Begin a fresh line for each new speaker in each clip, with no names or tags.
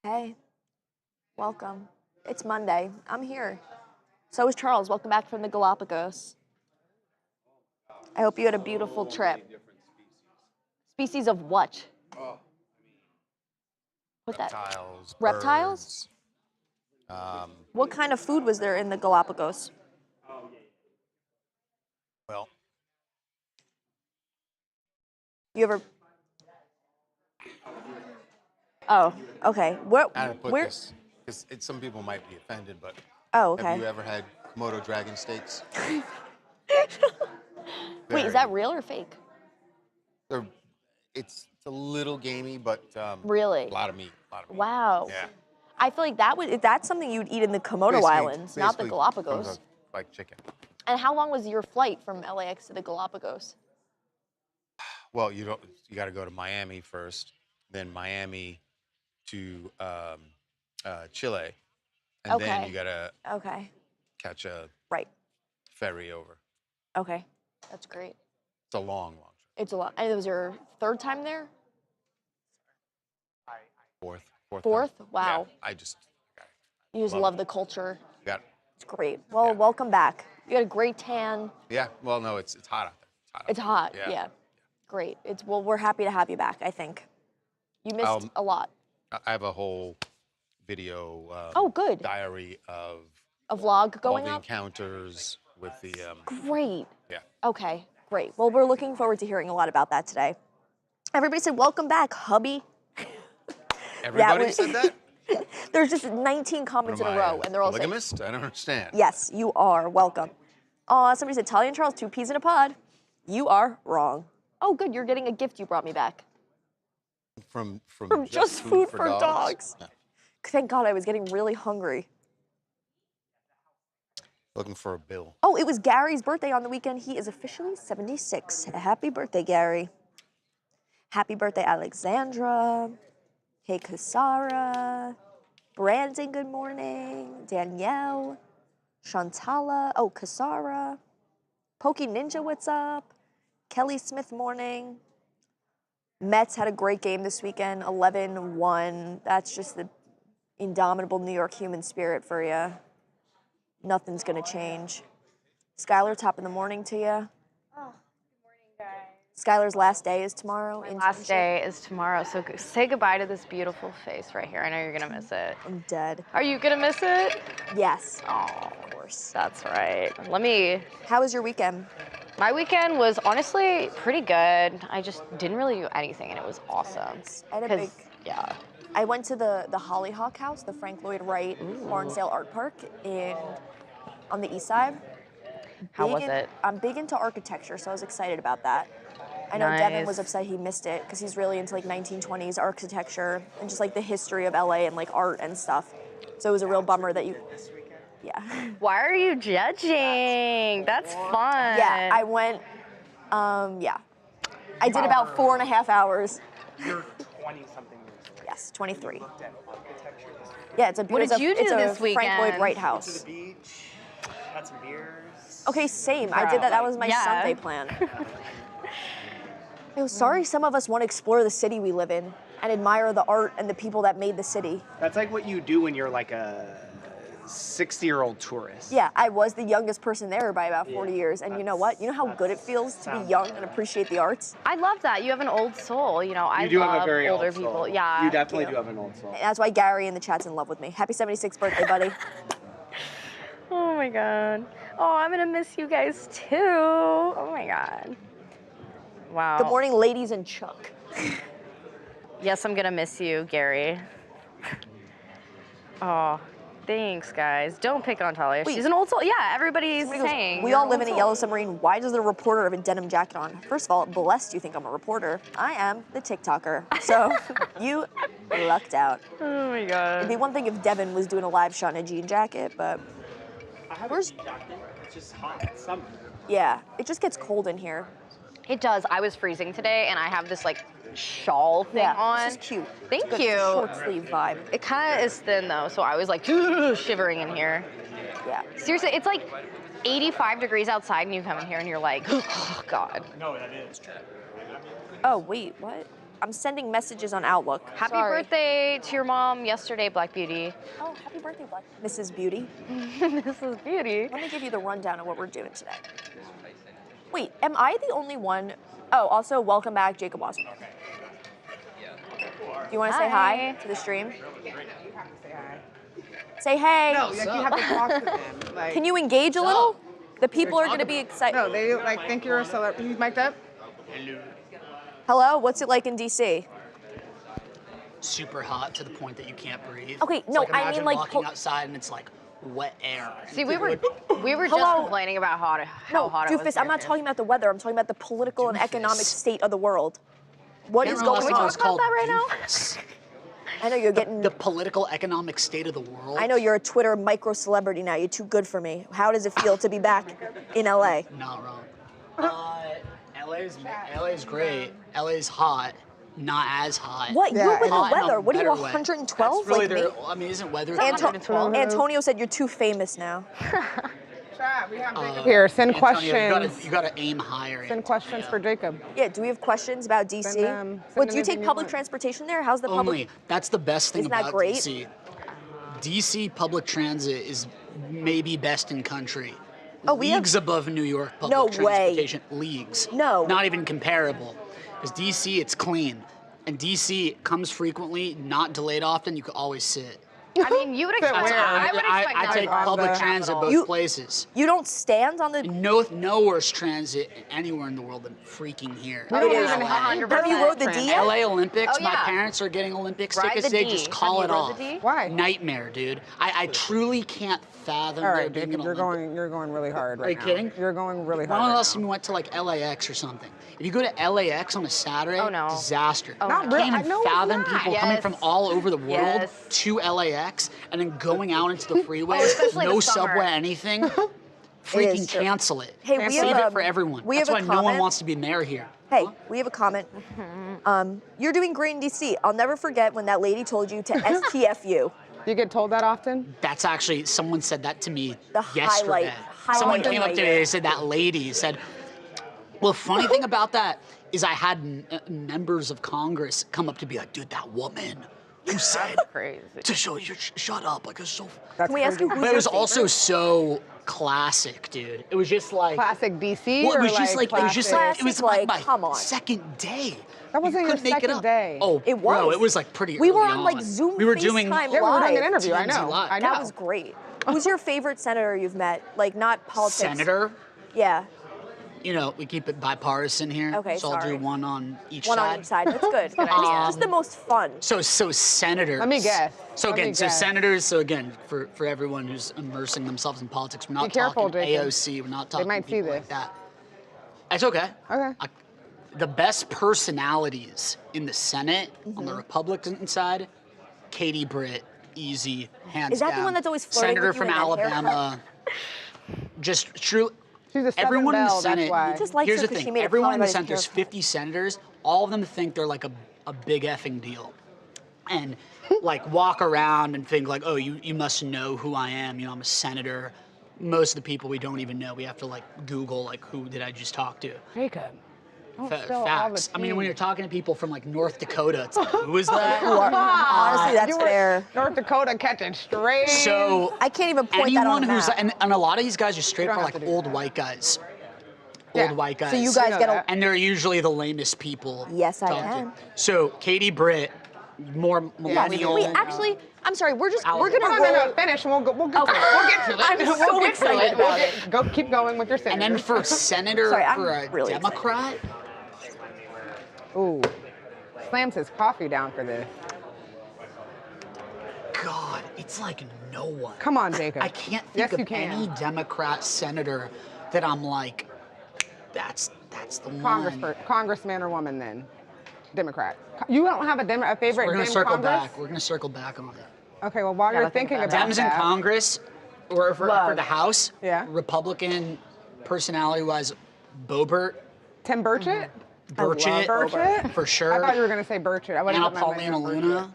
Hey, welcome. It's Monday. I'm here. So is Charles. Welcome back from the Galapagos. I hope you had a beautiful trip. Species of what? What that?
Reptiles.
Reptiles?
Birds.
What kind of food was there in the Galapagos?
Well,
You ever? Oh, okay.
how to put
Where?
this? Because some people might be offended, but
Oh, okay.
have you ever had Komodo dragon steaks?
Wait, is that real or fake?
It's a little gamey, but
Really?
a lot of meat.
Wow.
Yeah.
I feel like that's something you'd eat in the Komodo Islands, not the
Basically
Galapagos.
comes out like chicken.
And how long was your flight from LAX to the Galapagos?
Well, you got to go to Miami first, then Miami to Chile, and then you got to catch a ferry over.
Okay, that's great.
It's a long trip.
It's a lot. And it was your third time there?
Fourth.
Wow.
Yeah,
You just love the culture.
Got it.
It's great. Well, welcome back. You got a great tan.
Yeah. Well, no, it's hot out there.
It's hot.
Yeah.
Yeah. Great. We're happy to have you back, I think. You missed a lot.
I have a whole video
good.
diary of
A vlog
all
going
the
up?
encounters with the
Great.
yeah.
Okay, great. Well, we're looking forward to hearing a lot about that today. Everybody said, welcome back, hubby.
Everybody said that?
There's just 19 comments in a row, and they're all saying,
polygamist? I don't understand.
yes, you are. Welcome. Somebody said, Talia and Charles, 2 peas in a pod. You are wrong. Oh, good. You're getting a gift you brought me back.
From
just food for
dogs?
dogs.
Yeah.
Thank God I was getting really hungry.
Looking for a bill.
Oh, it was Gary's birthday on the weekend. He is officially 76. Happy birthday, Gary. Happy birthday, Alexandra. Hey, Kasara. Brandon, good morning. Danielle. Shantala. Oh, Kasara. Pokey Ninja, what's up? Kelly Smith, morning. Mets had a great game this weekend, 11-1. That's just the indomitable New York human spirit for you. Nothing's gonna change. Skylar, top of the morning to you.
Oh, good morning, guys.
Skylar's last day is tomorrow.
My last day is tomorrow, so say goodbye to this beautiful face right here. I know you're gonna miss it.
I'm dead.
Are you gonna miss it?
Yes.
Oh,
Of course.
that's right.
How was your weekend?
My weekend was honestly pretty good. I just didn't really do anything, and it was awesome.
I had a big.
Yeah.
I went to the Hollyhock House, the Frank Lloyd Wright Barnsdale Art Park on the east side.
How was it?
I'm big into architecture, so I was excited about that. I know Devin was upset he missed it because he's really into like 1920s architecture and just like the history of LA and like art and stuff. So it was a real bummer that you. Yeah.
Why are you judging? That's fun.
Yeah, I went. Yeah, I did about 4.5 hours.
You're 20-something years old.
Yes, 23.
Looked at architecture this week.
Yeah, it's a
What did you do this
Frank
weekend?
Lloyd Wright
To
house.
the beach, had some beers.
Okay, same. I did that. That was my
Yeah.
Sunday plan. Sorry some of us want to explore the city we live in and admire the art and the people that made the city.
That's like what you do when you're like a 60-year-old tourist.
Yeah, I was the youngest person there by about 40 years. And you know what? You know how good it feels to be
sounds
young and appreciate the arts?
I love that. You have an old soul. You know, I
You do
love
have a very
older
old soul.
people. Yeah.
You definitely do have an old soul.
And that's why Gary in the chat's in love with me. Happy 76th birthday, buddy.
Oh my God. Oh, I'm gonna miss you guys too. Oh my God. Wow.
Good morning, ladies and Chuck.
Yes, I'm gonna miss you, Gary. Oh, thanks, guys. Don't pick on Talia.
Wait.
She's an old soul. Yeah, everybody's
Somebody goes,
saying.
we
you're
all
an
live
old
in a
soul.
yellow submarine. Why does the reporter have a denim jacket on? First of all, blessed you think I'm a reporter. I am the TikToker. So you lucked out.
Oh my
It'd
God.
be one thing if Devin was doing a live shot in a jean jacket, but
I have
Where's-
a jacket. It's just hot. It's summer.
yeah, it just gets cold in here.
It does. I was freezing today, and I have this like shawl thing on.
This is cute.
Thank
It's good.
you.
It's a short sleeve vibe.
It kind of is thin though, so I was like shivering in here.
Yeah.
Seriously, it's like 85 degrees outside, and you come in here and you're like, oh God.
No, that is true.
Oh wait, what? I'm sending messages on Outlook.
Happy
Sorry.
birthday to your mom yesterday, Black Beauty.
Oh, happy birthday, Black Mrs. Beauty.
Mrs. Beauty.
Let me give you the rundown of what we're doing today. Wait, am I the only one? Oh, also, welcome back, Jacob Wasserman. Do you want to say hi to the stream? Say hey.
No, like you have to talk to them. Like,
Can you engage a little? The people are going to be excited.
no, they like think you're a celebrity. You mic'd up?
Hello, what's it like in DC?
Super hot to the point that you can't breathe.
Okay,
It's
no,
like,
I
imagine
mean, like,
walking outside and it's like wet air.
See, we were just
Hello?
complaining about how
No,
hot it was.
doofus, I'm not talking about the weather. I'm talking about the political and economic
Doofus.
state of the world. What is going
Can we
on?
talk about that right now?
Doofus.
I know you're getting.
The political economic state of the world.
I know you're a Twitter micro celebrity now. You're too good for me. How does it feel to be back in LA?
Not wrong. LA's great. LA's hot. Not as hot.
What?
Yeah,
You're with
Hot
the
in a
weather. What are you,
better way.
112?
That's really
like me?
I mean, isn't weather?
112?
Antonio said you're too famous now.
Chat, we have Jacob here. Send
Antonio,
questions.
You gotta aim higher.
Send questions for Jacob.
Yeah, do we have questions about DC?
Send
What, do you
anything
take
you
public
want.
transportation there? How's the public?
Only. That's the best thing
Isn't that
about
great?
DC. DC public transit is maybe best in country.
Oh, we have-
Leagues above New York public
No way.
transportation. Leagues.
No.
Not even comparable. Because DC, it's clean. And DC comes frequently, not delayed often. You can always sit.
I mean, you would expect.
where?
I would expect.
I
nothing
take
from
public
the
transit
capital.
both places.
You don't stand on the.
No worse transit anywhere in the world than freaking here.
We don't
It is.
even have
100%.
Have you rode the D yet?
LA Olympics,
Oh,
my
yeah.
parents are getting Olympics
Ride
tickets.
the
They
D.
just call
Have
it
you rode
off.
the D?
Why?
Nightmare, dude. I truly can't fathom
All
there
right,
being
Jacob,
an
you're
Olympic.
going really hard right
Are you
now.
kidding?
You're going really hard.
When
right
else
now.
you went to like LAX or something? If you go to LAX on a Saturday,
Oh, no.
disaster.
Oh,
Not
no.
really.
Can't even
No, it's
fathom
not.
people coming
Yes.
from all over the world
Yes.
to LAX and then going out into the freeway.
especially
No
the summer.
subway, anything. Freaking
is true.
cancel it.
Hey, we
Save
have
it for
a-
everyone.
we
That's
have
why
a
no one
comment.
wants to be mayor here.
Hey, we have a comment. You're doing great in DC. I'll never forget when that lady told you to STFU.
Do you get told that often?
That's actually, someone said that to me
The
yesterday. Someone
highlight
came up to me
later.
and said that lady said, well, funny thing about that is I had members of Congress come up to be like, dude, that woman who said
Crazy.
to show you, shut up, like it's so.
That's
Can we ask you who's
But it
your
was also
favorite?
so classic, dude. It was just like.
Classic DC
Well, it
or
was just like, it was just like, it was
Classic,
my
like, come on.
second day.
That wasn't
You
your
couldn't make it
second
up.
day.
Oh,
It
bro,
was.
it was like pretty
We were
early
on like Zoom,
We were doing.
FaceTime
Yeah, we were doing an
live.
interview. I
TMZ
know.
live.
I know.
That was great. Who's your favorite senator you've met? Like not politics.
Senator.
Yeah,
You know, we keep it bipartisan here.
Okay,
so I'll
sorry.
do one on each
one
side.
on each side. That's good. Just the most fun.
So senators.
Let me guess.
So
Let me
again, so
guess.
senators. So again, for everyone who's immersing themselves in politics, we're not
Be careful,
talking
Jacob.
AOC. We're not talking
might see
people like
this.
that. It's okay.
Okay.
The best personalities in the Senate on the Republican side, Katie Britt, easy, hands down.
Is that the one that's always flirting
Senator
with you
from
in that haircut?
Alabama. Just true.
She's a Southern
Everyone in the
belle, that's
Senate.
why.
He just likes
Here's
her
the
'cause she
thing.
made a
Everyone in the
comment
Senate,
about
there's
his
50 senators. All of them think they're like a big effing deal, and like walk around and think like, oh, you must know who I am. You know, I'm a senator. Most of the people we don't even know. We have to like Google like who did I just talk to.
Jacob. Don't spill all the
Facts. I mean, when
tea.
you're talking to people from like North Dakota, it's like, who is that?
Honestly, that's
You were
fair.
North Dakota catching straight.
So
I can't even point that on
anyone
a
who's
map.
and a lot of these guys are straight
don't
from
have
like
to do
old
that.
white guys.
Yeah.
Old white guys.
So you
I
guys
know
get
that.
a.
And they're usually the lamest people.
Yes, I
to talk to.
can.
So Katie Britt, more millennial.
Wait, actually, I'm sorry. We're
No,
gonna
no,
roll.
no, finish and we'll get to it.
Okay.
We'll get to it.
I'm
We'll
so
get to
excited
it.
about
We'll
it.
Go keep going with your
And
senator.
then for senator,
Sorry, I'm
for a
really excited.
Democrat,
Ooh. Slams his coffee down for this.
God, it's like no one.
Come on, Jacob.
I can't
Yes,
think
you
of
can.
any Democrat senator that I'm like, that's the one.
Congressman or woman then. Democrat. You don't have a favorite
We're gonna
Dem
circle
Congress?
back. We're gonna circle back on it.
Okay, well, while you're thinking about
Dems in
that,
Congress, or for the House,
Yeah.
Republican personality-wise, Boebert,
Tim Burchett?
Burchett,
Burchett?
for sure.
I thought you were going to say Burchett. I wouldn't
Anna
have known
Paulina
that.
Luna.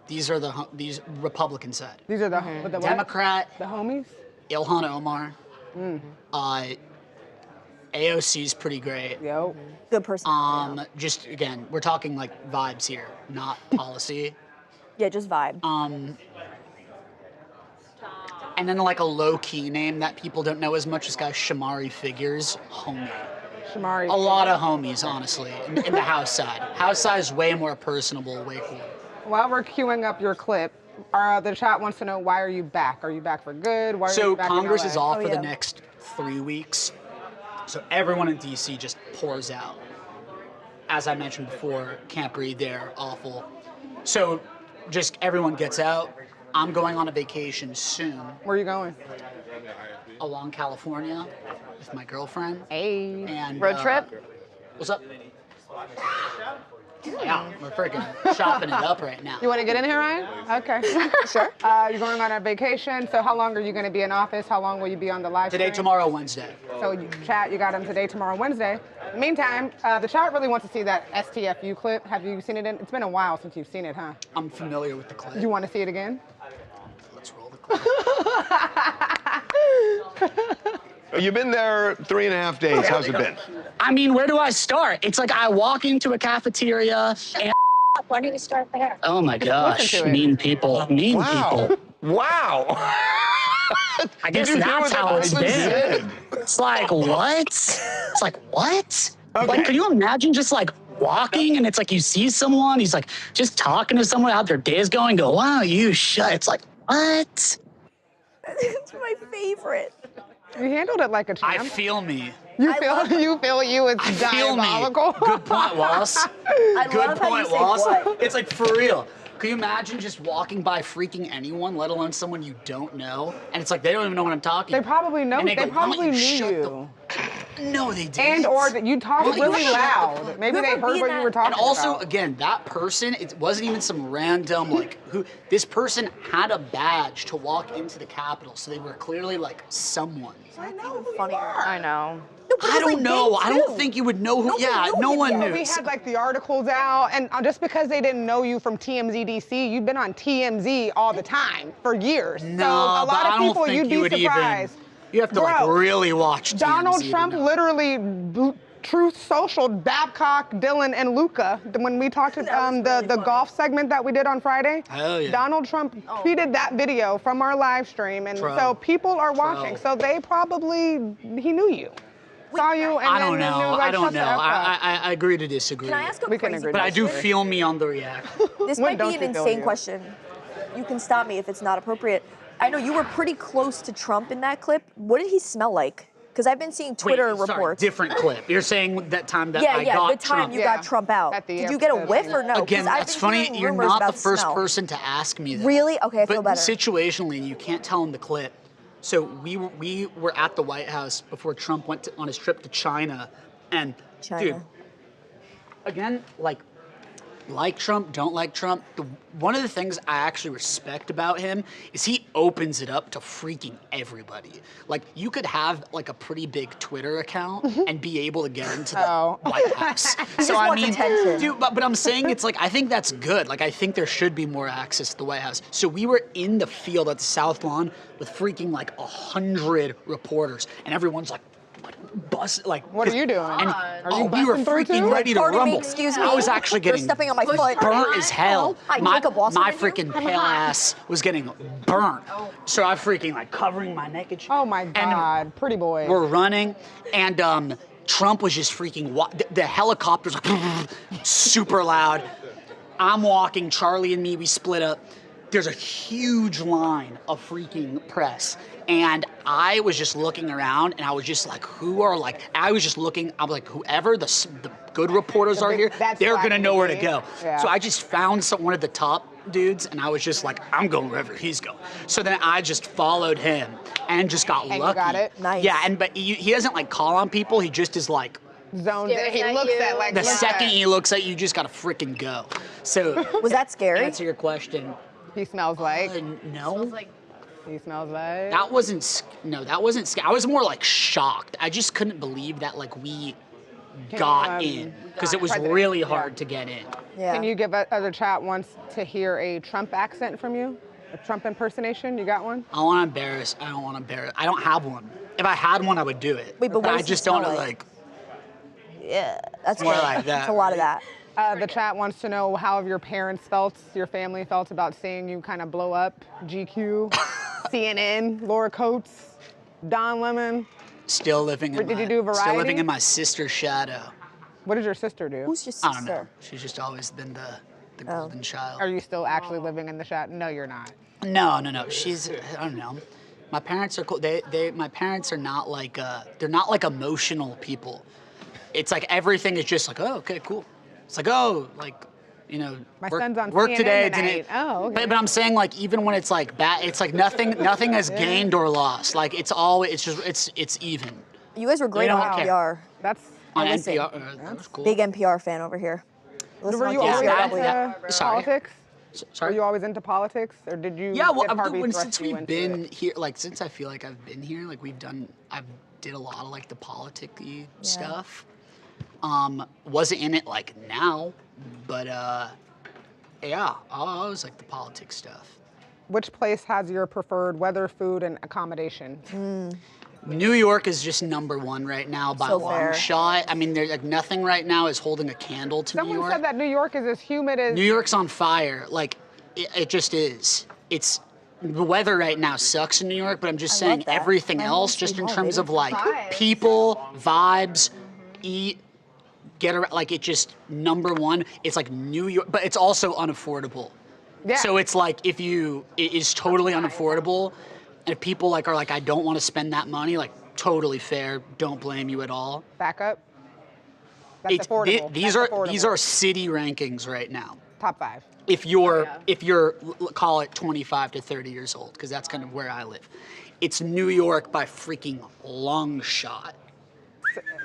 These are these Republican side.
These are the, with the what?
Democrat,
The homies?
Ilhan Omar. AOC's pretty great.
Yo.
Good person.
Just again, we're talking like vibes here, not policy.
Yeah, just vibe.
And then like a low-key name that people don't know as much, this guy Shamari Figures, homie.
Shamari.
A lot of homies, honestly, in the house side. House side is way more personable, way cooler.
While we're queuing up your clip, the chat wants to know, why are you back? Are you back for good? Why are you back
Congress
in LA?
is off for the next 3 weeks. So everyone in DC just pours out. As I mentioned before, can't breathe there, awful. So just everyone gets out. I'm going on a vacation soon.
Where are you going?
Along California with my girlfriend.
Hey.
And
Road trip?
What's up? Yeah, we're freaking chopping it up right now.
You want to get in here, Ryan? Okay.
Sure.
You're going on a vacation, so how long are you going to be in office? How long will you be on the live
Today,
stream?
tomorrow, Wednesday.
So chat, you got them today, tomorrow, Wednesday. In the meantime, the chat really wants to see that STFU clip. Have you seen it? It's been a while since you've seen it, huh?
I'm familiar with the clip.
You want to see it again?
Let's roll the clip.
You've been there 3.5 days. How's it been?
I mean, where do I start? It's like I walk into a cafeteria and...
Why don't you start there?
Oh my gosh,
to it.
mean people, mean people.
Wow.
I guess
Did you hear
that's
what
how
that
it's
husband
been.
said?
It's like, what? It's like, what?
Okay.
Like, can you imagine just like walking and it's like you see someone, he's like just talking to someone, how their day is going, go, wow, you shut. It's like, what?
It's my favorite.
You handled it like a
I
champ.
feel me.
You feel you is
I feel me.
diabolical.
Good point, Wallace.
I
Good
love how you
point,
say
Wallace.
what.
It's like for real. Can you imagine just walking by freaking anyone, let alone someone you don't know? And it's like they don't even know what I'm talking
They
about.
probably know.
And
They
go, "Why don't
probably knew
shut
you.
No, they didn't.
And or that you talked
Why don't you
really
shut the
loud.
fuck-
Maybe they
Whoever
heard
being
what you
that-
were talking
And also,
about.
again, that person, it wasn't even some random, like, who, this person had a badge to walk into the Capitol, so they were clearly, like, someone.
That's even funnier.
I know.
I don't know. I don't think you would know who, no one knew.
We had like the articles out, and just because they didn't know you from TMZ DC, you've been on TMZ all the time for years.
No,
so a
but
lot
I
of
don't
people,
think
you'd
you
be
would
surprised.
even, you have to, like,
Bro,
really watch
Donald
TMZ
Trump
to know.
literally Truth Social, Babcock, Dylan, and Luca, when we talked to the golf segment that we did on Friday.
Hell yeah.
Donald Trump tweeted that video from our live stream, and
Bro.
so people are watching. So they probably, he knew you. Saw you and
I
then
don't know.
knew, like,
I don't
shut the
know.
F up.
I agree to disagree.
Can I ask a
We can
crazy
agree.
But I do
question?
feel me on the react.
This
When
might
don't
be an
you feel
insane
you?
question. You can stop me if it's not appropriate. I know you were pretty close to Trump in that clip. What did he smell like? Because I've been seeing Twitter
Wait, sorry,
reports.
different clip. You're saying that time that I
yeah,
got
the time
Trump.
you
Yeah.
got Trump out.
At the
Did you get a
episode.
whiff or no? 'Cause
Again,
I've
that's
been
funny.
hearing
You're
rumors
not
about
the first
smell.
person to ask me that.
Really? Okay, I feel
But
better.
situationally, you can't tell in the clip. So we were at the White House before Trump went on his trip to China, and
China.
dude, again, like Trump, don't like Trump. One of the things I actually respect about him is he opens it up to freaking everybody. Like, you could have like a pretty big Twitter account and be able to get into the White House.
just wants attention.
dude, but I'm saying it's like, I think that's good. Like, I think there should be more access to the White House. So we were in the field at the South Lawn with freaking like 100 reporters, and everyone's like, bust, like.
What are you doing?
And,
Are you
we were
busting through
freaking
too?
ready to
Pardon me,
rumble.
excuse me.
I was actually
You're
getting
stepping on my foot.
burnt as hell.
I
My
Jacob Lawson in you?
freaking pale ass was getting burnt. So I freaking like covering my naked.
Oh my God, pretty boy.
We're running, and Trump was just freaking. The helicopters super loud. I'm walking. Charlie and me, we split up. There's a huge line of freaking press. And I was just looking around, and I was just like, I was just looking, I'm like, whoever the good reporters are here,
that's
they're gonna
flagging
know where to
me.
go.
Yeah.
So I just found one of the top dudes, and I was just like, I'm going wherever he's going. So then I just followed him, and just got
And
lucky.
you got it?
Nice.
Yeah, but he doesn't like call on people, he just is like,
Zoned in.
Stares
He
at
looks
you.
at like
the
look
second
at-
he looks at you, you just gotta freaking go. So
Was that scary?
answer your question.
He smells like.
No.
He smells like.
That wasn't scary. I was more like shocked. I just couldn't believe that like we got in, because it was
President,
really
yeah.
hard to get in.
Yeah.
Can you give other chat wants to hear a Trump accent from you? A Trump impersonation? You got one?
I don't want to embarrass. I don't have one. If I had one, I would do it.
Wait, but what
I
does it
just don't
smell
know,
like? Yeah, that's
More
good.
like that,
That's a lot of that.
The chat wants to know how have your parents felt, your family felt about seeing you kind of blow up, GQ, CNN, Laura Coates, Don Lemon.
Still living in
Did you do
still living
Variety?
in my sister's shadow.
What did your sister do?
Who's your
I don't know.
sister?
She's just always been the golden child.
Are you still actually living in the shadow? No, you're not.
No. She's, I don't know. My parents are cool. My parents are not like, they're not like emotional people. It's like everything is just like, oh, okay, cool. It's like, oh, like, you know,
My
work,
son's on
work
CNN
today.
tonight. Oh, okay.
But I'm saying like even when it's like bad, it's like nothing has gained or lost. Like it's even.
You guys were great
You
on
don't care.
NPR.
That's.
On
listen.
NPR, that was cool.
Big NPR fan over here. Listen
Were
on
you always
KCRW.
into
Sorry.
politics?
Sorry.
Were you always into politics, or did you?
Yeah, well,
did Harvey thrust
since
you
we've
into
been
it?
here, like since I feel like I've been here, like I did a lot of like the politic-y stuff. Wasn't in it like now, but yeah, I always like the politics stuff.
Which place has your preferred weather, food, and accommodation?
New York is just #1 right now by a
So
long
fair.
shot. I mean, there's like nothing right now is holding a candle to New
Someone
York.
said that New York is as humid as.
New York's on fire. Like, it just is. It's the weather right now sucks in New York, but I'm just
I
saying
love that.
everything
My
else,
home
just
sweet
in
home,
terms
baby.
of like
Vibes.
people, vibes, eat, get around. Like, it just #1. It's like New York, but it's also unaffordable.
Yeah.
So it's like it is totally unaffordable, and if people like are like, I don't want to spend that money, like totally fair. Don't blame you at all.
Back up. That's affordable.
These
That's
are
affordable.
city rankings right now.
Top 5.
If you're call it 25 to 30 years old, because that's kind of where I live. It's New York by freaking long shot.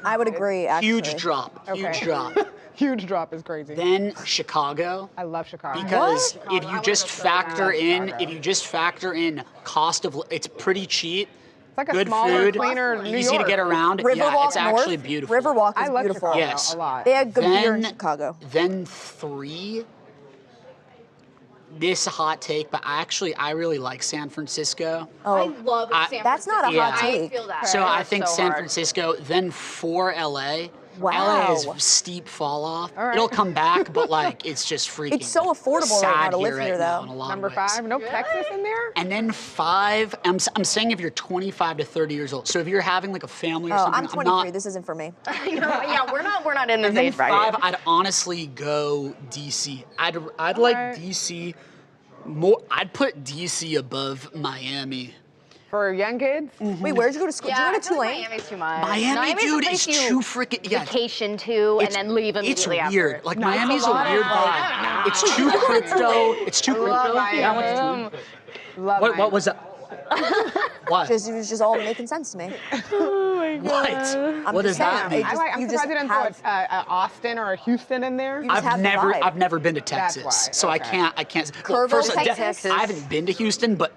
I would agree, actually.
Huge drop. Huge drop.
Huge drop is crazy.
Then Chicago.
I love Chicago.
Because if
I
you
wanna
just
go so
factor
bad.
in,
Chicago.
if you just factor in cost of, it's pretty cheap.
It's like a
Good
smaller,
food,
cleaner New
easy to
York.
get around.
Riverwalk
Yeah, it's
North.
actually beautiful.
Riverwalk is
I love
beautiful.
Chicago
Yes.
a lot.
They had good beer in
Then-
Chicago.
Then 3. This is a hot take, but I really like San Francisco.
I love
I-
San
That's not a
Francisco.
hot take.
I feel that.
So I
That's
think
so
San
hard.
Francisco, then 4 LA.
Wow.
LA is steep fall off.
All right.
It'll come back, but like it's just freaking.
It's so affordable right now
sad
to live
right
here,
now
though.
in a lot
Number
of ways.
5. No Texas in there?
And then 5. I'm saying if you're 25 to 30 years old. So if you're having like a family or
Oh,
something,
I'm 23.
not.
This isn't for me.
Yeah, we're not in this
And then
age bracket.
5, I'd honestly go DC. I'd like
Alright.
DC more. I'd put DC above Miami.
For young kids?
Wait, where'd you go to school?
Yeah, I
Did you
feel
go to
like
Tulane?
Miami's too much.
Miami,
Miami's a
dude,
place
is
you
too freaking. Yeah,
vacation to and then leave
It's
immediately
weird.
after.
Like
No, it's
Miami's
a
a
lot
weird
of
vibe. It's too crypto. It's too crypto.
Miami.
Yeah, I went to Tulane.
Love
What
Miami.
was that? What?
It was just all making sense to me.
What?
I'm
What
just
does that
saying,
mean?
I'm
you
surprised you didn't throw
have-
a Austin or a Houston in there.
You just have the vibe.
I've never been to Texas,
why,
so I
okay.
can't.
Kerrville,
first,
Texas.
I haven't been to Houston, but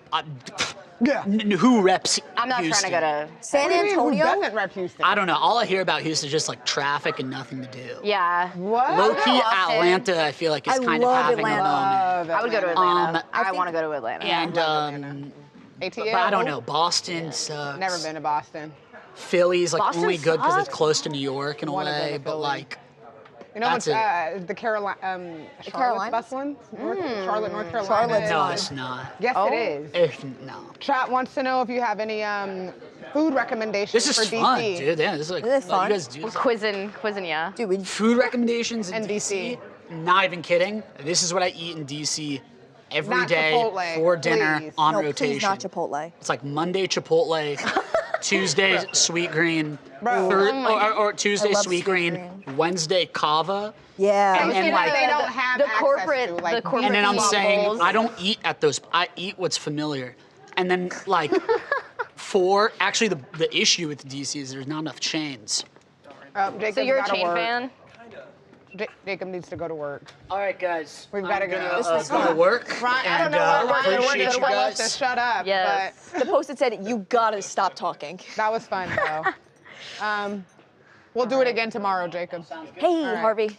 Yeah.
who reps
I'm not
Houston?
trying to go to.
San
What do you mean,
Antonio?
Who doesn't rep Houston?
I don't know. All I hear about Houston is just like traffic and nothing to do.
Yeah.
What?
Low key,
Austin.
Atlanta, I feel like is
I
kind of
love
having
Atlanta.
a moment.
Love
I would go to
Atlanta.
Atlanta. I want to go to Atlanta.
And
ATL?
but I don't know. Boston sucks.
Never been to Boston.
Philly's like
Boston
only good because it's
sucks.
close to New York in a
Wanna go to
way, but
Philly.
like
You know,
That's
it's the Carolina, Charlotte's
Carolinas?
bustling? Charlotte, North Carolina.
Charlotte's
no,
fun.
it's not.
Yes,
Oh.
it is.
No.
Chat wants to know if you have any food recommendations
This is
for
fun,
DC.
dude. Yeah, this is like
Is it
what
fun?
you guys do.
We're quizzing, yeah.
Dude, we
Food recommendations in
And
DC? Not even kidding. This is what I eat in DC every
Not
day
Chipotle,
for dinner
please.
on
no,
rotation.
please not Chipotle.
It's like Monday Chipotle, Tuesday Sweet Green,
Bro.
or Tuesday
I love
Sweet
Sweet
Green,
Green.
Wednesday Kava.
Yeah.
And then, like-
they don't have
the
access
corporate,
to, like,
the corporate
And then I'm
waffles.
saying I don't eat at those. I eat what's familiar. And then like actually the issue with DC is there's not enough chains.
Jacob's
So you're a
gotta
chain
work.
fan?
Jacob needs to go to work.
All right, guys.
We've gotta go. This
Gonna,
was
go to
fun.
work.
Ryan, I don't
and,
know why Ryan
appreciate
wanted
you
to tell us to
guys.
shut up,
Yes.
The post-it said, you gotta stop talking.
but that was fun, though. We'll do it again tomorrow, Jacob.
Hey,
right.
Harvey.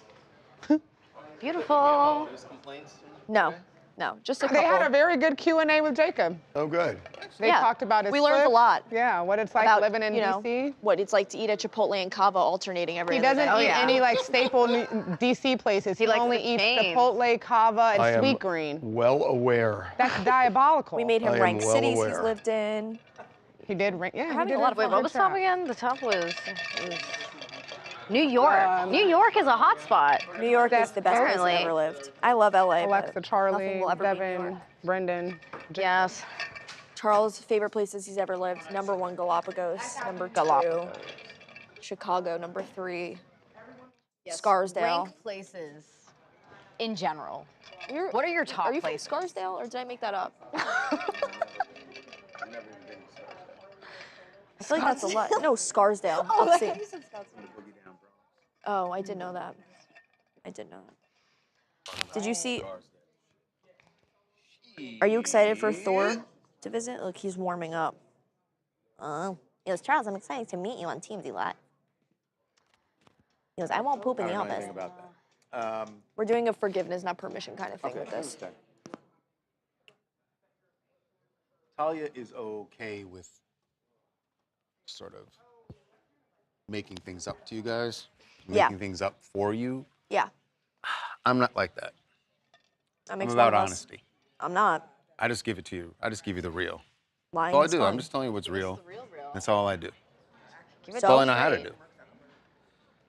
Beautiful.
No. No, just a
They
couple.
had a very good Q&A with Jacob.
Oh, good.
They
Yeah.
talked about his
We learned a
flips.
lot.
Yeah, what it's like
about,
living in
you know,
DC.
what it's like to eat at Chipotle and Cava alternating every
He
other
doesn't
day.
eat any like staple DC places. He
likes
only
the
eats
chains.
Chipotle, Cava,
I
and
am
Sweet Green.
well aware.
That's diabolical.
We made him
I am
rank
well
cities he's
aware.
lived in.
He did rank. Yeah, he
having
did
a lot of
Wait,
fun.
what
good
was top
job.
again? The top was New York. New York is a hot spot.
New York is the best place
Apparently.
I've ever lived. I love LA,
Alexa,
but
Charlie,
nothing will ever be New
Devin,
York.
Brendan.
Yes.
Charles' favorite places he's ever lived. #1, Galapagos. #2, Chicago. #3, Scarsdale.
Rank places in general.
You're-
What are your top
Are you
places?
from Scarsdale, or did I make that up? I feel like that's a lot. No, Scarsdale. Upstate. Oh, I did know that. I did know that. Did you see? Are you excited for Thor to visit? Look, he's warming up. Oh. He goes, Charles, I'm excited to meet you on TMZ Live. He goes, I won't poop in the
I don't know
office.
anything about that.
We're doing a forgiveness, not permission kind of thing
Okay,
with this.
understand. Talia is okay with sort of making things up to you guys,
Yeah.
making things up for you.
Yeah,
I'm not like that.
that
I'm
makes
about
one of us.
honesty.
I'm not
I just give it to you. I just give you the real.
lying.
That's all I
is
do.
fun.
I'm just telling you what's real. That's all I do. That's
So-
all I know how to do.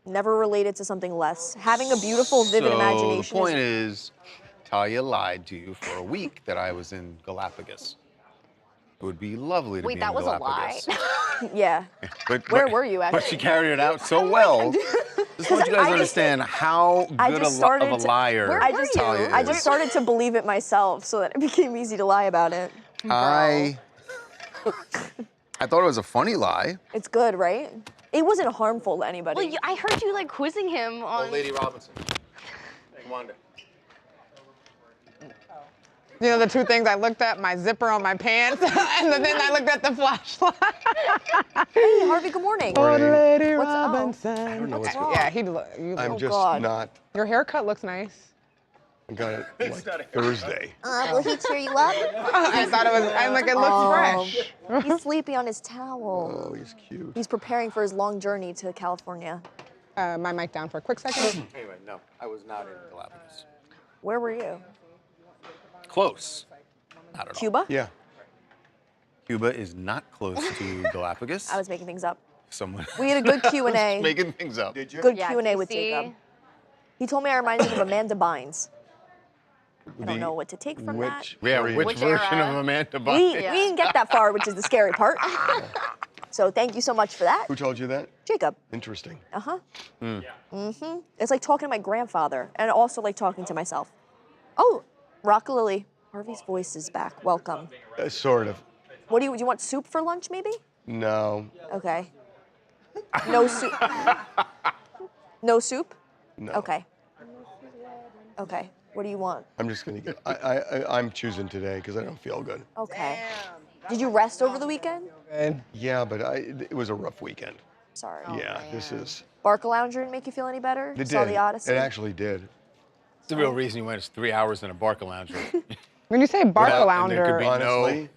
Never related to something less. Having a beautiful, vivid imagination.
So the point is, Talia lied to you for a week that I was in Galapagos. It would be lovely to
Wait,
be
that
in
was a lie?
Galapagos.
Yeah.
But,
Where were you,
But she
actually?
carried it out so well. Just want you guys to understand how
I
good
just
of
started
a
to-
liar
I just,
Talia
I
is.
just started to believe it myself, so that it became easy to lie about it.
I thought it was a funny lie.
It's good, right? It wasn't harmful to anybody.
Well, I heard you like quizzing him on.
Lady Robinson. Come on down.
You know the two things I looked at, my zipper on my pants, and then I looked at the flashlight.
Hey, Harvey, good morning.
Morning.
Lady
What's up?
Robinson.
I don't know what's
wrong?
Yeah, you
I'm
look,
just
God.
not.
your haircut looks nice.
I got it like Thursday.
Will he cheer you up?
I thought it was, I'm like, it looks fresh.
He's sleepy on his towel.
Oh, he's cute.
He's preparing for his long journey to California.
My mic down for a quick second.
Anyway, no, I was not in Galapagos.
Where were you?
Close. Not at all.
Cuba?
Yeah.
Cuba is not close to Galapagos.
I was making things up.
Someone
We had a good Q&A.
making things up.
Did you?
Good
Yeah,
Q&A with
see?
Jacob. He told me I reminded him of Amanda Bynes. I don't know what to take from that.
Which?
Yeah,
area?
which version
era?
of Amanda
We
Bynes?
didn't get that far, which is the scary part. So thank you so much for that,
Who told you that?
Jacob.
Interesting.
Uh-huh. Mm-hmm. It's like talking to my grandfather, and also like talking to myself. Oh, Rock Lily. Harvey's voice is back. Welcome.
Sort of.
What do you want soup for lunch, maybe?
No.
Okay. No soup. No soup?
No.
Okay. Okay. What do you want?
I'm just gonna get. I'm choosing today because I don't feel good.
Okay. Did you rest over the weekend?
Good.
Yeah, but it was a rough weekend.
Sorry.
Yeah, this is.
Barcalounger didn't make you feel any better?
It
Saw
did.
the Odyssey?
It actually did.
It's the real reason you went is 3 hours in a Barcalounger.
When you say
and there could
Barcalounger,
be
Honestly,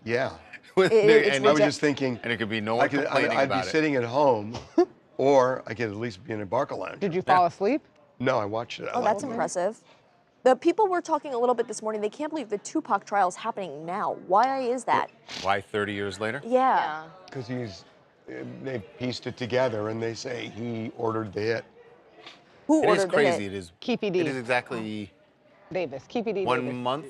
yeah.
it's
and,
I was just thinking.
and it could be no one complaining
I'd
about
be
it.
sitting at home, or I could at least be in a Barcalounger.
did you fall asleep?
No, I watched it.
Oh, that's impressive. The people were talking a little bit this morning. They can't believe the Tupac trial is happening now. Why is that?
Why 30 years later?
Yeah.
Because they pieced it together and they say he ordered the hit.
Who
It
ordered
is
the
crazy.
hit?
It is.
Keefy D.
It is exactly
Davis. Keefy D.
1
Davis.
month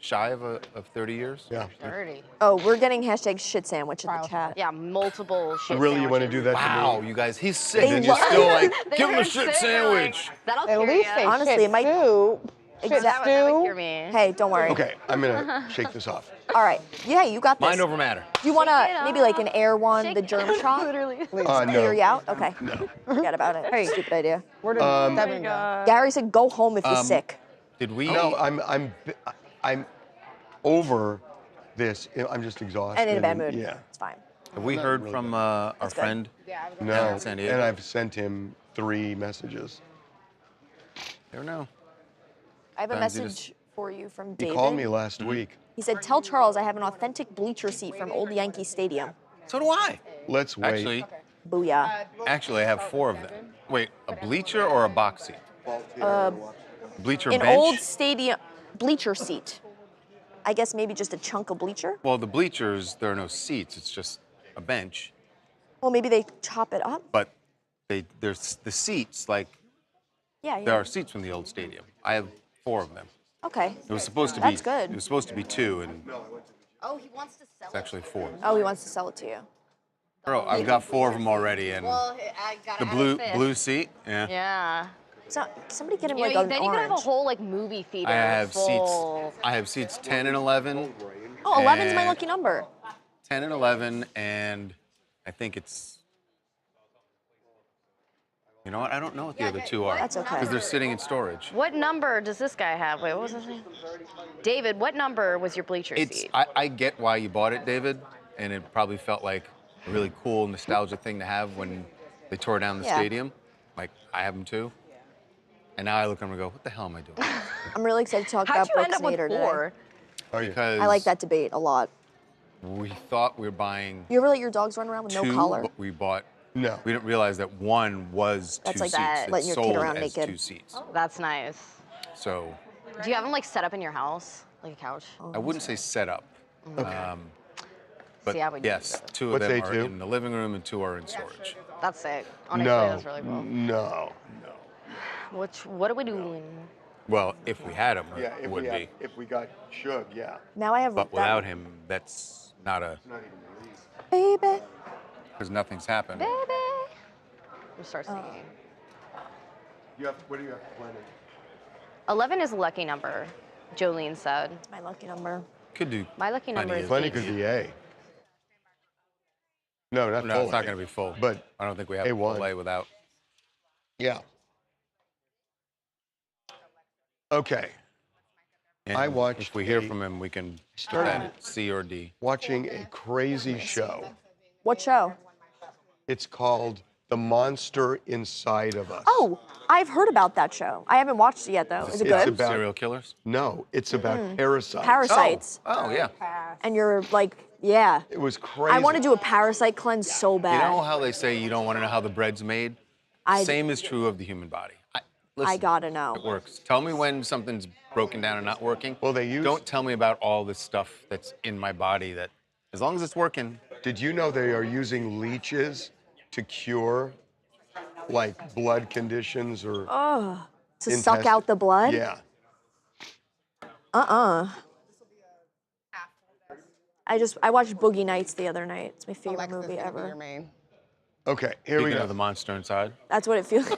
shy of 30 years.
Yeah.
30.
Oh, we're getting hashtag shit sandwich in the
Trial.
chat.
Yeah, multiple shit
Really, you want to do that
Wow,
to me?
you guys, he's sick,
They
and you're
love-
still like,
They
give him a
were
shit
sick, they're like,
sandwich.
That'll
At
cure
least
ya.
say
Honestly,
shit
it might-
stew. Shit
Exactly.
That would
stew.
cure me.
Hey, don't worry.
Okay, I'm gonna shake this off.
All right. Yeah, you got this.
Mind over matter.
Do you want
Shake
to
it
maybe like an
off.
air one,
Shake
the
it
germ
off.
shot?
Literally.
Clear you
No.
out? Okay.
No.
Forget about it.
Hey.
Stupid idea.
Where did Devin go?
Gary said go home if you're sick.
Did we?
No, I'm over this. I'm just exhausted.
And in a bad mood.
Yeah.
It's fine.
Have we heard from our
good.
friend?
No.
in San Diego?
And I've sent him 3 messages.
Never know.
I have a
Sometimes you
message for you from
He
David.
called me last week.
He said, tell Charles I have an authentic bleacher seat from old Yankee Stadium.
So do I.
Let's wait.
Actually,
Booyah.
I have 4 of them. Wait, a bleacher or a box seat? Bleacher
An
bench?
old stadium bleacher seat. I guess maybe just a chunk of bleacher?
Well, the bleachers, there are no seats. It's just a bench.
Well, maybe they chop it up.
But there's the seats, like,
Yeah,
there are seats from the old stadium. I have 4 of them.
Okay.
It was supposed to be.
That's good.
It was supposed to be 2, and
Oh, he wants to sell
it's actually 4.
Oh, he wants to sell it to you.
Bro, I've got 4 of them already, and
Well, I got
the blue seat, yeah.
Yeah.
So somebody get him
You
like
know,
an
then you could have a
orange.
whole like movie theater.
I have
full.
seats. I have seats 10 and 11.
Oh, 11's my
and-
lucky number.
10 and 11, and I think it's. You know what? I don't know what the other 2 are.
That's okay.
Because they're sitting in storage.
What number does this guy have? Wait, what was his name? David, what number was your bleacher seat?
I get why you bought it, David, and it probably felt like a really cool, nostalgic thing to have when they tore down the stadium. Like, I have them too. And now I look at them and go, what the hell am I doing?
I'm really excited to talk
How'd
about
you end
Brooks
up with
Nader
4?
today.
Because
I like that debate a lot.
we thought we were buying
You ever let your dogs run around with
2,
no collar?
but we bought.
No.
We didn't realize that 1 was
That's
2
like
seats.
that, letting your kid
sold
around
as
naked.
2 seats.
That's nice.
So
Do you have them like set up in your house, like a couch?
I wouldn't say set up. But
See, I would do
yes,
that.
2 of
What's
them
A2?
are in the living room and 2 are in storage.
That's sick. Honestly,
No.
that's really cool.
No.
What are we doing?
Well, if we had him,
Yeah,
it would be.
if we got Shug, yeah.
Now I have
But
that-
without him, that's not a.
Baby.
Because nothing's happened.
Baby. We'll start singing.
What do you have planned?
11 is a lucky number, Jolene said.
It's my lucky number.
Could do.
My lucky number is
Plenty could be A. No, not
No,
full
it's not
A.
going to be full.
But
I don't think we have
A1.
full A without.
yeah. Okay.
And
I watched
If we hear
a-
from him, we can put
started-
that at C or D.
Watching a crazy show.
What show?
It's called The Monster Inside of Us.
Oh, I've heard about that show. I haven't watched it yet, though. Is it
It's
good?
about-
Serial killers?
No, it's about parasites.
Parasites.
Oh, yeah.
And you're like, yeah.
It was crazy.
I want to do a parasite cleanse so
You
bad.
know how they say you don't want to know how the bread's made? Same is true of the human body. Listen,
gotta know.
It works. Tell me when something's broken down and not working.
Well, they use-
Don't tell me about all this stuff that's in my body that, as long as it's working.
Did you know they are using leeches to cure, like, blood conditions or...
To suck out the blood?
Yeah.
I watched Boogie Nights the other night. It's my favorite movie
Your
ever.
main.
Okay, here we
Speaking
go.
of the monster inside.
That's what it feels.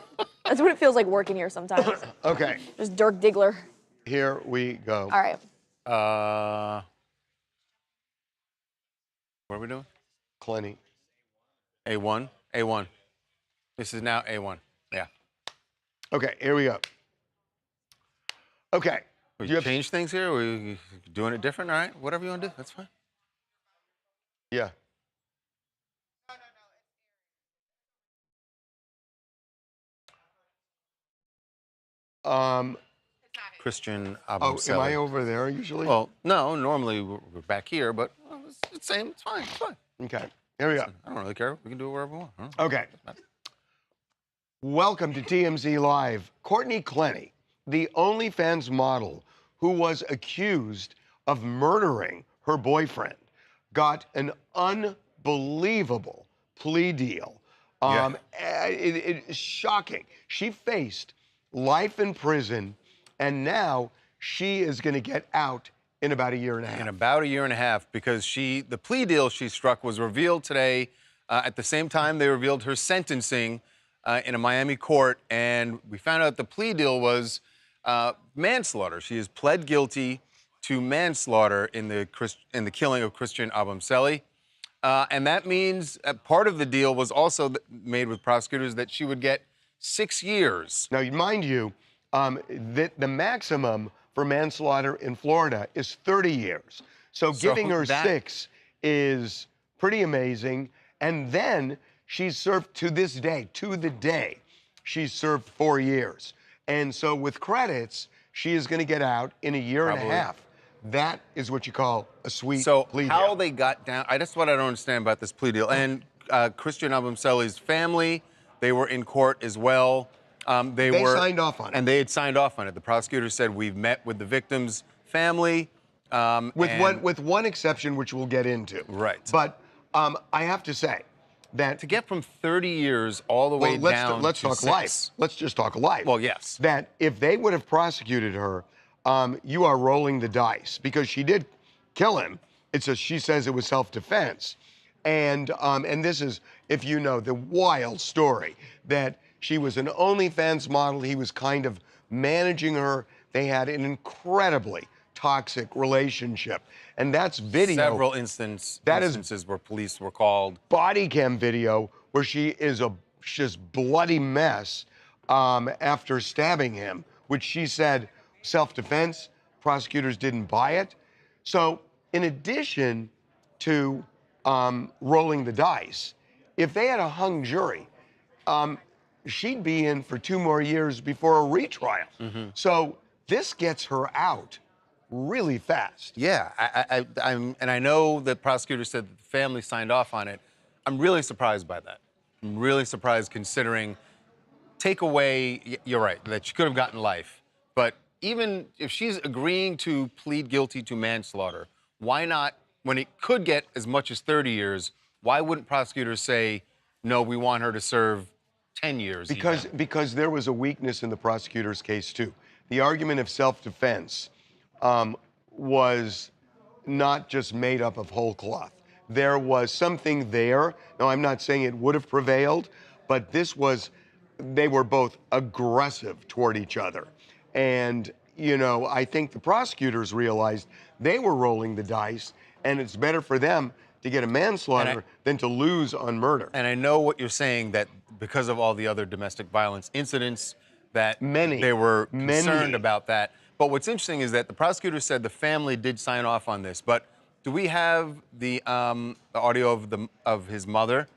That's what it feels like working here sometimes.
Okay,
Just Dirk Diggler.
here we go.
All right.
What are we doing?
Plenty.
A1? A1. This is now A1. Yeah.
Okay, here we go. Okay.
We
You have-
change things here? We doing it different? All right. Whatever you want to do. That's fine.
Yeah.
Christian
Oh,
Abumseli.
am I over there usually?
Well, no. Normally we're back here, but it's the same. It's fine. It's fine.
Okay, here we go.
I don't really care. We can do it wherever we want. Huh?
Okay. Welcome to TMZ Live. Courtney Clenny, the OnlyFans model who was accused of murdering her boyfriend, got an unbelievable plea deal. It's shocking. She faced life in prison, and now she is going to get out in about a year and a half.
In about a year and a half, because the plea deal she struck was revealed today. At the same time, they revealed her sentencing in a Miami court, and we found out the plea deal was manslaughter. She has pled guilty to manslaughter in the killing of Christian Abumseli. And that means part of the deal was also made with prosecutors that she would get 6 years.
Now, mind you, that the maximum for manslaughter in Florida is 30 years. So giving her 6 is pretty amazing. And then she's served to the day, she's served 4 years. And so with credits, she is going to get out in a year and a
Probably.
half. That is what you call a sweet
So
plea
how
deal.
they got down, that's what I don't understand about this plea deal. And Christian Abumseli's family, they were in court as well.
They signed off on it.
And they had signed off on it. The prosecutor said, we've met with the victim's family.
With one exception, which we'll get into.
Right.
But I have to say that
to get from 30 years all the way down
let's
to
talk
6.
life. Let's just talk life.
Well, yes.
That if they would have prosecuted her, you are rolling the dice because she did kill him. She says it was self-defense, and this is, if you know the wild story that she was an OnlyFans model. He was kind of managing her. They had an incredibly toxic relationship, and that's video.
Several instances where police were called.
Body cam video where she is a just bloody mess after stabbing him, which she said self-defense. Prosecutors didn't buy it. So in addition to rolling the dice, if they had a hung jury, she'd be in for 2 more years before a retrial. So this gets her out really fast.
Yeah, I know that prosecutors said that the family signed off on it. I'm really surprised by that. I'm really surprised considering, take away, you're right, that she could have gotten life. But even if she's agreeing to plead guilty to manslaughter, why not, when it could get as much as 30 years, why wouldn't prosecutors say, no, we want her to serve 10 years?
Because there was a weakness in the prosecutor's case, too. The argument of self-defense was not just made up of whole cloth. There was something there. Now, I'm not saying it would have prevailed, but they were both aggressive toward each other. And, you know, I think the prosecutors realized they were rolling the dice, and it's better for them to get a manslaughter than to lose on murder.
And I know what you're saying, that because of all the other domestic violence incidents, that they were concerned about that. But what's interesting is that the prosecutor said the family did sign off on this. But do we have the audio of his mother?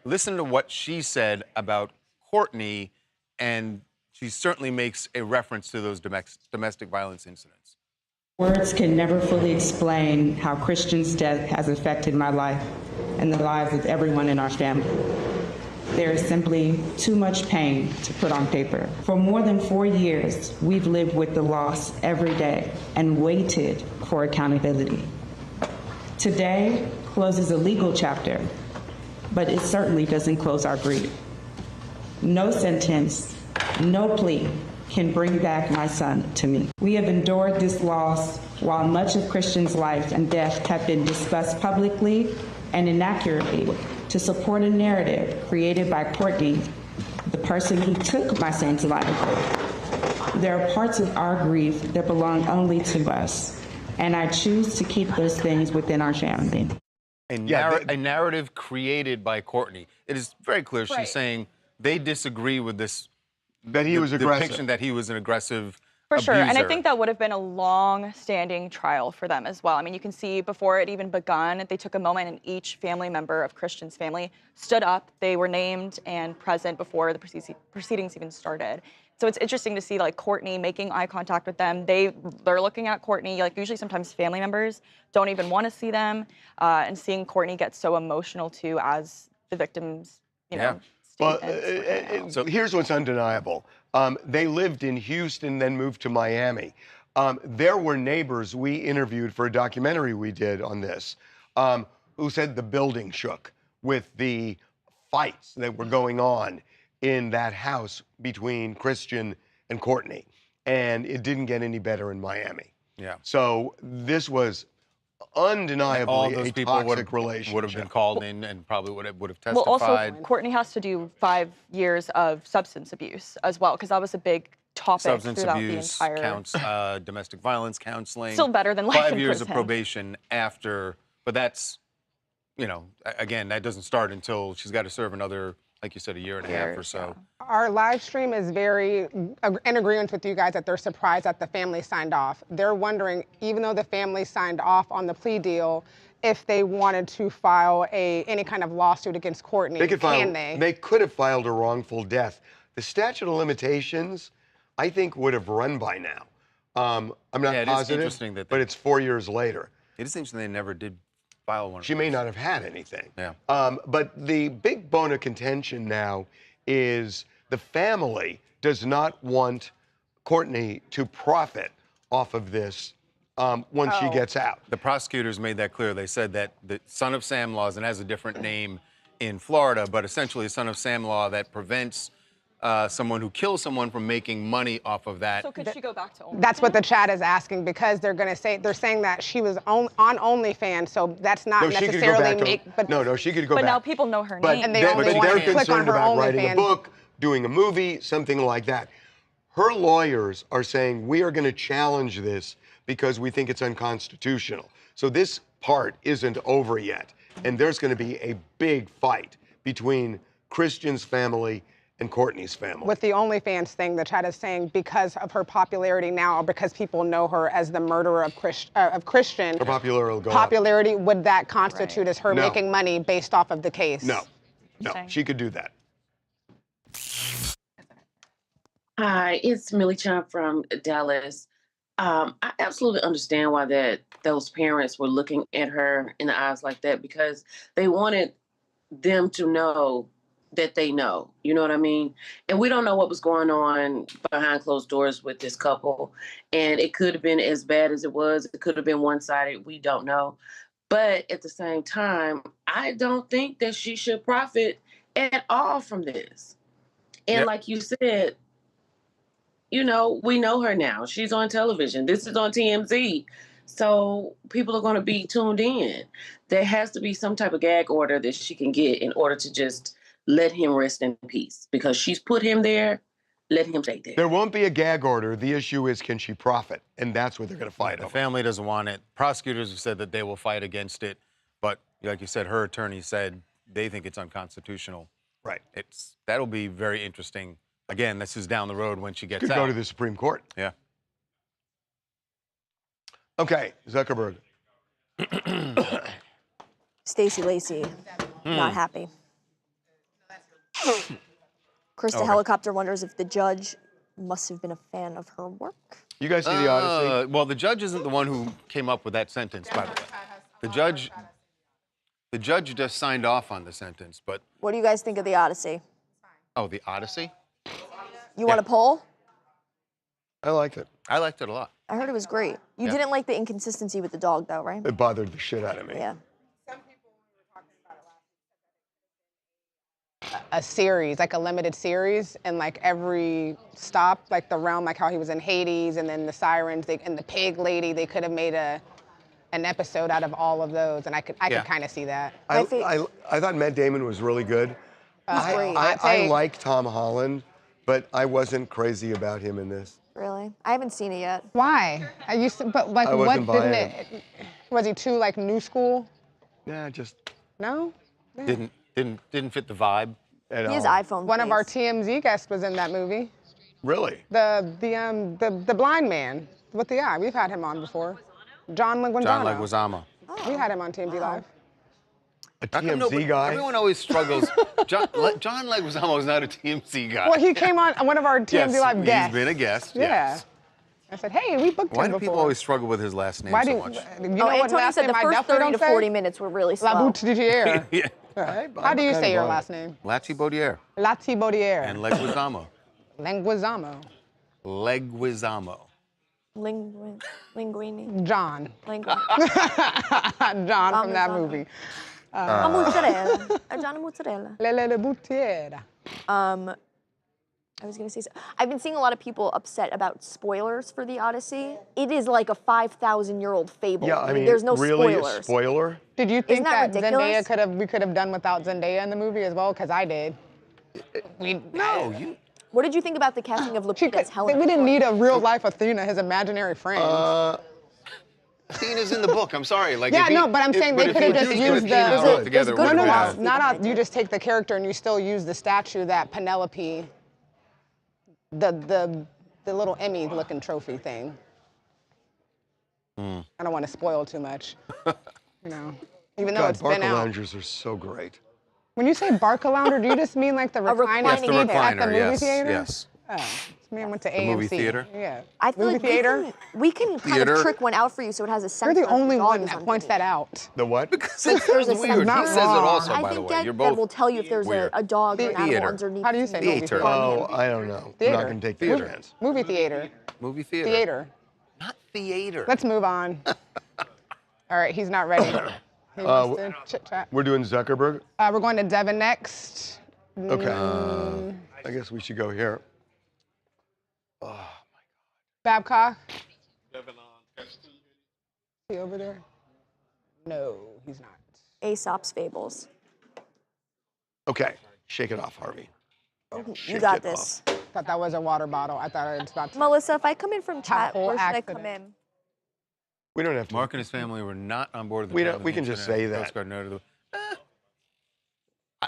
Listen to what she said about Courtney, and she certainly makes a reference to those domestic violence incidents.
Words can never fully explain how Christian's death has affected my life and the lives of everyone in our family. There is simply too much pain to put on paper. For more than 4 years, we've lived with the loss every day and waited for accountability. Today closes a legal chapter, but it certainly doesn't close our grief. No sentence, no plea can bring back my son to me. We have endured this loss while much of Christian's life and death have been discussed publicly and inaccurately to support a narrative created by Courtney, the person who took my son's life. There are parts of our grief that belong only to us, and I choose to keep those things within our family.
A narrative created by Courtney. It is very clear she's saying they disagree with this.
That he was aggressive.
Depiction that he was an aggressive
For sure,
abuser.
and I think that would have been a long-standing trial for them as well. I mean, you can see before it even begun, they took a moment and each family member of Christian's family stood up. They were named and present before the proceedings even started. So it's interesting to see like Courtney making eye contact with them. They're looking at Courtney, like usually sometimes family members don't even want to see them, and seeing Courtney get so emotional too as the victims, you know.
Well, so here's what's undeniable. They lived in Houston, then moved to Miami. There were neighbors we interviewed for a documentary we did on this who said the building shook with the fights that were going on in that house between Christian and Courtney. And it didn't get any better in Miami.
Yeah.
So this was undeniably
all those people
toxic relationship.
would have been called in and probably would have testified.
Well, also, Courtney has to do 5 years of substance abuse as well, because that was a big topic
substance
throughout
abuse
the entire...
counts, domestic violence counseling.
Still better than life
5
in
years of
prison.
probation after, but that's, you know, again, that doesn't start until she's got to serve another, like you said, a year and a half or so.
Our live stream is very in agreement with you guys that they're surprised that the family signed off. They're wondering, even though the family signed off on the plea deal, if they wanted to file any kind of lawsuit against Courtney,
They could have filed a wrongful death. The statute of limitations, I think, would have run by now. I'm not
Yeah, it is
positive,
interesting that
but it's 4 years later.
It is interesting they never did file one.
She may not have had anything.
Yeah.
But the big bone of contention now is the family does not want Courtney to profit off of this once she gets out.
The prosecutors made that clear. They said that the Son of Sam laws, and has a different name in Florida, but essentially a Son of Sam law that prevents someone who kills someone from making money off of that.
So could she go back to OnlyFans?
That's what the chat is asking, because they're saying that she was on OnlyFans, so that's not necessarily
no, she could go
but
back.
now people know her
But
name.
And they only
but
want
they're
to click on
concerned
her
about writing a
OnlyFans.
book, doing a movie, something like that. Her lawyers are saying, we are going to challenge this because we think it's unconstitutional. So this part isn't over yet. And there's going to be a big fight between Christian's family and Courtney's family.
With the OnlyFans thing, the chat is saying because of her popularity now, or because people know her as the murderer of Christian,
Her popularity will go up.
popularity, would that constitute as her
No.
making money based off of the case?
No,
Interesting.
she could do that.
Hi, it's Millie Chan from Dallas. I absolutely understand why those parents were looking at her in the eyes like that, because they wanted them to know that they know. You know what I mean? And we don't know what was going on behind closed doors with this couple. And it could have been as bad as it was. It could have been one-sided. We don't know. But at the same time, I don't think that she should profit at all from this. And like you said, you know, we know her now. She's on television. This is on TMZ. So people are going to be tuned in. There has to be some type of gag order that she can get in order to just let him rest in peace, because she's put him there. Let him stay there.
There won't be a gag order. The issue is, can she profit? And that's what they're going to fight
The
over.
family doesn't want it. Prosecutors have said that they will fight against it. But like you said, her attorney said they think it's unconstitutional.
Right.
That'll be very interesting. Again, this is down the road when she gets
Could
out.
go to the Supreme Court.
Yeah.
Okay, Zuckerberg.
Stacey Lacey, not happy. Chris the
Okay.
helicopter wonders if the judge must have been a fan of her work.
You guys see the Odyssey?
Well, the judge isn't the one who came up with that sentence, by the way. The judge just signed off on the sentence, but
What do you guys think of the Odyssey?
the Odyssey?
You want a poll?
I liked it.
I liked it a lot.
I heard it was great. You
Yeah.
didn't like the inconsistency with the dog, though, right?
It bothered the shit out of me.
Yeah.
A series, like a limited series, and like every stop, like the realm, like how he was in Hades, and then the sirens, and the pig lady, they could have made an episode out of all of those, and I could kind of see that.
I thought Matt Damon was really good.
great.
I like Tom Holland, but I wasn't crazy about him in this.
Really? I haven't seen it yet.
Why? I used to, but like,
I
what
wasn't
didn't
buying
it? Was he too like new school?
Yeah, just
No.
Didn't fit the vibe.
at
He has
all.
iPhone.
One of our
face.
TMZ guests was in that movie.
Really?
The blind man with the eye. We've had him on before. John Leguizamo.
John Leguizamo.
We had him on TMZ Live.
A
How come
TMZ guy?
Everyone always struggles. John Leguizamo is not a TMZ guy.
Well, he came on one of our TMZ Live guests.
He's been a guest.
Yeah.
Yes.
I said, hey, we booked
Why
him
do
before.
people always struggle with his last name
Why
so
do
much?
you know what
Antonio
last
said
name
the
I
first
definitely
30 to
don't
40
say?
minutes were really
La
slow.
Boutillière.
Yeah.
How do you
I'm
say your
kinda
last name?
Lati-Baudière
Lati-Baudière.
and Leguizamo.
Leguizamo.
Leguizamo.
Linguini.
John.
Linguini.
John from that movie.
A mozzarella. A John mozzarella.
Le Boutiera.
I was gonna say, I've been seeing a lot of people upset about spoilers for the Odyssey. It is like a 5,000-year-old fable.
Yeah, I mean,
there's no
really
spoilers.
a spoiler?
Did you think
that
that
ridiculous?
Zendaya we could have done without Zendaya in the movie as well? Because I did.
What did you think about the casting of Lupita as Helena?
We didn't need a real life Athena, his imaginary friend.
Athena's in the book. I'm sorry. Like,
Yeah, no, but I'm saying they could have just used the. No, not you just take the character and you still use the statue that Penelope, the little Emmy-looking trophy thing. I don't want to spoil too much, you know, even though it's been out.
Loungers are so great.
When you say Barcalounder, do you just mean like the reclining seats at the movie theater?
Yes.
Oh, this man went to
The
AMC.
movie theater?
Yeah.
I feel
movie
like
theater.
we can kind
Theater.
of trick one out for you so it has a
You're
sensor.
the only one
that
that points that out.
The what?
Because
Like,
it
there's
sounds
a
weird. He
not
says it
wrong.
also,
I
by the
think
way.
that,
You're
that
both
will tell you if there's
weird.
a dog or an animal
Theater.
underneath.
How do you say movie
Theater.
theater?
Oh, I don't know. I'm
Theater.
not going to take that
Movie-
chance.
Movie theater.
Movie theater.
Theater.
Not theater.
Let's move on. All right, he's not ready. He wants to chit chat.
We're doing Zuckerberg?
We're going to Devin next.
Okay. I guess we should go here. Oh, my God.
Babcock. Devin on. Is he over there? No, he's not.
Aesop's Fables.
Okay. Shake it off, Harvey.
You
Shake
got
it
this.
Thought that was a water bottle. I thought it was about to.
Melissa, if I come in from chat,
whole
where should I
accident.
come in?
We don't have to.
Mark and his family were not on board. At the
We
time
don't-
of
we
the
can just
incident.
say
The
that.
Coast Guard noted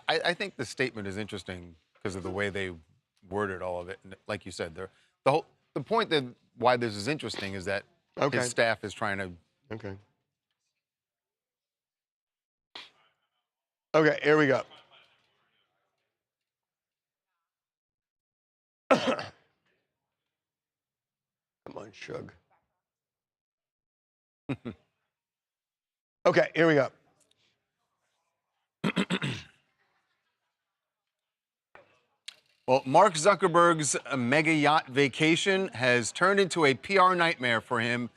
I think the statement is interesting because of the way they worded all of it. And like you said, the point that why this is interesting is that
Okay.
his staff is trying to.
Okay. Okay, here we go. Come on, Shug. Okay, here we go.
Well, Mark Zuckerberg's mega yacht vacation has turned into a PR nightmare for him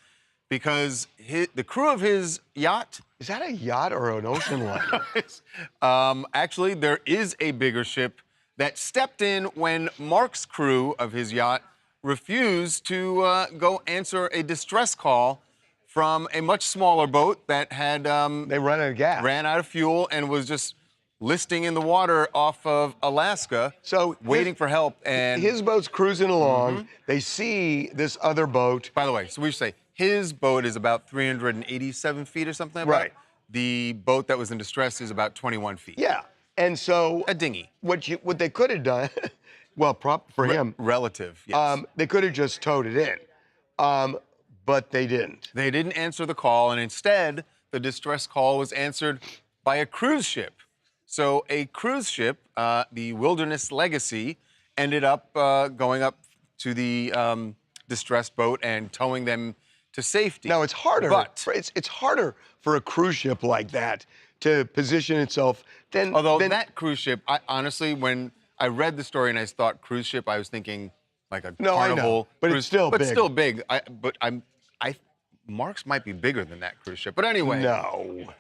because the crew of his yacht.
Is that a yacht or an ocean liner?
Actually, there is a bigger ship that stepped in when Mark's crew of his yacht refused to go answer a distress call from a much smaller boat that had
they ran out of gas,
ran out of fuel, and was just listing in the water off of Alaska,
so
waiting for help. And
his boat's cruising along. They see this other boat.
By the way, so we should say his boat is about 387 feet or something.
Right.
The boat that was in distress is about 21 feet.
Yeah, and so
a dinghy.
What they could have done, well, prop for him,
relative. Yes.
They could have just towed it in, but they didn't.
They didn't answer the call, and instead, the distress call was answered by a cruise ship. So a cruise ship, the Wilderness Legacy, ended up going up to the distressed boat and towing them to safety.
Now it's harder.
But
it's harder for a cruise ship like that to position itself than.
Although that cruise ship, I honestly, when I read the story and I thought cruise ship, I was thinking like a
No, I know,
Carnival.
but
cruise,
it's still
but
big.
still big. Mark's might be bigger than that cruise ship. But anyway.
No.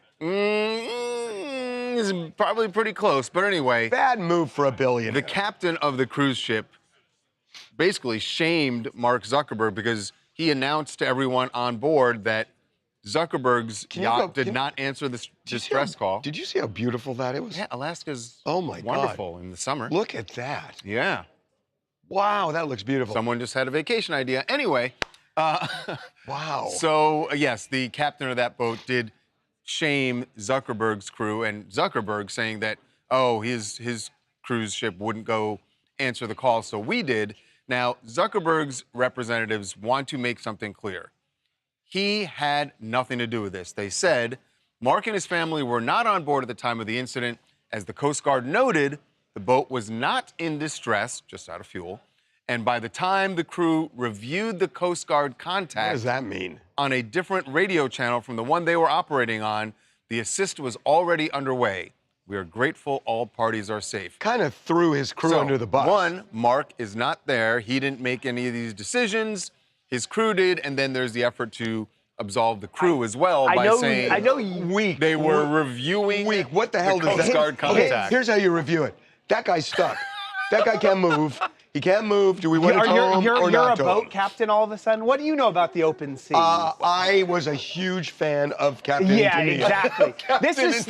Is probably pretty close. But anyway.
Bad move for a billionaire.
The captain of the cruise ship basically shamed Mark Zuckerberg because he announced to everyone on board that Zuckerberg's yacht did not answer the distress call.
Did you see how beautiful that it was?
Yeah, Alaska's
God.
wonderful in the summer.
Look at that.
Yeah.
Wow, that looks beautiful.
Someone just had a vacation idea. Anyway.
Wow.
So, yes, the captain of that boat did shame Zuckerberg's crew, and Zuckerberg saying that, oh, his cruise ship wouldn't go answer the call, so we did. Now, Zuckerberg's representatives want to make something clear. He had nothing to do with this. They said Mark and his family were not on board at the time of the incident. As the Coast Guard noted, the boat was not in distress, just out of fuel. And by the time the crew reviewed the Coast Guard contact,
what does that mean?
On a different radio channel from the one they were operating on, the assist was already underway. We are grateful all parties are safe.
Kind of threw his crew under the bus.
One, Mark is not there. He didn't make any of these decisions. His crew did, and then there's the effort to absolve the crew as well by saying
weak.
They were reviewing
What the hell
the
does
Coast
that
Guard contact.
Okay, here's how you review it. That guy's stuck. That guy can't move. He can't move. Do we want to tow him or
You're
not
a
tow
boat
him?
captain all of a sudden? What do you know about the open sea?
I was a huge fan of Captain
Yeah,
Antonia.
exactly. This is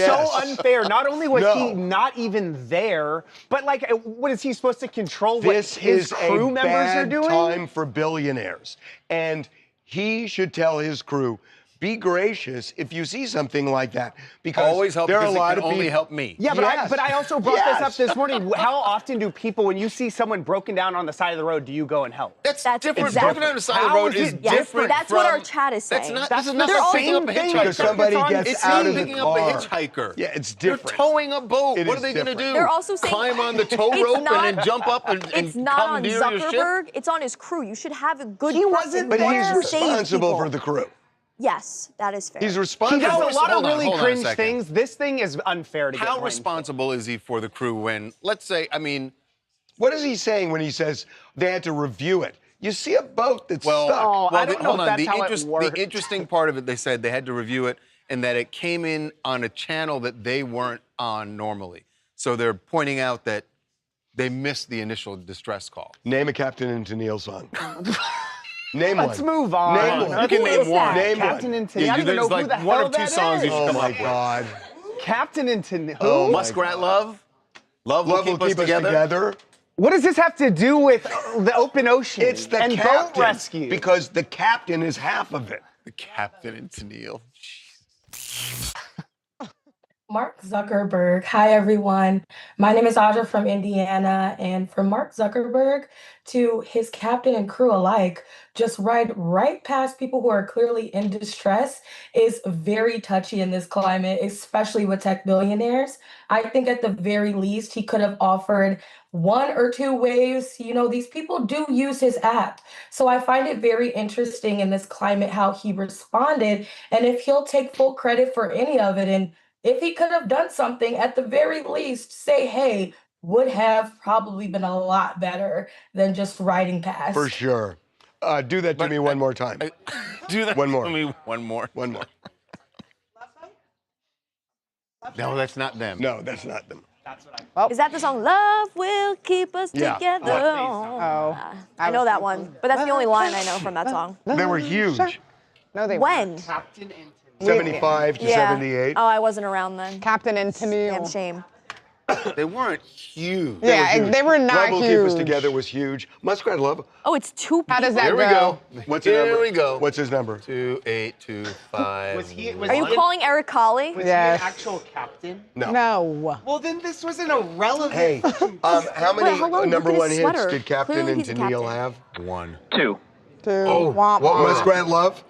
so unfair. Not only was he not even there, but like, what is he supposed to control?
This
what his
is
crew
a
members are
bad
doing?
time for billionaires, and he should tell his crew, be gracious if you see something like that. Because
always help
there are a
because
lot
it can
of
only
people.
help me.
Yeah, but I also brought this up this morning. How often do people, when you see someone broken down on the side of the road, do you go and help?
That's different.
exactly-
Broken down on the side of the
How
road
is
is
it
different.
That's
from,
what our chat is
That's
saying.
not.
That's
This is
not
not
the
picking up
same
a
thing.
hitchhiker.
Because somebody gets
It's
out
me
of the
picking
car.
up a hitchhiker.
Yeah, it's
You're
different.
towing a boat.
It
What are
is
they going to
different.
do?
They're also saying
climb on the tow
it's
rope
not-
and then jump up and
It's not on
commandeer your ship?
Zuckerberg. It's on his crew. You should have a good.
He wasn't
But he's
there.
responsible for the crew.
Yes, that is fair.
He's
He
responsible.
does a lot of
Hold on,
really
hold on a
cringe
second.
things. This thing is unfair to get
How
blamed
responsible is he for the crew when, let's say, I mean,
What is he saying when he says they had to review it? You see a boat that's
well,
stuck.
I don't know
hold
if
on.
that's
The,
how it worked.
the interesting part of it, they said they had to review it and that it came in on a channel that they weren't on normally. So they're pointing out that they missed the initial distress call.
Name a Captain and Tennille song. Name
Let's
one.
move on.
Name one.
You can
Who
name
is
one.
that?
Name
Captain
one.
and Tennille. I don't even know
There's
who
like
the
one
hell
or two
that
songs you
is.
should
Oh
come
my
up
God.
Captain and Tennille.
Oh
Who?
my
Muskrat Love? Love will keep us together?
What does this have to do with the open ocean
It's the
and
captain.
boat rescue?
Because the captain is half of it.
The Captain and Tennille.
Mark Zuckerberg. Hi, everyone. My name is Audra from Indiana. And for Mark Zuckerberg to his captain and crew alike, just ride right past people who are clearly in distress is very touchy in this climate, especially with tech billionaires. I think at the very least, he could have offered 1 or 2 ways. You know, these people do use his app. So I find it very interesting in this climate how he responded. And if he'll take full credit for any of it, and if he could have done something, at the very least, say, hey, would have probably been a lot better than just riding past.
For sure. Do that to me one more time.
Do that
One more.
to me one more.
One more.
No, that's not them.
No, that's not them.
Is that the song "Love Will Keep Us
Yeah.
Together"?
Oh.
I know that one, but that's the only line I know from that song.
They were huge.
No, they
When?
weren't.
75 to 78.
Oh, I wasn't around then.
Captain and Tennille.
Damn shame.
They weren't huge.
Yeah, they were not
Love Will Keep Us
huge.
Together was huge. Muskrat Love.
Oh, it's 2 people.
How does that
Here we go.
What's his
Here
number?
we go.
What's his number?
2825.
Was he?
Are you calling Eric Colley?
Was
Yes.
he an actual captain?
No.
No.
Well, then this was an irrelevant.
Hey, how many
hello,
number
look at
one
his
hits
sweater.
did Captain
Clearly
and
he's a
Tennille
captain.
have?
1.
2.
Oh,
Womp
what
womp.
Muskrat Love?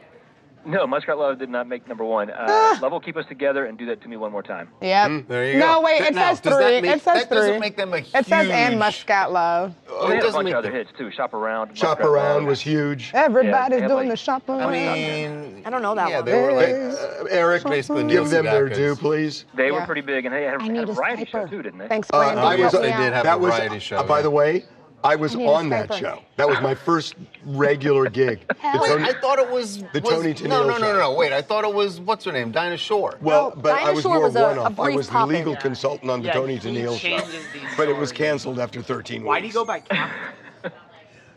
No, Muskrat Love did not make number 1. Love Will Keep Us Together and Do That to Me One More Time.
Yep.
There you
No,
go.
wait, it
Now,
says
does
3.
that make-
It says
that doesn't
3.
make them a
It says and
huge-
Muscat Love.
Well, they had a
doesn't
bunch
make
of other
them-
hits too. Shop Around.
Shop
Muskrat
Around
Love.
was huge.
Everybody's
Yeah,
doing
like-
the shop around.
I mean,
I don't know that
yeah,
one.
they were like
Eric,
basically
give them their
Neil
due,
Sedaka's.
please.
They were
Yeah.
pretty big, and they had
I
a
need a
variety show
sniper.
too, didn't they?
Thanks, Brandon.
I was,
They did have
that
a
was,
variety show.
by the way, I was
I need a
on that
sniper.
show. That was my first regular gig. The
Wait,
Tony-
I thought it was
The
was-
Tony Tennille
No,
show.
wait, I thought it was what's her name, Dinah Shore.
Well,
No,
but I
Dinah
was
Shore
more
was a
one-off. I
brief
was the
pop-in.
legal consultant on the
Yeah,
Tony
he
Tennille show.
changes these
But it was
stories.
canceled after 13 weeks.
Why do you go by captain?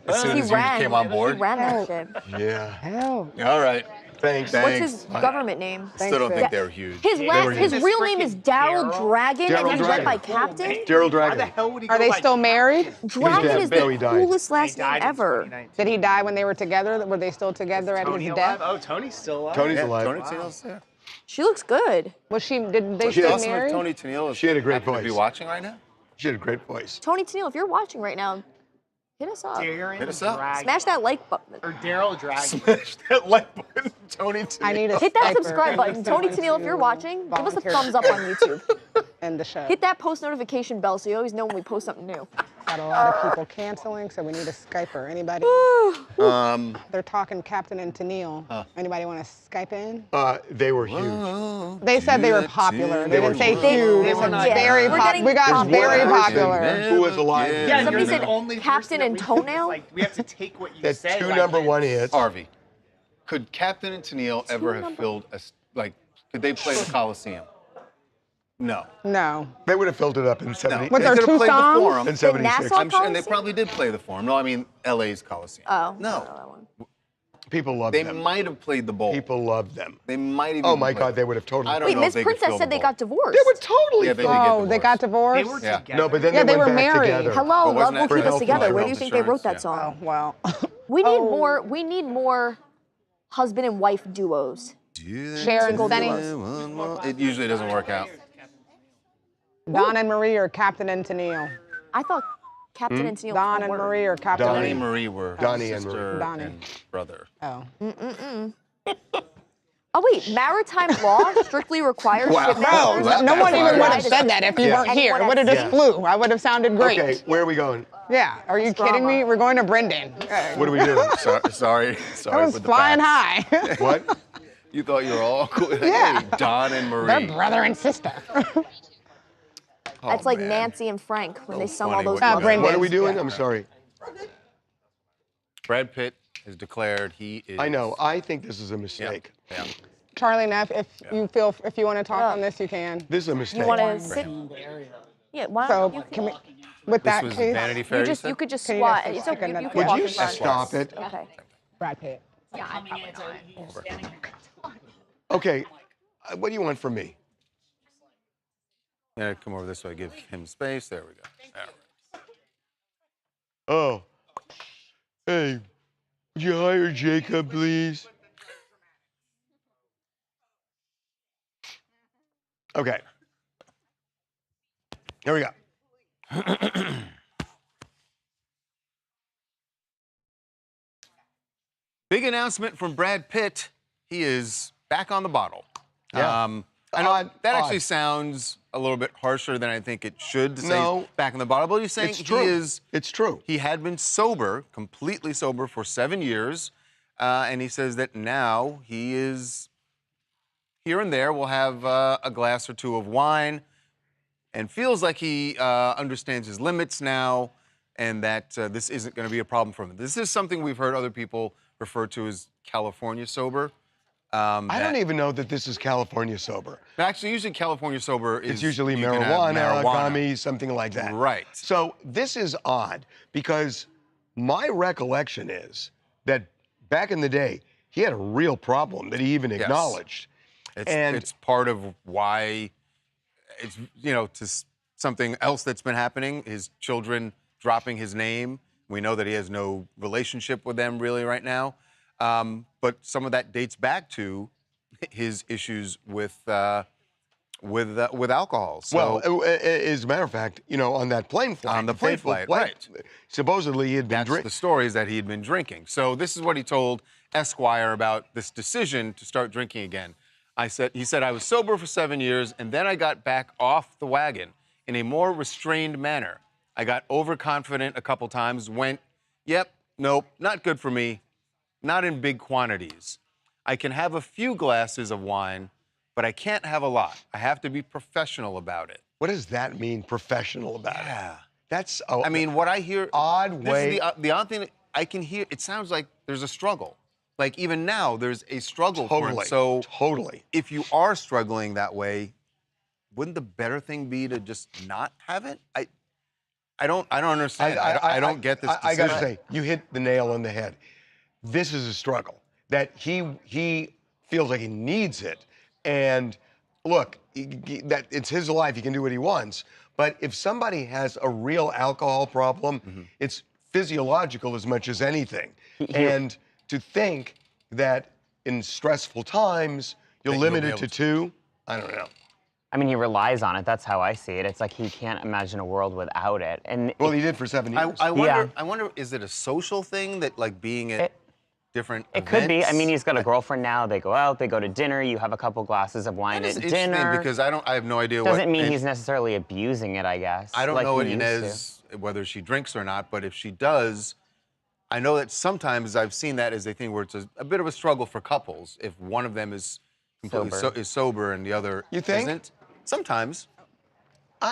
As soon
He
as you
ran.
came on board.
He ran that shit.
Yeah.
Hell.
All right.
Thanks.
What's
Thanks.
his government name?
Still don't
Thanks,
think they were huge.
His
huge.
real name is Daryl Dragon,
Daryl
and he went
Dragon.
by Captain.
Daryl
Why the
Dragon.
hell would he
Are
go
they
by
still married?
Dragon
dead.
is
No, he
the
died.
coolest
He
last name
died in
ever.
2019.
Did he die when they were together? Were they still together at
Tony
his
alive?
death?
Oh, Tony's still alive.
Tony's
Yeah,
alive.
Tony Tennille's there.
She looks good.
Was she? Did they
She
stay
awesome if
married?
Tony Tennille is
She had a great
happen to be
voice.
watching right now.
She had a great voice.
Tony Tennille, if you're watching right now, hit us up.
Darren
Hit us up.
Dragon.
Smash that like button.
Or Daryl Dragon.
Smash that like button, Tony Tennille.
I need a
Hit that
sniper.
subscribe button. Tony Tennille, if you're watching, give us a
Volunteer.
thumbs up on YouTube.
End the show.
Hit that post notification bell so you always know when we post something new.
Got a lot of people canceling, so we need a Skyper. Anybody? They're talking Captain and Tennille. Anybody want to Skype in?
They were huge.
They said they were popular. They
were
didn't say
huge.
huge.
They
They
were
said
not-
very
We're
pop.
getting
We got
popular.
very popular.
Who was alive?
Yeah,
Somebody
you're
said
the only person
Captain
that
and
we can,
Toenail?
Like, we have to take what you
That's
say.
2
like
number
it's-
1 hits.
Harvey, could Captain and Tennille ever have filled could they play the Coliseum? No.
No.
They would have filled it up in 70.
With
They
their
could have
2
played the
songs?
Forum.
In 76.
Nassau
I'm sure, and they
Coliseum?
probably did play the Forum. No, I mean LA's Coliseum.
Oh, I don't
No.
know that one.
People loved
They
them.
might have played the bowl.
People loved them.
They might have.
Oh
even
my
played
God,
it.
they would have totally.
I don't
Wait,
know if
Miss
they could
Princess
fill
said
the
they
bowl.
got divorced.
They were totally.
Yeah, they did
fine.
get
Oh, they got
They
divorced?
were
Yeah.
together.
No, but then
Yeah,
they,
they
went
were
back
married.
together.
Hello,
But wasn't
love
that
will
for
keep us
health
together. Where do you
insurance?
think they wrote that
Yeah.
song?
Oh, well.
We need more husband and wife duos.
Sharon Denny.
It usually doesn't work out.
Don and Marie or Captain and Tennille?
I thought Captain and Tennille.
Don and Marie or Captain
Donnie
and
and Marie were sister and brother.
Oh.
Oh wait, maritime law strictly requires
No, no one even would have said that if you weren't here. It would have just flew. I would have sounded great.
Okay, where are we going?
Yeah, are you kidding me? We're going to Brendan.
What are we doing?
Sorry.
I was
with the
flying
facts.
high.
What?
You thought you were all cool?
Yeah.
Hey, Don and Marie.
They're brother and sister.
That's like Nancy and Frank when they sung all those.
What are we doing? I'm sorry.
Brad Pitt has declared he is.
I know. I think this is a mistake.
Yeah.
Charlie Neff, if you want to talk on this, you can.
This is a mistake.
You want to sit? Yeah. Why
So
don't you
can we, with that
was
case,
Vanity Fair,
you could just
Can you
squat.
just
It's
take
okay.
another-
You can
Would
walk
you
in front.
stop it?
Okay.
Brad Pitt.
Okay, what do you want from me?
Yeah, come over this way. Give him space. There we go. All right.
Oh. Hey, would you hire Jacob, please? Okay. Here we go.
Big announcement from Brad Pitt. He is back on the bottle.
Yeah.
I know that actually sounds a little bit harsher than I think it should to say back in the bottle, but he's saying
It's true.
he is.
It's true.
He had been sober, completely sober for 7 years, and he says that now he is here and there will have a glass or two of wine, and feels like he understands his limits now, and that this isn't going to be a problem for him. This is something we've heard other people refer to as California sober.
I don't even know that this is California sober.
Actually, usually California sober is...
It's usually
you can have
marijuana, gummies, something like that.
Right.
So this is odd because my recollection is that back in the day, he had a real problem that he even acknowledged.
It's part of why it's, to something else that's been happening, his children dropping his name. We know that he has no relationship with them really right now. But some of that dates back to his issues with alcohol. So,
well, as a matter of fact, on that plane flight.
On the plane flight, right.
Supposedly he had been drinking.
The story is that he had been drinking. So this is what he told Esquire about this decision to start drinking again. He said, I was sober for 7 years, and then I got back off the wagon in a more restrained manner. I got overconfident a couple times, went, yep, nope, not good for me, not in big quantities. I can have a few glasses of wine, but I can't have a lot. I have to be professional about it.
What does that mean, professional about it?
Yeah.
That's,
I mean, what I hear...
Odd way...
The odd thing I can hear, it sounds like there's a struggle. Like, even now, there's a struggle for him. So, if you are struggling that way, wouldn't the better thing be to just not have it? I don't understand. I don't get this decision.
I got to say, you hit the nail on the head. This is a struggle that he feels like he needs it. And look, that it's his life. He can do what he wants. But if somebody has a real alcohol problem, it's physiological as much as anything. And to think that in stressful times, you're limited to 2, I don't know.
I mean, he relies on it. That's how I see it. It's like he can't imagine a world without it. And
well, he did for 7 years.
I wonder, is it a social thing that, like, being at different events?
It could be. I mean, he's got a girlfriend now. They go out, they go to dinner. You have a couple glasses of wine at dinner.
Because I have no idea
Doesn't mean he's necessarily abusing it, I guess.
I don't know what Inez, whether she drinks or not, but if she does, I know that sometimes I've seen that as a thing where it's a bit of a struggle for couples if one of them is completely sober and the other isn't. Sometimes.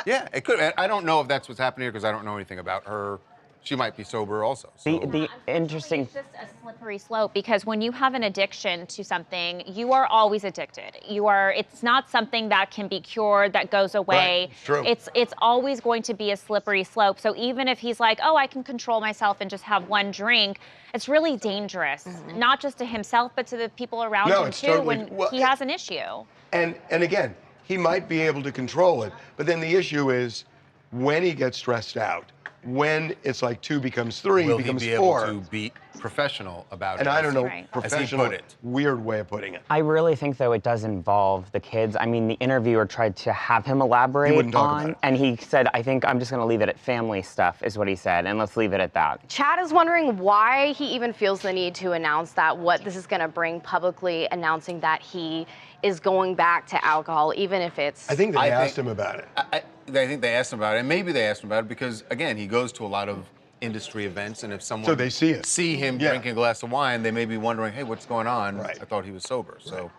Yeah, it could. I don't know if that's what's happening here because I don't know anything about her. She might be sober also. So.
The interesting...
It's just a slippery slope because when you have an addiction to something, you are always addicted. It's not something that can be cured, that goes away.
Right. True.
It's always going to be a slippery slope. So even if he's like, oh, I can control myself and just have one drink, it's really dangerous, not just to himself, but to the people around him too when he has an issue.
And again, he might be able to control it, but then the issue is when he gets stressed out, when it's like 2 becomes 3,
Will
becomes
he be
4.
able to be professional about
And
it?
I don't know,
As he
professional,
put it.
weird way of putting it.
I really think, though, it does involve the kids. I mean, the interviewer tried to have him elaborate
He wouldn't talk
on,
about it.
and he said, I think I'm just going to leave it at family stuff, is what he said, and let's leave it at that.
Chad is wondering why he even feels the need to announce that, what this is going to bring publicly, announcing that he is going back to alcohol, even if it's...
I think they asked him about it.
I think they asked him about it, and maybe they asked him about it because, again, he goes to a lot of industry events, and if someone
So they see it.
see him drinking a glass of wine, they may be wondering, hey, what's going on?
Right.
I thought he was sober, so.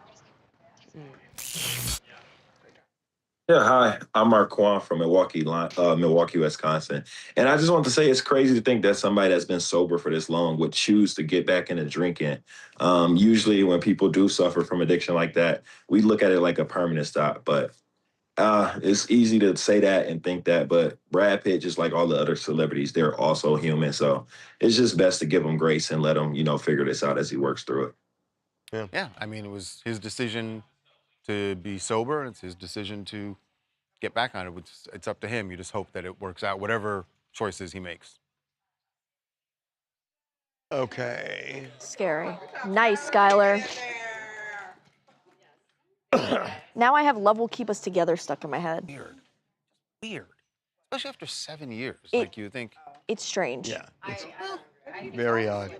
Yeah, hi. I'm Mark Kwan from Milwaukee, Wisconsin. And I just want to say it's crazy to think that somebody that's been sober for this long would choose to get back into drinking. Usually when people do suffer from addiction like that, we look at it like a permanent stop. But it's easy to say that and think that. But Brad Pitt, just like all the other celebrities, they're also human. So it's just best to give him grace and let him, figure this out as he works through it.
Yeah, I mean, it was his decision to be sober, and it's his decision to get back on it. It's up to him. You just hope that it works out, whatever choices he makes.
Okay.
Scary. Nice, Skylar. Now I have "Love Will Keep Us Together" stuck in my head.
Weird. Especially after 7 years.
It-
You think.
It's strange.
Yeah, it's very odd.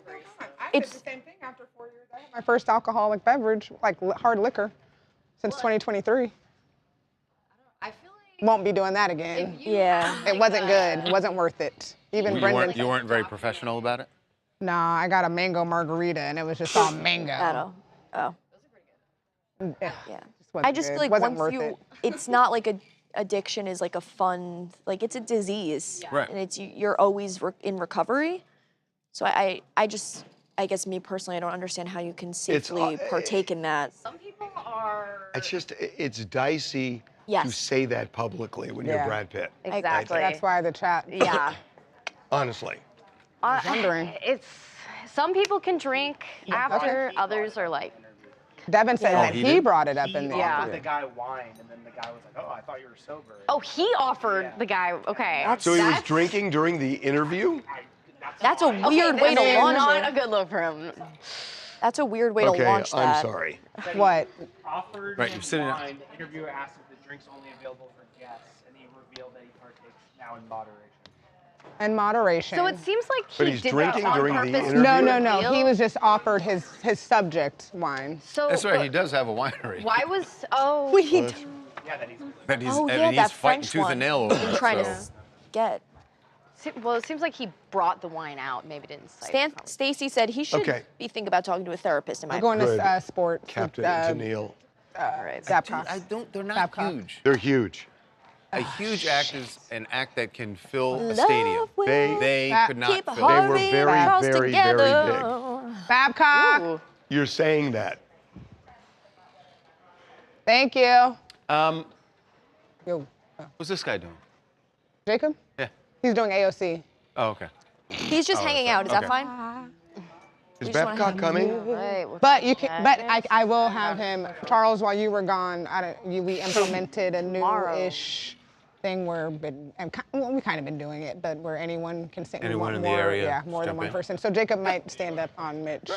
It's the same thing after 4 years. I had my first alcoholic beverage, like hard liquor, since 2023. Won't be doing that again.
Yeah.
It wasn't good. It wasn't worth it. Even
You
Brendan.
weren't very professional about it?
Nah, I got a mango margarita and it was just all mango.
Oh.
Yeah.
I just feel like
wasn't
once
worth
you,
it.
it's not like addiction is like a fun, like it's a disease.
Right.
And you're always in recovery. So I guess me personally, I don't understand how you can safely partake in that.
Some people are...
It's dicey to say that publicly when you're Brad Pitt.
Exactly.
That's why the chat.
Yeah.
Honestly.
Wondering.
It's... Some people can drink after, others are like...
Devin said that
he
he
did?
brought it up in the
offered the guy wine, and then the guy was like, "Oh, I thought you were sober."
Oh, he offered the guy. Okay.
So he was drinking during the interview?
That's a weird way to launch
not
it.
a good look for him.
That's a weird way to launch that.
I'm sorry.
What?
Offered
Right, you're sitting
wine. The interviewer asked if the drink's only available for guests, and he revealed that he partakes now in moderation.
And moderation.
So it seems like
But
he
he's
did
drinking
that on
during the
purpose.
interview?
No. He was just offered his subject wine.
So
That's right, he does have a winery.
why was... Oh.
Yeah, that he's.
That he's,
Oh,
and
yeah,
he's
that
fighting
French
tooth
one.
and nail over
Been
it,
trying
so.
to get.
Well, it seems like he brought the wine out. Maybe didn't cite it.
Stacy said he should
Okay.
be thinking about talking to a therapist. In my
I'm going
Good.
to sports.
Captain
with,
Tennille.
Babcock.
They're not
Babcock.
huge.
They're huge.
A huge act is an act that can fill a stadium.
will
They could not
keep
fill
They
Harvey
were
and
very,
Charles
very,
together.
very big.
Babcock.
You're saying that.
Thank you. Yo,
What's this guy doing?
Jacob?
Yeah.
He's doing AOC.
Oh, okay.
He's just hanging out. Is that fine?
Is
We just wanna
Babcock
have
coming?
Right,
But you can. But I will have him. Charles, while you were gone, we implemented a new-ish thing where we kind of been doing it, but where anyone can sing.
Anyone in the
more,
area,
Yeah, more than
jump
one
in.
person. So Jacob might stand up on Mitch.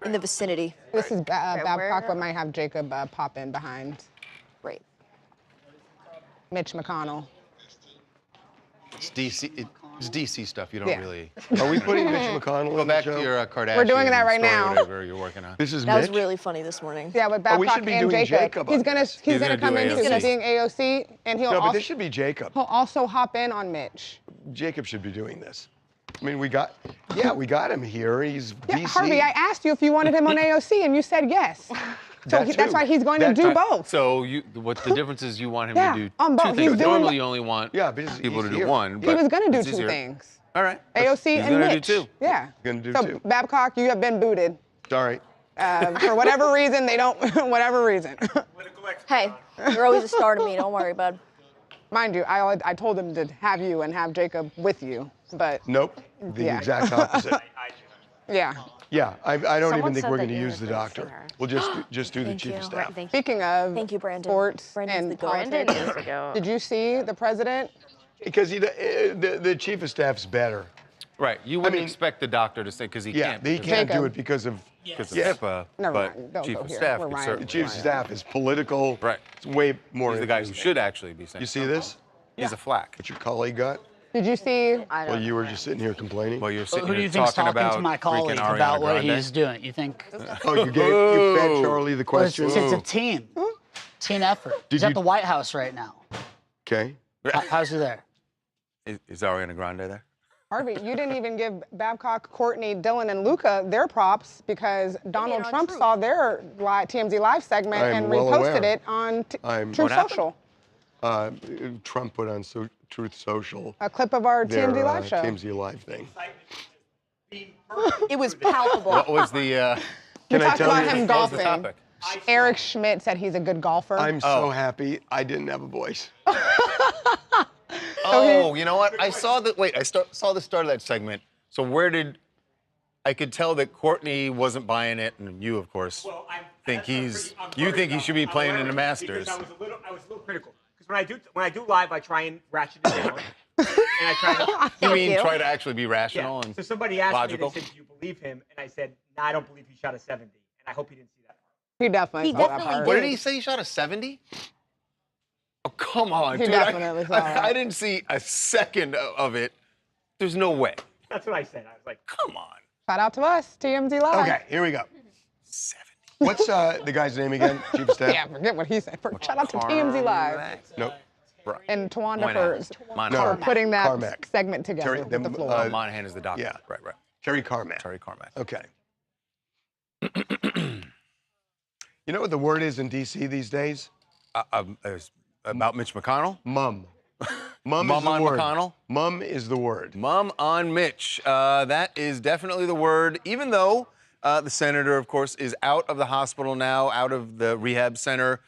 In the vicinity.
This is Babcock,
where-
but might have Jacob pop in behind
Great.
Mitch McConnell.
It's DC stuff. You don't
Yeah.
really.
Are we putting Mitch McConnell
Go
in the
back
show?
to your Kardashian.
We're doing that right
story,
now.
Whatever you're working on.
This is
That
Mitch?
was really funny this morning.
Yeah, with
Oh, we
Babcock
should be
and
doing
Jacob.
Jacob on
He's gonna
this.
he's
He's
gonna
gonna
come
do
in. He's gonna
AOC.
be AOC, and he'll
No, but
also
this should be Jacob.
he'll also hop in on Mitch.
Jacob should be doing this. I mean, we got him here. He's
Yeah,
DC.
Harvey, I asked you if you wanted him on AOC, and you said yes. So
That
that's
too.
why he's going to
That
do
too.
both.
So what the difference is? You want him
Yeah,
to do
on both.
two
He's
things.
doing
Normally,
the-
you only want
Yeah, but
people to
he's
do
here.
one.
He
but
was going to do
it's
two
easier.
things.
All right.
AOC
He's
and
gonna
Mitch.
do two.
Yeah.
Gonna do
so
two.
Babcock, you have been booted.
Sorry.
For whatever reason, they don't. Whatever reason.
Hey, you're always a star to me. Don't worry, bud.
Mind you, I told them to have you and have Jacob with you, but
Nope. The
Yeah.
exact opposite.
yeah.
Yeah, I don't even think
said
we're
that
going to
you're
use
a
the
great
doctor.
singer.
We'll just do the
Thank
chief
you.
of staff.
Thank you.
Speaking of
Thank you, Brandon.
sports
Brandon's
and
the goat.
politics,
Brandon is the goat.
did you see the president
Because the chief of staff's better.
Right. You wouldn't expect the doctor to say because he can't.
He can't do it because of
HIPAA.
Never
but
mind. Don't
chief
go
of
here.
staff
We're
could
Ryan.
certainly.
The chief of staff is political.
Right.
It's way more.
He's the guy who should actually be saying.
You see this?
He's a flack.
What your colleague got?
Did you see?
Well, you were just sitting here complaining.
Well, you're sitting
Who do
here
you think's
talking
talking
about
to my colleague
freaking Ariana
about what
Grande?
he's doing? You think?
Oh, you fed Charlie the question.
It's a team effort. He's at the White House right now.
Okay.
How's he there?
Is Ariana Grande there?
Harvey, you didn't even give Babcock, Courtney, Dylan, and Luca their props because Donald Trump saw their TMZ Live segment and reposted it on Truth Social.
Trump put on Truth Social
a clip of our TMZ Live show.
TMZ Live thing.
It was palpable.
What was the?
We
Can I
talked
tell
about
you?
him
What was the
golfing.
topic?
Eric Schmidt said he's a good golfer.
I'm so happy I didn't have a voice.
Oh, you know what? I saw that. Wait, saw the start of that segment. So where did I could tell that Courtney wasn't buying it, and you, of course, think he's. You think he should be playing in the Masters?
Because I was a little critical. Because when I do live, I try and ratchet it down. And I try to.
You mean try to actually be rational and
So somebody asked
logical?
me, they said, "Do you believe him?" And I said, "No, I don't believe he shot a 70." And I hope he didn't see that.
He definitely saw that part.
What did he say? He shot a 70? Oh, come on,
He
dude.
definitely saw that.
I didn't see a second of it. There's no way.
That's what I said. I was like,
come on.
Shout out to us, TMZ Live.
Okay, here we go. 70. What's the guy's name again? Chief of staff?
Yeah, forget what he said. Shout out to TMZ Live.
Nope.
And Tawanda
Moynihan.
for putting that
Carmack.
segment together
Terry,
with the floor.
Moynihan is the doctor.
Yeah.
Right.
Terry Carmack.
Terry Carmack.
Okay. You know what the word is in D.C. these days?
About Mitch McConnell?
Mum. Mum
Mum
is the
on
word.
McConnell?
Mum is the word.
Mum on Mitch. That is definitely the word, even though the senator, of course, is out of the hospital now, out of the rehab center.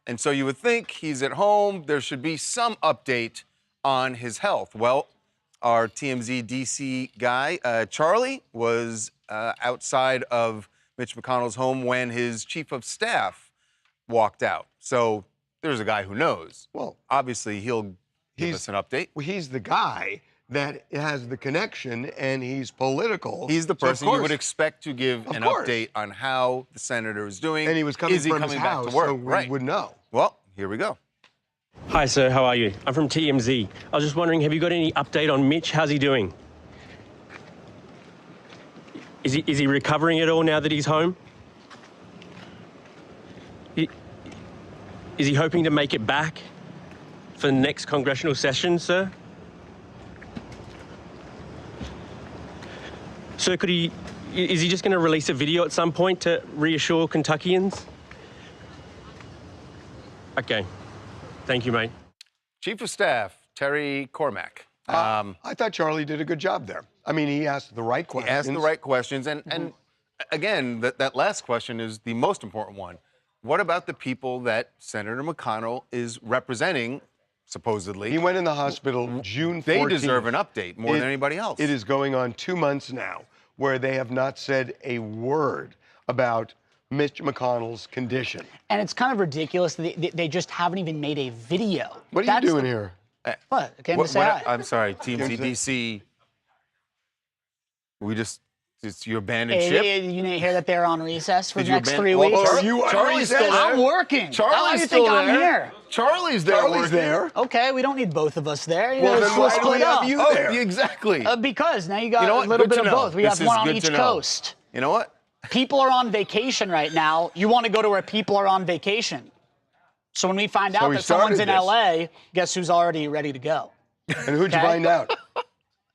And so you would think he's at home. There should be some update on his health. Well, our TMZ DC guy, Charlie, was outside of Mitch McConnell's home when his chief of staff walked out. So there's a guy who knows.
Well,
obviously, he'll give us an update.
Well, he's the guy that has the connection, and he's political.
He's the
So, of
person you would
course-
expect to give an
course.
update on how the senator is doing.
And he was coming
is he
from
coming
his
back
house,
to work?
so we would know.
Well, here we go.
Hi, sir. How are you? I'm from TMZ. I was just wondering, have you got any update on Mitch? How's he doing? Is he recovering at all now that he's home? Is he hoping to make it back for the next congressional session, sir? Sir, is he just going to release a video at some point to reassure Kentuckians? Okay. Thank you, mate.
Chief of Staff, Terry Cormack.
I thought Charlie did a good job there. I mean, he asked the right questions.
He asked the right questions. And again, that last question is the most important one. What about the people that Senator McConnell is representing, supposedly?
He went in the hospital June 14th.
They deserve an update more than anybody else.
It is going on 2 months now where they have not said a word about Mitch McConnell's condition.
And it's kind of ridiculous that they just haven't even made a video.
What are you doing here?
What? I came to say hi.
I'm sorry, Team CDC. It's your abandoned ship?
You didn't hear that they're on recess for the next 3
Well,
weeks?
Charlie's still there.
I'm working.
Charlie's
you
still
think I'm
there.
here?
Charlie's there.
Charlie's there.
Okay, we don't need both of us there.
Well, then why do we have you there?
Exactly.
Because now you got
You know
a
what?
little
Good
bit
to
of
know.
both. We
This
have one
is
on
good
each
to know.
coast.
You know what?
People are on vacation right now. You want to go to where people are on vacation. So when we find out
we
that someone's in
started this.
LA, guess who's already ready to go?
And who'd you find out?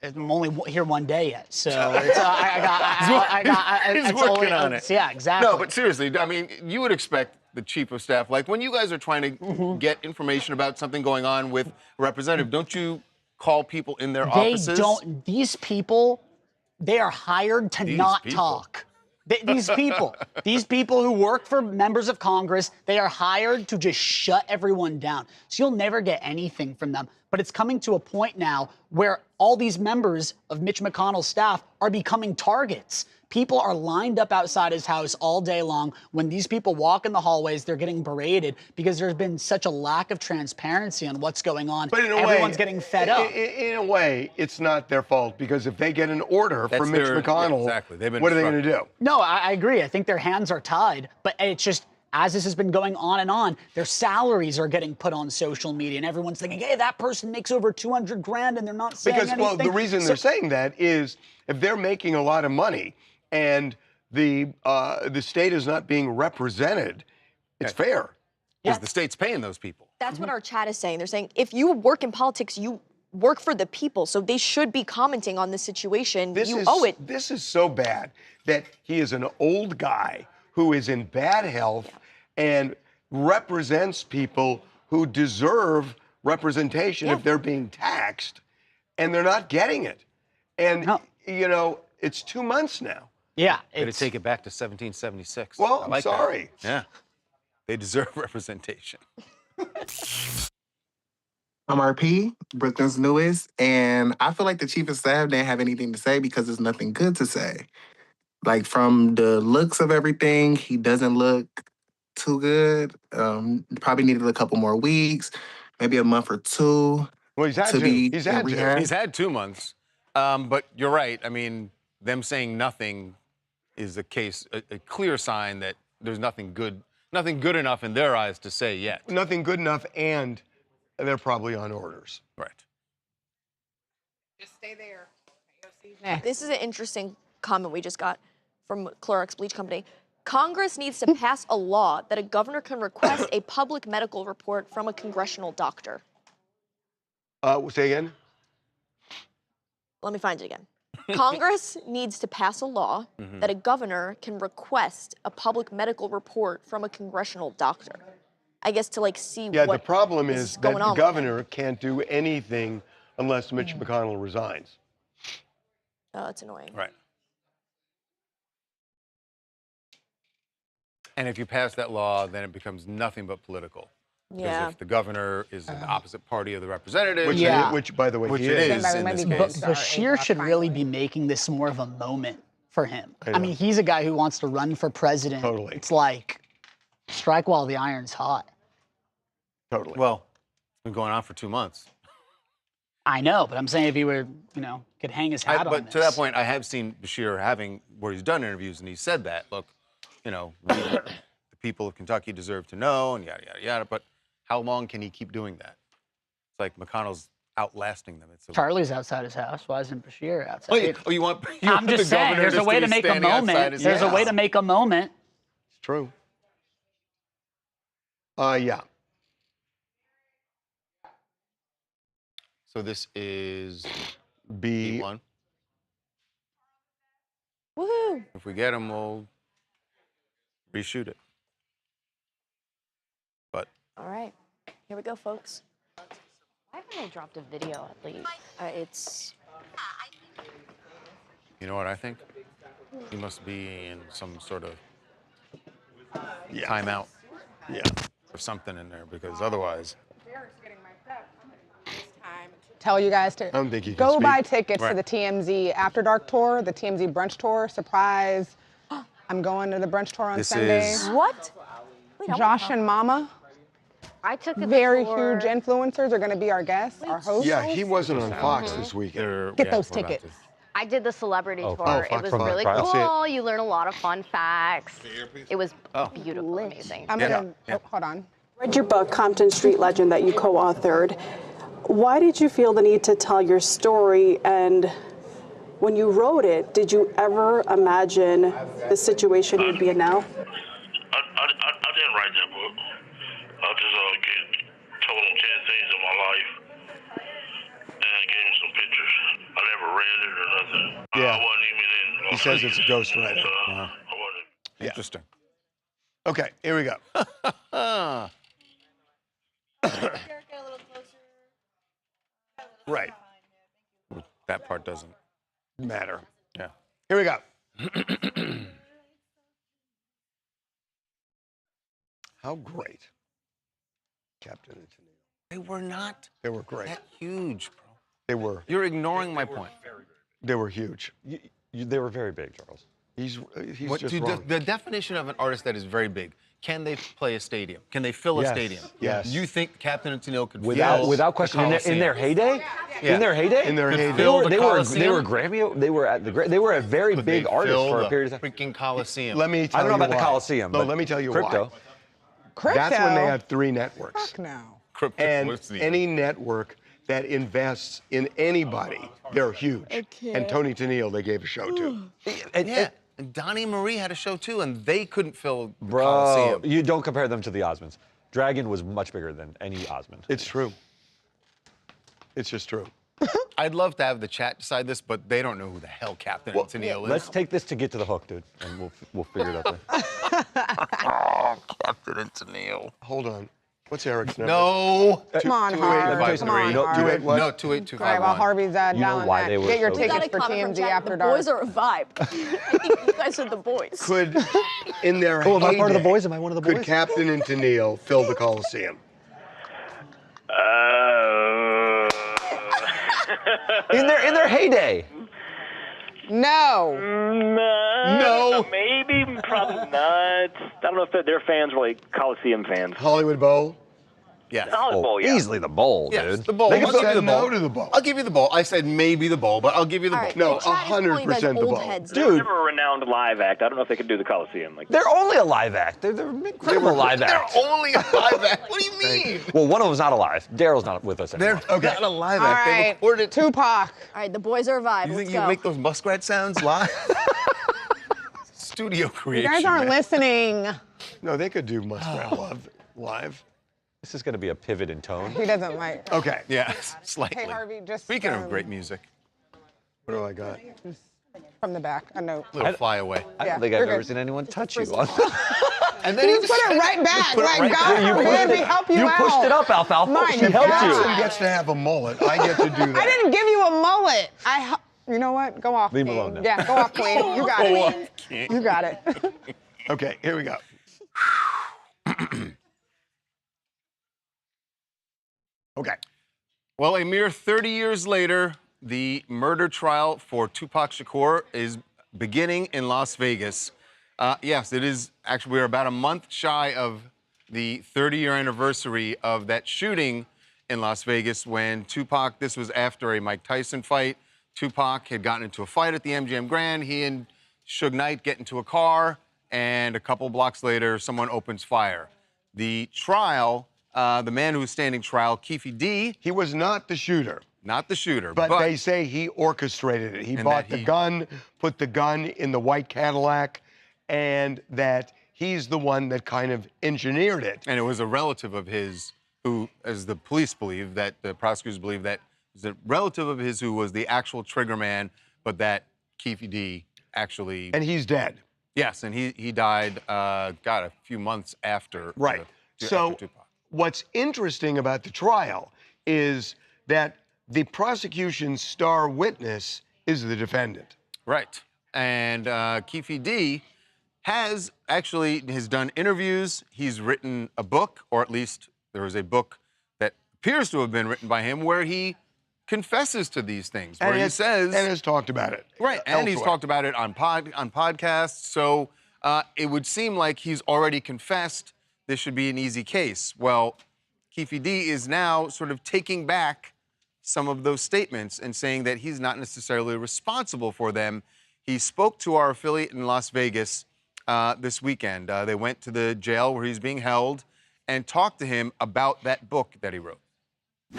I'm only here one day yet, so it's,
He's
it's
working
only,
on it.
Yeah, exactly.
No, but seriously, I mean, you would expect the chief of staff, like when you guys are trying to get information about something going on with a representative, don't you call people in their offices?
These people, they are hired to not talk. These people who work for members of Congress, they are hired to just shut everyone down. So you'll never get anything from them. but it's coming to a point now where all these members of Mitch McConnell's staff are becoming targets. People are lined up outside his house all day long. When these people walk in the hallways, they're getting berated because there's been such a lack of transparency on what's going on.
But in a
everyone's
way,
getting fed up.
In a way, it's not their fault because if they get an order from Mitch McConnell, what are they going to do?
No, I agree. I think their hands are tied, but it's just, as this has been going on and on, their salaries are getting put on social media, and everyone's thinking, hey, that person makes over 200 grand, and they're not saying anything.
Well, the reason they're saying that is if they're making a lot of money and the state is not being represented, it's fair.
Because the state's paying those people.
That's what our chat is saying. They're saying if you work in politics, you work for the people, so they should be commenting on the situation. You owe it.
This is so bad that he is an old guy who is in bad health and represents people who deserve representation if they're being taxed, and they're not getting it. And, you know, it's 2 months now.
Yeah.
Better take it back to 1776.
Well,
I like
sorry.
That. Yeah. They deserve representation.
I'm RP, Brooklyn's newest, and I feel like the chief of staff didn't have anything to say because there's nothing good to say. Like, from the looks of everything, he doesn't look too good. Probably needed a couple more weeks, maybe a month or two.
Well, he's had
He's had 2 months. But you're right. I mean, them saying nothing is a clear sign that there's nothing good enough in their eyes to say yet.
Nothing good enough, and they're probably on orders.
Right.
Just stay there.
This is an interesting comment we just got from Clorox Bleach Company. Congress needs to pass a law that a governor can request a public medical report from a congressional doctor.
Say again?
Let me find it again. Congress needs to pass a law that a governor can request a public medical report from a congressional doctor. I guess to see
Yeah,
what
the problem is that
going
the
on.
governor can't do anything unless Mitch McConnell resigns.
Oh, that's annoying.
Right. And if you pass that law, then it becomes nothing but political. Because if the governor is in the opposite party of the representative,
which by the way,
which
he
it
is.
is in this case.
Bashir should really be making this more of a moment for him. I mean, he's a guy who wants to run for president.
Totally.
It's like, strike while the iron's hot.
Totally.
Well, it's been going on for 2 months.
I know, but I'm saying if he were, could hang his hat on
But
this.
to that point, I have seen Bashir where he's done interviews, and he said that, look, the people of Kentucky deserve to know, and yada, yada, yada. But how long can he keep doing that? It's like McConnell's outlasting them.
Charlie's outside his house. Why isn't Bashir outside?
You want
I'm
the
just saying,
governor
there's a way to make a moment. There's a way to make a moment.
It's true. Yeah.
So this is
B1.
Woohoo!
If we get him, we'll reshoot it. But
all right, here we go, folks.
Why haven't I dropped a video at least?
It's.
you know what I think? He must be in some sort of timeout.
Yeah.
Or something in there, because otherwise.
Tell you guys to
I don't think you can
go
speak.
buy tickets to
Right.
the TMZ After Dark tour, the TMZ brunch tour. Surprise! I'm going to the brunch tour on
This
Sunday.
is-
What?
Josh and Mama,
I took a
very
tour.
huge influencers, are going to be our guests, our hosts.
Yeah, he wasn't on Fox this weekend.
Get those tickets.
I did the celebrity tour.
Fox
It was
from
really
I'll see it.
cool. You learn a lot of fun facts. It was beautiful, amazing.
I'm gonna. Oh, hold on.
Read your book, Compton Street Legend, that you co-authored. Why did you feel the need to tell your story? And when you wrote it, did you ever imagine the situation you'd be in now?
I didn't write that book. I just told him 10 things in my life and gave him some pictures. I never read it or nothing.
Yeah.
I wasn't even in.
He says it's a ghostwriter.
I wasn't.
Interesting.
Okay, here we go. Right.
That part doesn't
matter.
Yeah.
Here we go. How great, Captain Antonio.
They were not.
They were great.
That huge, bro.
They were.
You're ignoring my point.
They were huge.
They were very big, Charles.
He's
What,
just
dude,
wrong.
the definition of an artist that is very big. Can they play a stadium? Can they fill a
Yes.
stadium?
Yes.
You think Captain and Tennille could
Without
fill
question,
the
in their heyday,
Yeah.
in their heyday,
In their
Could
heyday.
fill the
they were
Coliseum?
Grammy. They were a very
Could
big
they
artist
fill
for a
the
period of time.
freaking Coliseum.
Let me tell
I don't know
you
about the
why.
Coliseum,
No,
but
let me tell you
crypto.
why. That's when they have 3 networks.
Fuck no.
Crypto
And
was the-
any network that invests in anybody, they're huge. And Tony Tennille, they gave a show to.
Yeah. And Donnie and Marie had a show too, and they couldn't fill the
Bro,
Coliseum.
you don't compare them to the Osmonds. Dragon was much bigger than any Osmond.
It's true. It's just true.
I'd love to have the chat decide this, but they don't know who the hell Captain and Tennille is.
Let's take this to get to the hook, dude, and we'll figure it out there.
Oh, Captain and Tennille.
Hold on. What's Eric's number?
No.
Come on, Harvey. Come on,
No,
Harvey.
28251.
All right, well, Harvey's dialing
why
that.
they were
Get your
so
tickets
gotta
for
comment from
TMZ
chat.
After
The
Dark.
boys are a vibe. I think you guys are the boys.
Could, in their
Oh, am I part of the
heyday,
boys? Am I one of the
could
boys?
Captain and Tennille fill the Coliseum?
In their heyday.
No.
No.
Maybe, probably not. I don't know if their fans were like Coliseum fans.
Hollywood Bowl?
Yes.
Hollywood Bowl, yeah.
Easily the bowl,
Yes,
dude.
the bowl.
They can
I'll
fill
give you the
no
bowl.
to the bowl.
I'll give you the bowl. I said maybe the bowl, but I'll give you the
All
bowl.
right,
No,
the chat is calling you guys
100% the
old
bowl.
heads.
They're
Dude.
never a renowned live act. I don't know if they could do the Coliseum. Like,
They're only a live act. They're incredible live
They're
acts.
only a live act. What do you mean?
Well, one of them's not alive. Daryl's not with us
They're
anymore.
not a live
All
act. They
right,
recorded it.
Tupac.
All right, the boys are a vibe.
You
Let's
think you
go.
make those muskrat sounds live? Studio
You
creation.
guys aren't
man.
listening.
No, they could do Muskrat Love live.
This is going to be a pivot in tone.
He doesn't like.
Okay.
Yeah, slightly.
Hey, Harvey, just
Speaking of great music,
What do I got?
from the back, a note.
little fly away.
I
Yeah,
don't think
you're
I've ever
good.
seen anyone touch you on
And then
You put it right back. Like, God forbid we help you out.
pushed it up, Alfalfa.
My
She helped
Jackson
you.
gets to have a mullet. I get to do that.
I didn't give you a mullet. You know what? Go off,
Leave him
Queen.
alone now.
Yeah, go off, Queen. You got it. You got it.
Okay, here we go. Okay.
Well, a mere 30 years later, the murder trial for Tupac Shakur is beginning in Las Vegas. Yes, it is. Actually, we're about a month shy of the 30-year anniversary of that shooting in Las Vegas when Tupac, this was after a Mike Tyson fight. Tupac had gotten into a fight at the MGM Grand. He and Suge Knight get into a car, and a couple blocks later, someone opens fire. The trial, the man who was standing trial, Keefe D.
He was not the shooter.
Not the shooter,
But they say he orchestrated it. He
And
bought
that
the gun, put the gun in the white Cadillac, and that he's the one that kind of engineered it.
And it was a relative of his who, as the police believe, that the prosecutors believe that is a relative of his who was the actual trigger man, but that Keefe D actually.
And he's dead.
Yes, and he died, a few months after.
Right. So
after Tupac.
what's interesting about the trial is that the prosecution's star witness is the defendant.
Right. And Keefe D has done interviews. He's written a book, or at least there is a book that appears to have been written by him where he confesses to these things, where he says...
And has talked about it.
Right, and he's
elsewhere.
talked about it on podcasts. So it would seem like he's already confessed. This should be an easy case. Well, Keefe D is now sort of taking back some of those statements and saying that he's not necessarily responsible for them. He spoke to our affiliate in Las Vegas this weekend. They went to the jail where he's being held and talked to him about that book that he wrote.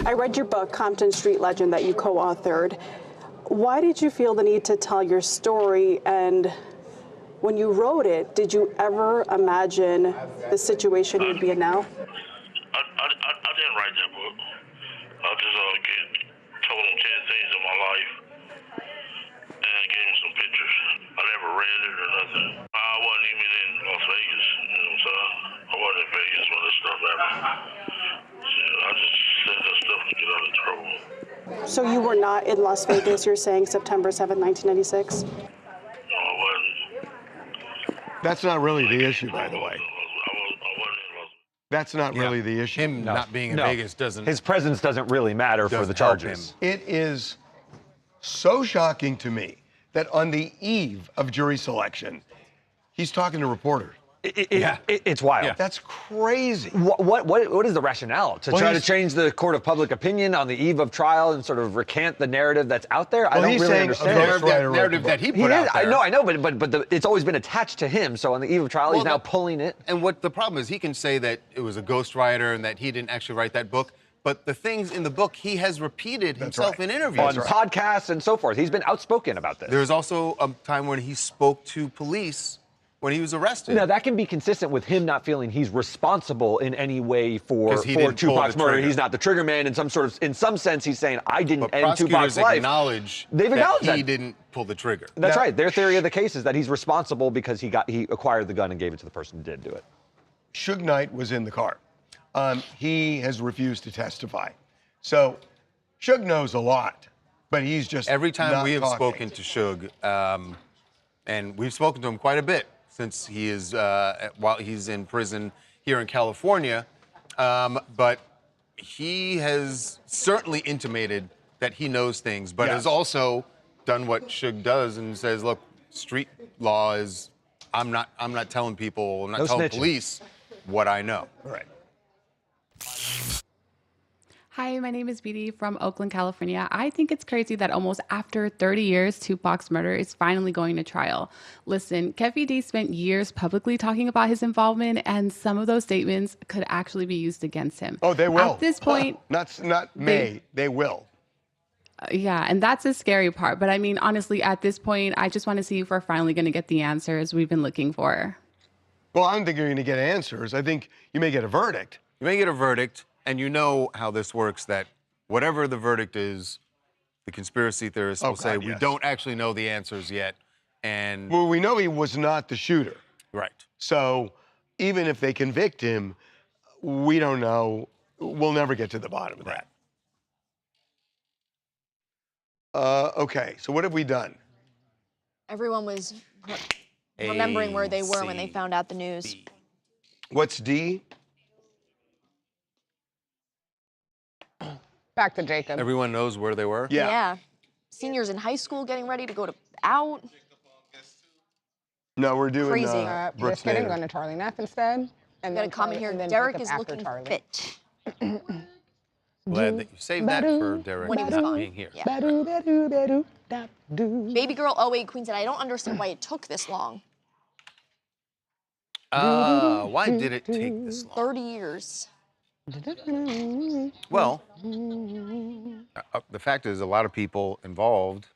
I read your book, Compton Street Legend, that you co-authored. Why did you feel the need to tell your story? And when you wrote it, did you ever imagine the situation you'd be in now?
I didn't write that book. I just told him 10 things in my life and gave him some pictures. I never read it or nothing. I wasn't even in Las Vegas, you know what I'm saying? I wasn't in Vegas when this stuff happened. So I just said that stuff to get out of trouble.
So you were not in Las Vegas, you're saying September 7th, 1996?
No, I wasn't.
That's not really the issue, by the way. That's not really the issue.
Him not being in Vegas doesn't.
His presence doesn't really matter for the charges.
It is so shocking to me that on the eve of jury selection, he's talking to reporters.
It's wild.
Yeah. That's crazy.
What is the rationale? To try to change the court of public opinion on the eve of trial and sort of recant the narrative that's out there? I don't really understand.
The narrative that he put out there.
I know, but it's always been attached to him. So on the eve of trial, he's now pulling it.
And what the problem is, he can say that it was a ghostwriter and that he didn't actually write that book. But the things in the book, he has repeated himself in interviews.
On podcasts and so forth. He's been outspoken about this.
There's also a time when he spoke to police when he was arrested.
Now, that can be consistent with him not feeling he's responsible in any way for Tupac's murder. He's not the trigger man in some sense. He's saying, I didn't end Tupac's life.
Acknowledge
They've acknowledged that
he didn't pull the trigger.
That's right. Their theory of the case is that he's responsible because he acquired the gun and gave it to the person who did do it.
Suge Knight was in the car. He has refused to testify. So Suge knows a lot, but he's just
every time
not
we have
talking.
spoken to Suge, and we've spoken to him quite a bit since he is while he's in prison here in California, but he has certainly intimated that he knows things, but has also done what Suge does and says, "Look, street law is I'm not telling people, I'm not telling police what I know."
All right.
Hi, my name is Beatty from Oakland, California. I think it's crazy that almost after 30 years, Tupac's murder is finally going to trial. Listen, Keffi D spent years publicly talking about his involvement, and some of those statements could actually be used against him.
Oh, they will.
At this point,
they will.
Yeah, and that's the scary part. But I mean, honestly, at this point, I just want to see if we're finally going to get the answers we've been looking for.
Well, I don't think you're going to get answers. I think you may get a verdict.
You may get a verdict, and you know how this works, that whatever the verdict is, the conspiracy theorists will say, we don't actually know the answers yet. And
well, we know he was not the shooter.
Right.
So even if they convict him, we don't know. We'll never get to the bottom of that. Okay, so what have we done?
Everyone was remembering where they were when they found out the news.
What's D?
Back to Jacob.
Everyone knows where they were?
Yeah. Seniors in high school getting ready to go out.
No, we're doing
Crazy.
Brooks
Just kidding,
Nader.
going to Charlie Neff instead. And
Got a
then
comment here.
and then
Derek
Jacob
is
after
looking
Charlie.
fit.
Glad that you saved that for Derek
When he was
not
gone.
being here.
Yeah. Baby girl 08 Queen said, I don't understand why it took this long.
Why did it take this long?
30 years.
Well, the fact is, a lot of people involved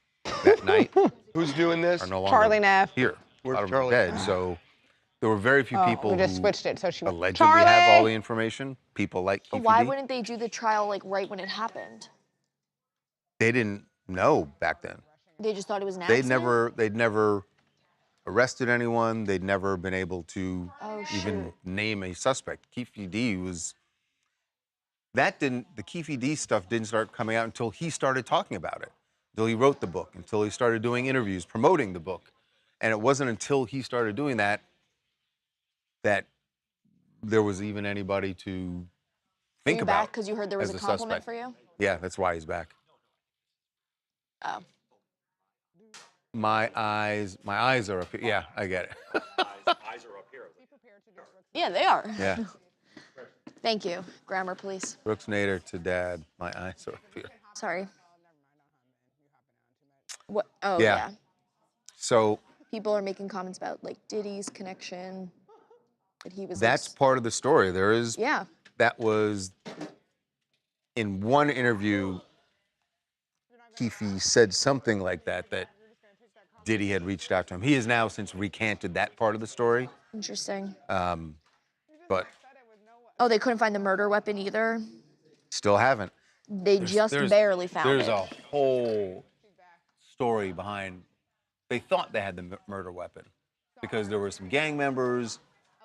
that night.
Who's doing this?
Are no longer
Charlie Neff.
here.
Where's
A lot of them
Charlie?
are dead. So there were very few people
we just
who
switched it, so she was
allegedly
Charlie!
have all the information. People like
But
Keefe
why
D.
wouldn't they do the trial like right when it happened?
They didn't know back then.
They just thought it was an accident?
They'd never arrested anyone. They'd never been able to even name a suspect. Keefe D was. The Keefe D stuff didn't start coming out until he started talking about it, until he wrote the book, until he started doing interviews, promoting the book. And it wasn't until he started doing that that there was even anybody to think
you
about.
back because you heard there was
as
a
the
compliment
suspect.
for you?
Yeah, that's why he's back.
Oh.
My eyes are up here. Yeah, I get it.
Yeah, they are.
Yeah.
Thank you, grammar police.
Brooks Nader to dad. My eyes are up here.
Sorry. What? Oh, yeah.
So
People are making comments about like Diddy's connection. That he was.
that's part of the story. There is.
Yeah.
That was in one interview. Keefe said something like that Diddy had reached out to him. He has now since recanted that part of the story.
Interesting.
But
Oh, they couldn't find the murder weapon either.
still haven't.
They just barely found it.
There's a whole story behind. They thought they had the murder weapon because there were some gang members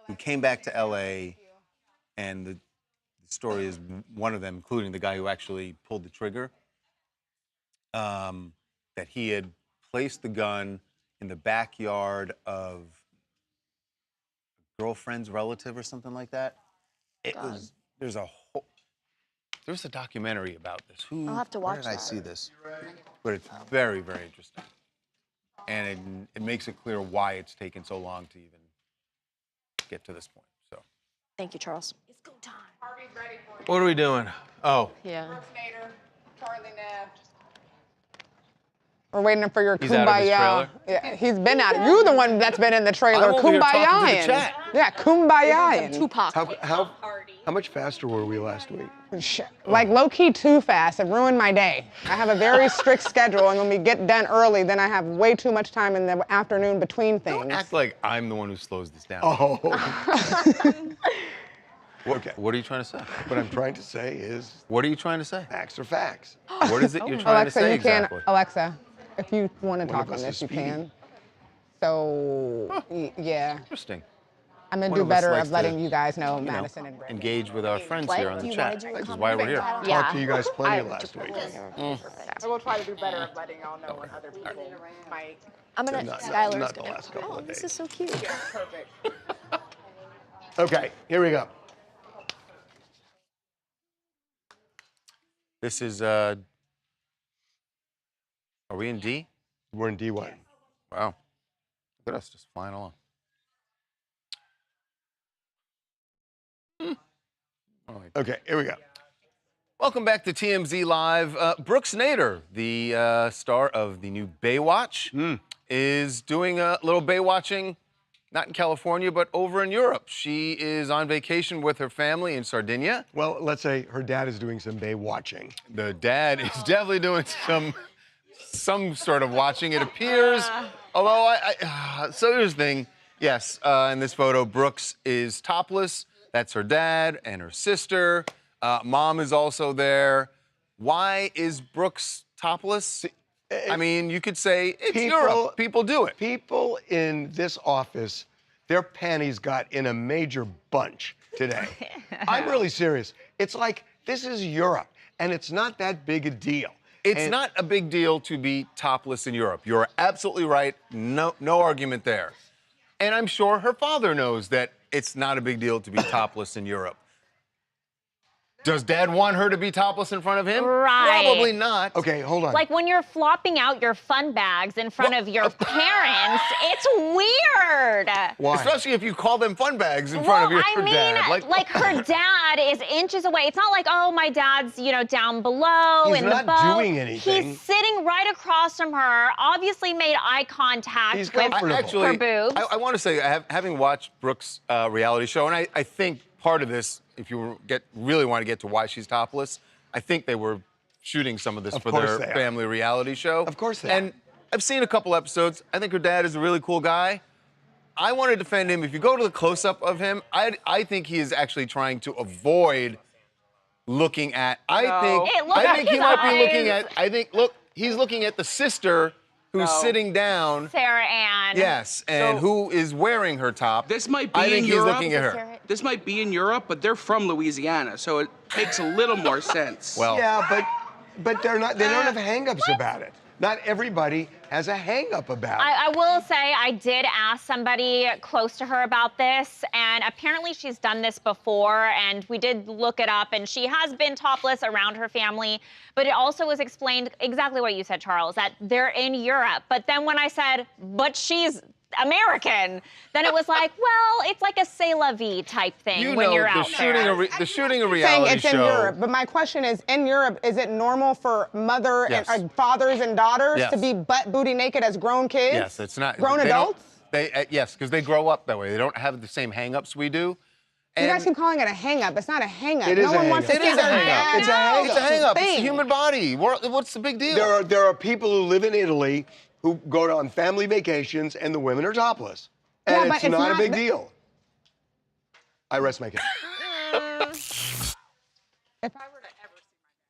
who came back to LA, and the story is one of them, including the guy who actually pulled the trigger, that he had placed the gun in the backyard of a girlfriend's relative or something like that. There's a documentary about this.
I'll have to watch
Where did I
that.
see this? But it's very, very interesting. And it makes it clear why it's taken so long to even get to this point. So.
Thank you, Charles.
It's go time. Harvey's ready for you.
What are we doing? Oh.
Yeah.
Charlie Neff. We're waiting for your
He's
kumbaya.
out of his trailer?
Yeah, he's been out. You're the one that's been in the trailer.
I'm over here talking to the
Kumbaya.
chat.
Yeah, kumbaya.
Tupac.
How much faster were we last week?
Like low-key too fast. It ruined my day. I have a very strict schedule, and when we get done early, then I have way too much time in the afternoon between things.
Don't act like I'm the one who slows this down.
Oh. Okay.
What are you trying to say?
What I'm trying to say is.
What are you trying to say?
Facts are facts.
What is it you're trying to say exactly?
Alexa, if you want to
One
talk
of
on
us
this,
is
you
speedy.
can. So, yeah.
Interesting.
I'm going
One
to do
of us
better
likes
of letting
to,
you guys know
you know,
Madison and Brittany.
engage with our friends
What?
here on
Do
the
you
chat.
wanna do a
This is why we're here.
Yeah.
Talked to you guys plenty last week.
I will try to do better of letting y'all know when other people might.
I'm gonna.
Not
Skylar's
the
gonna.
last couple
Oh,
of
this
days.
is so cute.
Perfect.
Okay, here we go.
This is, are we in D?
We're in D1.
Wow. Look at us just flying along.
Okay, here we go.
Welcome back to TMZ Live. Brooks Nader, the star of the new Baywatch, is doing a little Baywatching, not in California, but over in Europe. She is on vacation with her family in Sardinia.
Well, let's say her dad is doing some Bay watching.
The dad is definitely doing some sort of watching, it appears. Although, so here's the thing. Yes, in this photo, Brooks is topless. That's her dad and her sister. Mom is also there. Why is Brooks topless? I mean, you could say it's Europe. People do it.
People in this office, their panties got in a major bunch today. I'm really serious. It's like, this is Europe, and it's not that big a deal.
It's not a big deal to be topless in Europe. You're absolutely right. No argument there. And I'm sure her father knows that it's not a big deal to be topless in Europe. Does Dad want her to be topless in front of him?
Right.
Probably not.
Okay, hold on.
Like when you're flopping out your fun bags in front of your parents, it's weird.
Why?
Especially if you call them fun bags in front of your dad.
Like her dad is inches away. It's not like, oh, my dad's, down below
He's
in the boat.
not doing anything.
He's sitting right across from her, obviously made eye contact
He's
with
comfortable.
her boobs.
I want to say, having watched Brooks' reality show, and I think part of this, if you really want to get to why she's topless, I think they were shooting some of this for their family reality show.
Of course they are.
And I've seen a couple episodes. I think her dad is a really cool guy. I want to defend him. If you go to the close-up of him, I think he is actually trying to avoid looking at. I think he might be looking at. Look, he's looking at the sister who's sitting down.
Sarah Ann.
Yes, and who is wearing her top.
This might be
I think
in
he's
Europe.
looking at her.
This might be in Europe, but they're from Louisiana, so it makes a little more sense.
Well,
yeah, but they're not. They don't have hang-ups about it. Not everybody has a hang-up about it.
I will say I did ask somebody close to her about this, and apparently she's done this before, and we did look it up, and she has been topless around her family, but it also was explained exactly what you said, Charles, that they're in Europe. But then when I said, but she's American, then it was like, well, it's like a c'est la vie type thing when you're out there.
The shooting a
Saying
reality
it's in
show.
Europe, but my question is, in Europe, is it normal for
Yes.
and fathers and daughters
Yes.
to be butt booty naked as grown kids?
Yes, it's not.
Grown
they don't-
adults?
Yes, because they grow up that way. They don't have the same hang-ups we do.
You guys keep calling it a hang-up. It's not a hang-up.
It is
no
a
one wants to
hang-up.
see
It is a
their
hang-up.
dad.
It's a hang-up.
It's a hang-up. It's a
Thing.
human body. What's the big deal?
There are people who live in Italy who go on family vacations and the women are topless. And
Yeah, but
it's not a big
the-
deal. I rest my case.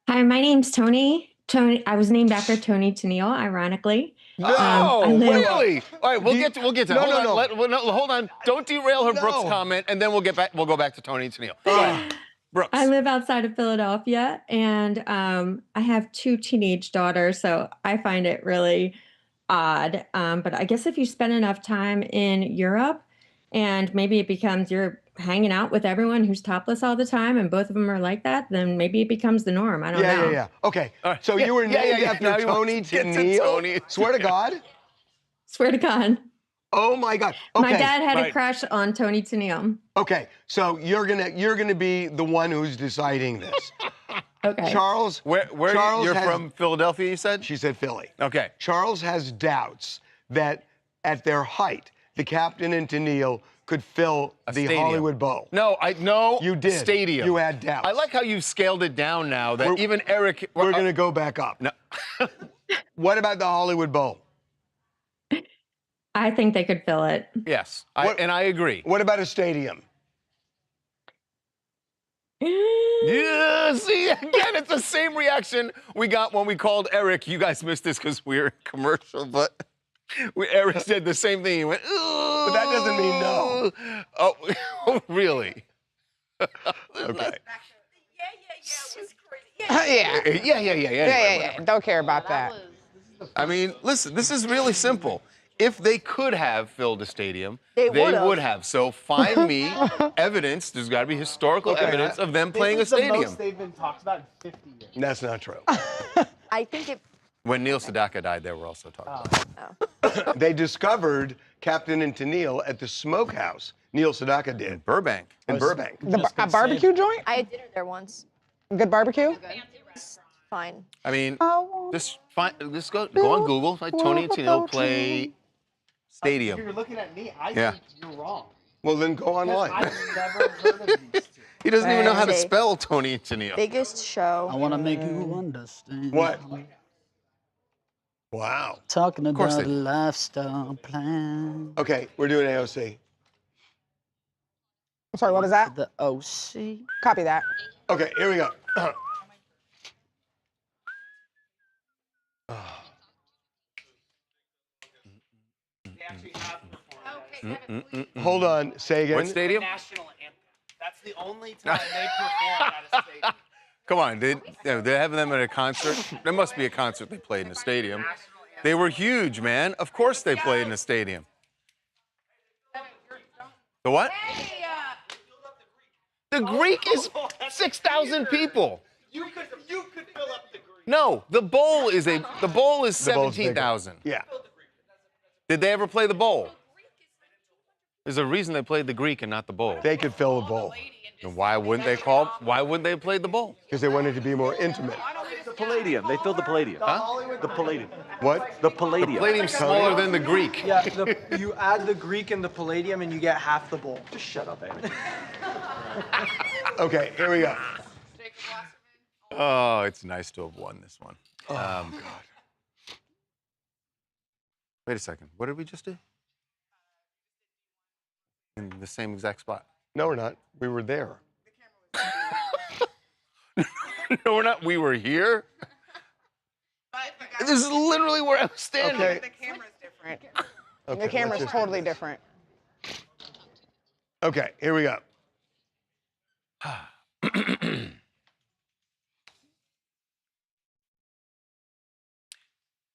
Hi, my name's Tony. I was named after Tony Tennille, ironically.
No,
I live-
really? All right, we'll get to
No,
hold
no,
on.
no.
Hold on. Don't derail her Brooks comment, and then we'll go back to Tony and Tennille. Go ahead. Brooks.
I live outside of Philadelphia, and I have 2 teenage daughters, so I find it really odd. But I guess if you spend enough time in Europe, and maybe it becomes you're hanging out with everyone who's topless all the time, and both of them are like that, then maybe it becomes the norm. I don't know.
Yeah. Okay. So you were named after Tony to Neil. Swear to God.
Swear to God.
Oh my God. Okay.
My dad had a crush on Tony Tennille.
Okay, so you're gonna be the one who's deciding this.
Okay.
Charles,
Charles, you're from Philadelphia, you said?
She said Philly.
Okay.
Charles has doubts that at their height, the captain and Tennille could fill the
stadium.
Hollywood Bowl.
No, you did.
Stadium. You had doubts.
I like how you've scaled it down now that even Eric.
We're gonna go back up.
No.
What about the Hollywood Bowl?
I think they could fill it.
Yes, and I agree.
What about a stadium?
Yeah, see, again, it's the same reaction we got when we called Eric. You guys missed this because we were commercial, but Eric said the same thing. He went, ooh.
But that doesn't mean no.
Oh, really? Okay.
Yeah. Don't care about that.
I mean, listen, this is really simple. If they could have filled a stadium,
They
they
would've.
would have. So find me evidence. There's got to be historical evidence of them playing a stadium.
This is the most they've been talked about in 50 years.
That's not true.
I think it.
When Neil Sedaka died, they were also talking about it.
They discovered Captain and Tennille at the smokehouse. Neil Sedaka did.
In Burbank.
In Burbank.
A barbecue joint?
I had dinner there once.
Good barbecue?
Fine.
I mean, just go on Google. Like Tony and Tennille play stadium.
If you're looking at me, I
Yeah.
think you're wrong.
Well, then go online.
I've never heard of these two.
He doesn't even know how to
Crazy.
spell Tony and Tennille.
Biggest show.
I want to make you understand.
What? Wow.
Talking
course
about a
they do.
lifestyle plan.
Okay, we're doing AOC.
I'm sorry, what is that?
The OC.
Copy that.
Okay, here we go. Hold on, say again.
What stadium?
National anthem. That's the only time they perform at a stadium.
Come on, they have them at a concert. There must be a concert they played in a stadium. They were huge, man. Of course they played in a stadium. The what? The Greek is 6,000 people.
You could fill up the Greek.
No, the bowl is
The bowl's bigger.
17,000.
Yeah.
Did they ever play the bowl? There's a reason they played the Greek and not the bowl.
They could fill a bowl.
And why wouldn't they play the bowl?
Because they wanted to be more intimate.
The Palladium. They filled the Palladium.
Huh?
The Palladium.
What?
The Palladium.
The Palladium's smaller than the Greek.
Yeah, you add the Greek and the Palladium and you get half the bowl.
Just shut up, Amy.
Okay, here we go.
Oh, it's nice to have won this one.
Oh, God.
Wait a second. What did we just do? In the same exact spot.
No, we're not. We were there.
No, we're not. We were here. This is literally where I was standing.
Okay.
The camera's different.
Okay,
The camera's
let's just-
totally different.
Okay, here we go.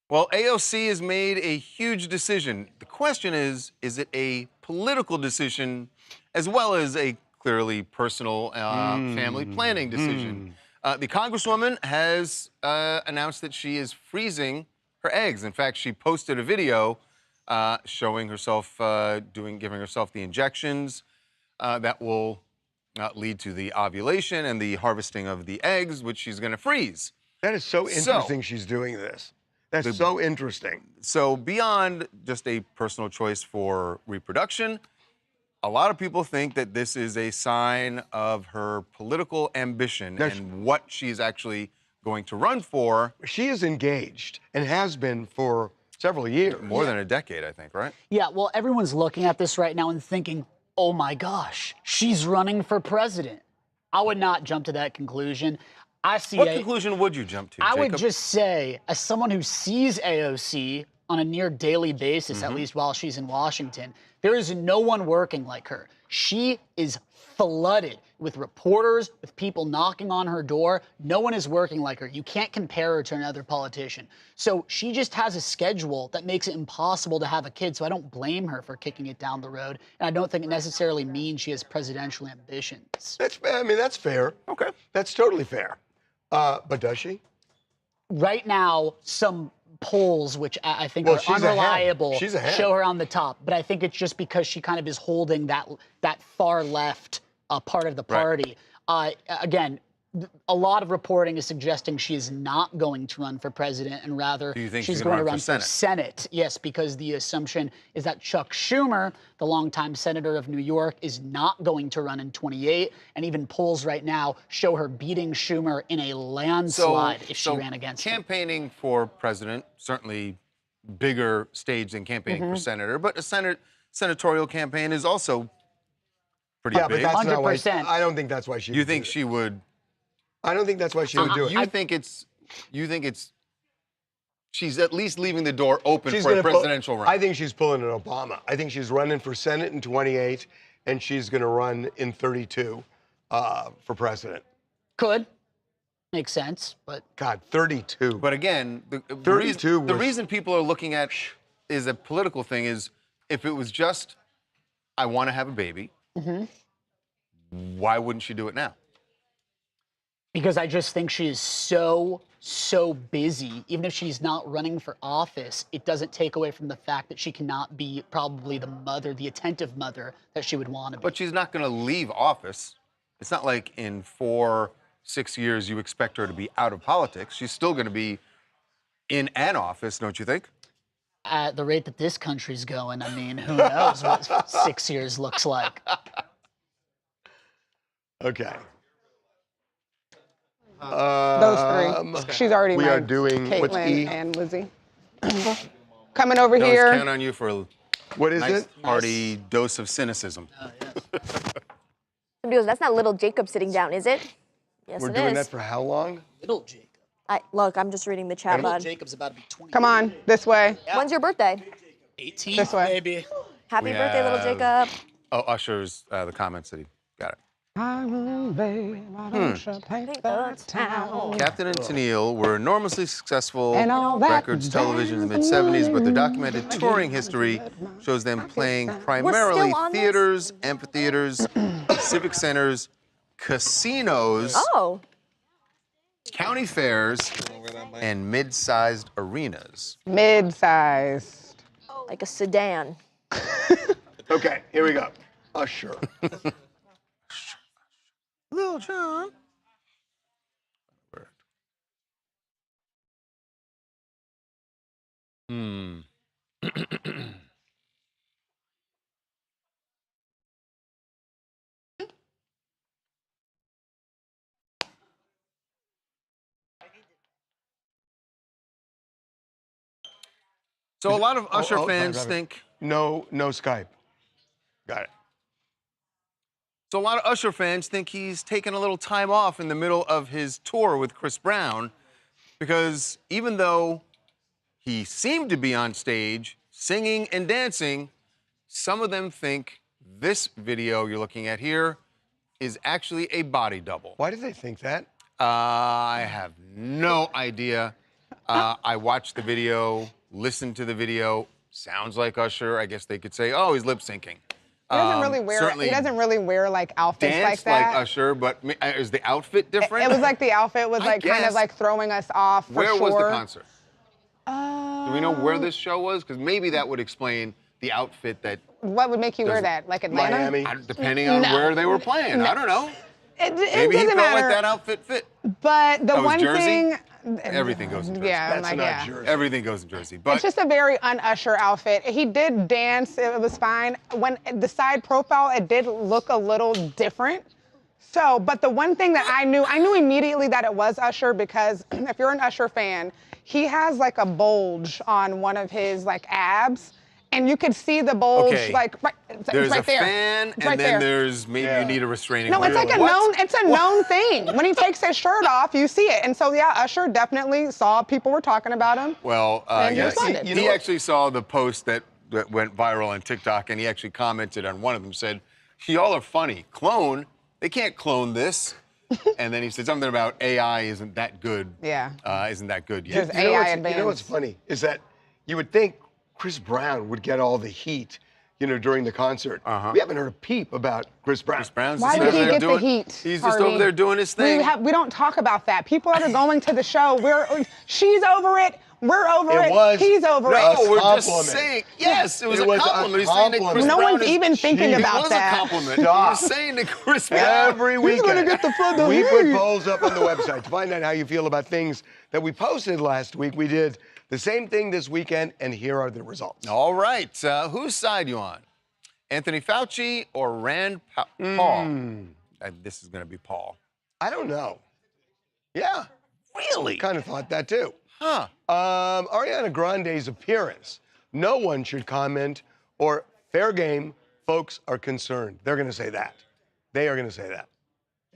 Well, AOC has made a huge decision. The question is it a political decision as well as a clearly personal family planning decision? The Congresswoman has announced that she is freezing her eggs. In fact, she posted a video showing herself giving herself the injections that will lead to the ovulation and the harvesting of the eggs, which she's going to freeze.
That is so interesting she's doing this. That's so interesting.
So beyond just a personal choice for reproduction, a lot of people think that this is a sign of her political ambition and what she's actually going to run for.
She is engaged and has been for several years.
More than a decade, I think, right?
Yeah, well, everyone's looking at this right now and thinking, oh my gosh, she's running for president. I would not jump to that conclusion.
What conclusion would you jump to,
I
Jacob?
would just say, as someone who sees AOC on a near daily basis, at least while she's in Washington. There is no one working like her. She is flooded with reporters, with people knocking on her door. No one is working like her. You can't compare her to another politician. So she just has a schedule that makes it impossible to have a kid. So I don't blame her for kicking it down the road. And I don't think it necessarily means she has presidential ambitions.
I mean, that's fair. Okay. That's totally fair. But does she?
Right now, some polls, which I think are unreliable, show her on the top. But I think it's just because she kind of is holding that far left part of the party. Again, a lot of reporting is suggesting she is not going to run for president, and rather she's going to run for Senate. Yes, because the assumption is that Chuck Schumer, the longtime senator of New York, is not going to run in 28, and even polls right now show her beating Schumer in a landslide if she ran against him.
Campaigning for president, certainly bigger stage than campaigning for senator, but a senatorial campaign is also pretty big.
But that's not why. I don't think that's why she.
You think she would?
I don't think that's why she would do it.
You think it's she's at least leaving the door open for a presidential run.
I think she's pulling an Obama. I think she's running for Senate in 28, and she's going to run in 32 for president.
Could. Makes sense, but...
God, 32.
But again, the reason people are looking at is a political thing is if it was just, I want to have a baby, why wouldn't she do it now?
Because I just think she is so busy. Even if she's not running for office, it doesn't take away from the fact that she cannot be probably the mother, the attentive mother that she would want to be.
But she's not going to leave office. It's not like in 4-6 years you expect her to be out of politics. She's still going to be in an office, don't you think?
At the rate that this country's going, I mean, who knows what 6 years looks like.
Okay.
Those three. She's already
We are doing what's E?
Caitlyn and Lizzie. Coming over
Don't
here.
count on you for a nice hearty dose of cynicism.
Somebody goes, that's not little Jacob sitting down, is it? Yes,
We're
it
doing
is.
that for how long?
Little Jacob.
Look, I'm just reading the chat,
Little
bud.
Jacob's about to be 20.
Come on, this way.
When's your birthday?
18th,
This way.
baby.
Happy birthday, little Jacob.
Oh, Usher's the comments that he got it.
Captain
Captain and Tennille were enormously successful
And all that
records television in the mid-'70s, but their documented touring history shows them playing primarily theaters, amphitheaters, civic centers, casinos, county fairs, and mid-sized arenas.
Mid-sized.
Like a sedan.
Okay, here we go. Usher.
Little John. So a lot of Usher fans think...
No Skype. Got it.
So a lot of Usher fans think he's taken a little time off in the middle of his tour with Chris Brown because even though he seemed to be on stage singing and dancing, some of them think this video you're looking at here is actually a body double.
Why do they think that?
I have no idea. I watched the video, listened to the video. Sounds like Usher. I guess they could say, oh, he's lip syncing.
He doesn't really wear. He doesn't really wear like outfits like that.
Like Usher, but is the outfit different?
It was like the outfit was like kind of like throwing us off. For
Where
sure.
was the concert? Do we know where this show was? Because maybe that would explain the outfit that.
What would make you wear that? Like Atlanta?
Miami.
Depending on where they were playing. I don't know.
It
maybe he
doesn't
felt
matter.
like that outfit fit.
But the one
Jersey?
thing.
Everything goes in Jersey.
Yeah, I'm like,
Jersey.
Everything goes in Jersey. But
it's just a very un-Usher outfit. He did dance. It was fine. When the side profile, it did look a little different. So, but the one thing that I knew immediately that it was Usher because if you're an Usher fan, he has like a bulge on one of his like abs. And you could see the bulge,
Okay.
like,
There's
right
a
there.
fan,
It's
and
right
then
there.
there's maybe you need a restraining
No,
order.
it's like it's a known thing. When he takes his shirt off, you see it. And so, yeah, Usher definitely saw people were talking about him.
Well,
And he
yeah,
responded.
he actually saw the post that went viral on TikTok, and he actually commented on one of them, said, y'all are funny. Clone? They can't clone this. And then he said something about AI isn't that good.
Yeah.
Isn't that good yet.
You know what's funny is that you would think Chris Brown would get all the heat, during the concert. We haven't heard a peep about Chris Brown.
Chris Brown's
Why would he get the heat?
He's just over there doing his thing.
We don't talk about that. People that are going to the show, she's over it. We're over it. He's over it.
No, we're just saying. Yes, it was a compliment. He's saying that Chris
no
Brown
one's even thinking about that.
It was a compliment. He was saying that Chris Brown.
Every weekend, we put polls up on the website to find out how you feel about things that we posted last week. We did the same thing this weekend, and here are the results.
All right. Whose side you on? Anthony Fauci or Rand Paul? This is going to be Paul.
I don't know. Yeah.
Really?
Kind of thought that too.
Huh.
Ariana Grande's appearance. No one should comment or fair game. Folks are concerned. They're going to say that. They are going to say that.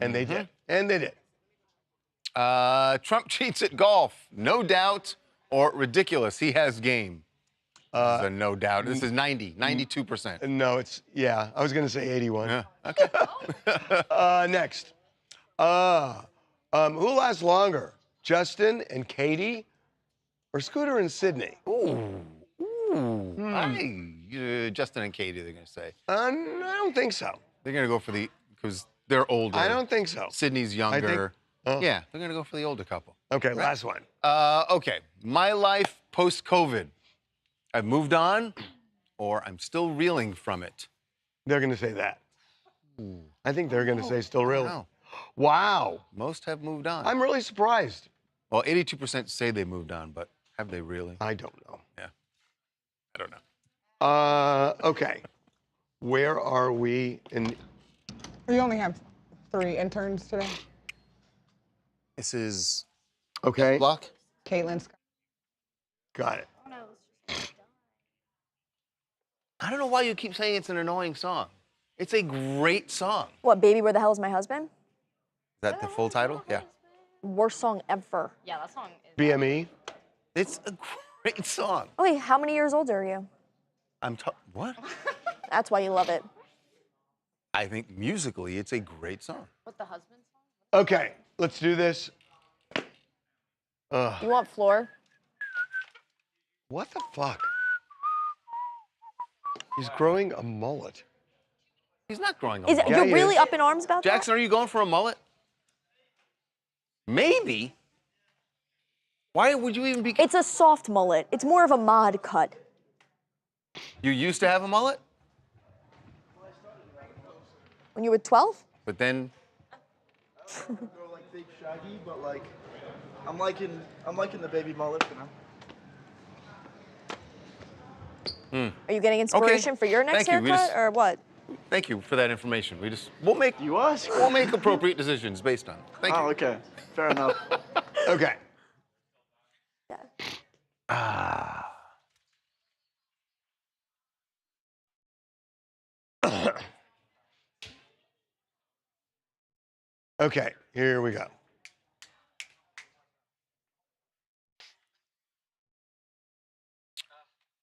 And they did. And they did.
Trump cheats at golf. No doubt or ridiculous. He has game. This is a no doubt. This is 92%.
No, it's, I was going to say 81.
Yeah. Okay.
Next. Who lasts longer? Justin and Katie or Scooter and Sydney?
Justin and Katie, they're going to say.
I don't think so.
They're going to go for because they're older.
I don't think so.
Sydney's younger. Yeah, they're going to go for the older couple.
Okay, last one.
Okay, my life post-COVID. I've moved on, or I'm still reeling from it.
They're going to say that. I think they're going to say still reeling. Wow.
Most have moved on.
I'm really surprised.
Well, 82% say they moved on, but have they really?
I don't know.
Yeah. I don't know.
Okay. Where are we in...
We only have 3 interns today.
This is...
Okay.
Block?
Caitlin Scott.
Got it.
I don't know why you keep saying it's an annoying song. It's a great song.
What, Baby, Where the Hell is My Husband?
Is that the full title? Yeah.
Worst song ever.
Yeah, that song is...
BME?
It's a great song.
Oh, wait, how many years old are you?
What?
That's why you love it.
I think musically, it's a great song.
With the husband song?
Okay, let's do this.
You want floor?
What the fuck? He's growing a mullet.
He's not growing a
mullet.
mullet.
You're really up in arms about that?
Jackson, are you going for a mullet? Maybe. Why would you even be...
It's a soft mullet. It's more of a mod cut.
You used to have a mullet?
When you were 12?
But then...
Go like big shaggy, but like I'm liking the baby mullet for now.
Are you getting inspiration for your next haircut or what?
Thank you for that information. We'll make appropriate decisions based on it. Thank you.
Oh, okay. Fair enough.
Okay. Okay, here we go.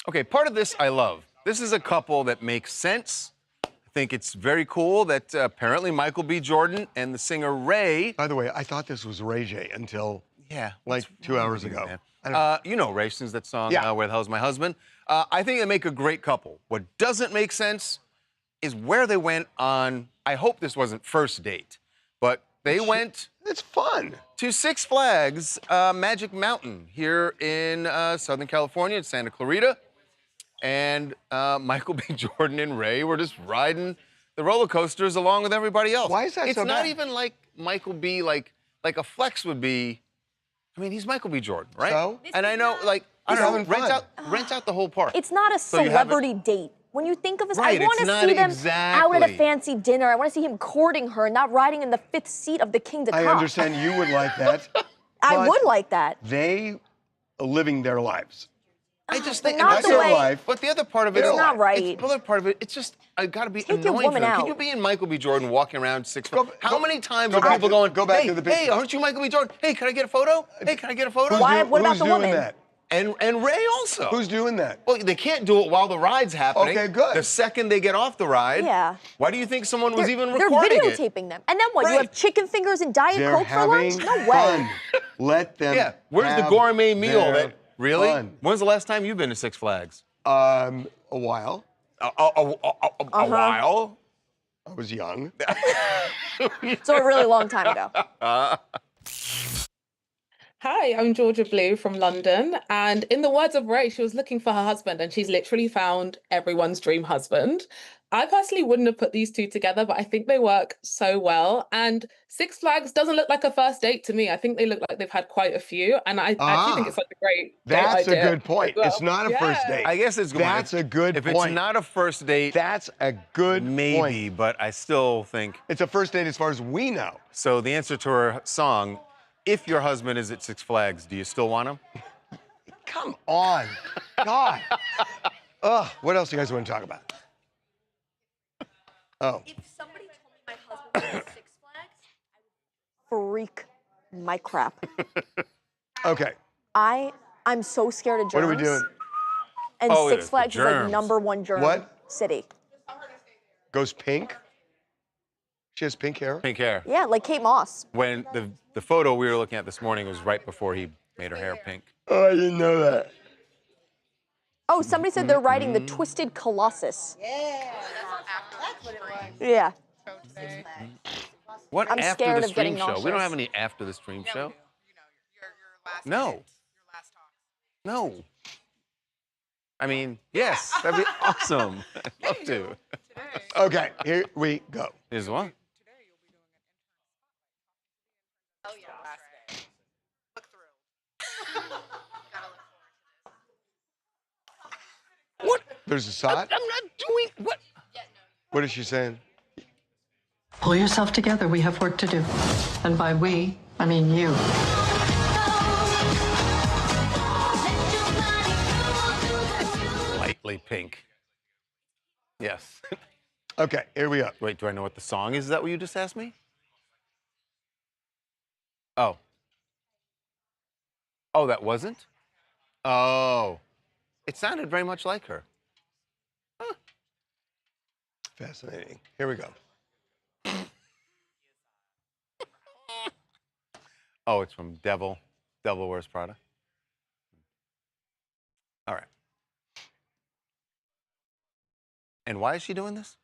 Okay, part of this I love. This is a couple that makes sense. I think it's very cool that apparently Michael B. Jordan and the singer Ray...
By the way, I thought this was Ray J until like 2
wrong
hours
with you,
ago.
man? You know Ray, sings that song, Where the Hell's My Husband? I think they make a great couple. What doesn't make sense is where they went on... I hope this wasn't first date, but they went...
It's fun.
To Six Flags Magic Mountain here in Southern California, in Santa Clarita. And Michael B. Jordan and Ray were just riding the roller coasters along with everybody else.
Why is that
it's
so
not
bad?
even like Michael B. like a flex would be. I mean, he's Michael B. Jordan, right?
So?
And I know, like, I don't know, rent out the whole park.
It's not a
So you have
celebrity date. When you think of us,
Right,
I want
it's
to
not
see them out at a
exactly.
fancy dinner. I want to see him courting her, not riding in the 5th seat of the King to
I
Cop.
understand you would like that.
I
but
would like that.
They are living their lives.
I just think
not
that's
the
your
way-
life. But the other part of it,
It's not right.
The other part of it, it's just I gotta be
Take your
annoying for
woman
them. Can
out.
you be in Michael B. Jordan walking around How many times are
back
people
to-
going?
go back
hey,
to the
hey,
picture."
aren't you Michael B. Jordan? Hey, can I get a photo? Hey, can I get a photo?
What about
Who's
the
doing
woman?
that?
And Ray also.
Who's doing that?
Well, they can't do it while the ride's happening.
Okay, good.
The second they get off the ride,
Yeah.
why do you think someone was even
They're
recording it?
videotaping them. And then what? You
Right.
have chicken fingers and Diet
They're
Coke for lunch?
having
No way.
fun. Let them.
Yeah. Where's the
have
gourmet meal?
their
Really?
fun.
When's the last time you've been to Six Flags?
A while.
A while?
I was young.
So a really long time ago.
Hi, I'm Georgia Blue from London. And in the words of Ray, she was looking for her husband and she's literally found everyone's dream husband. I personally wouldn't have put these two together, but I think they work so well. And Six Flags doesn't look like a first date to me. I think they look like they've had quite a few. And I actually think it's like a great
That's
date
a
idea
good point.
as well.
It's not a first date.
I guess it's good.
That's a good
if
point.
If it's not a first date,
that's a good
maybe, but I still think
it's a first date as far as we know.
So the answer to her song, if your husband is at Six Flags, do you still want him?
Come on. God. Ugh, what else do you guys want to talk about? Oh.
If somebody told me my husband was at Six Flags, I would freak my crap.
Okay.
I'm so scared of germs.
What are we doing?
And
Oh,
Six
yeah,
Flags is like
germs.
#1 germ
What?
city.
Goes pink? She has pink hair?
Pink hair.
Yeah, like Kate Moss.
When the photo we were looking at this morning was right before he made her hair pink.
Oh, I didn't know that.
Oh, somebody said they're riding the Twisted Colossus.
Yeah, that's what it was.
Yeah.
What
I'm
after
scared
the
of
stream
getting
show? We don't
nauseous.
have any after the stream show. No. No. I mean, yes, that'd be awesome. I'd love to.
Okay, here we go.
Here's one.
What? There's a shot?
I'm not doing what?
What is she saying?
Pull yourself together. We have work to do. And by we, I mean you.
Lightly pink. Yes.
Okay, here we go.
Wait, do I know what the song is? Is that what you just asked me? Oh. Oh, that wasn't? Oh. It sounded very much like her. Huh.
Fascinating. Here we go.
Oh, it's from Devil Wears Prada. All right. And why is she doing this?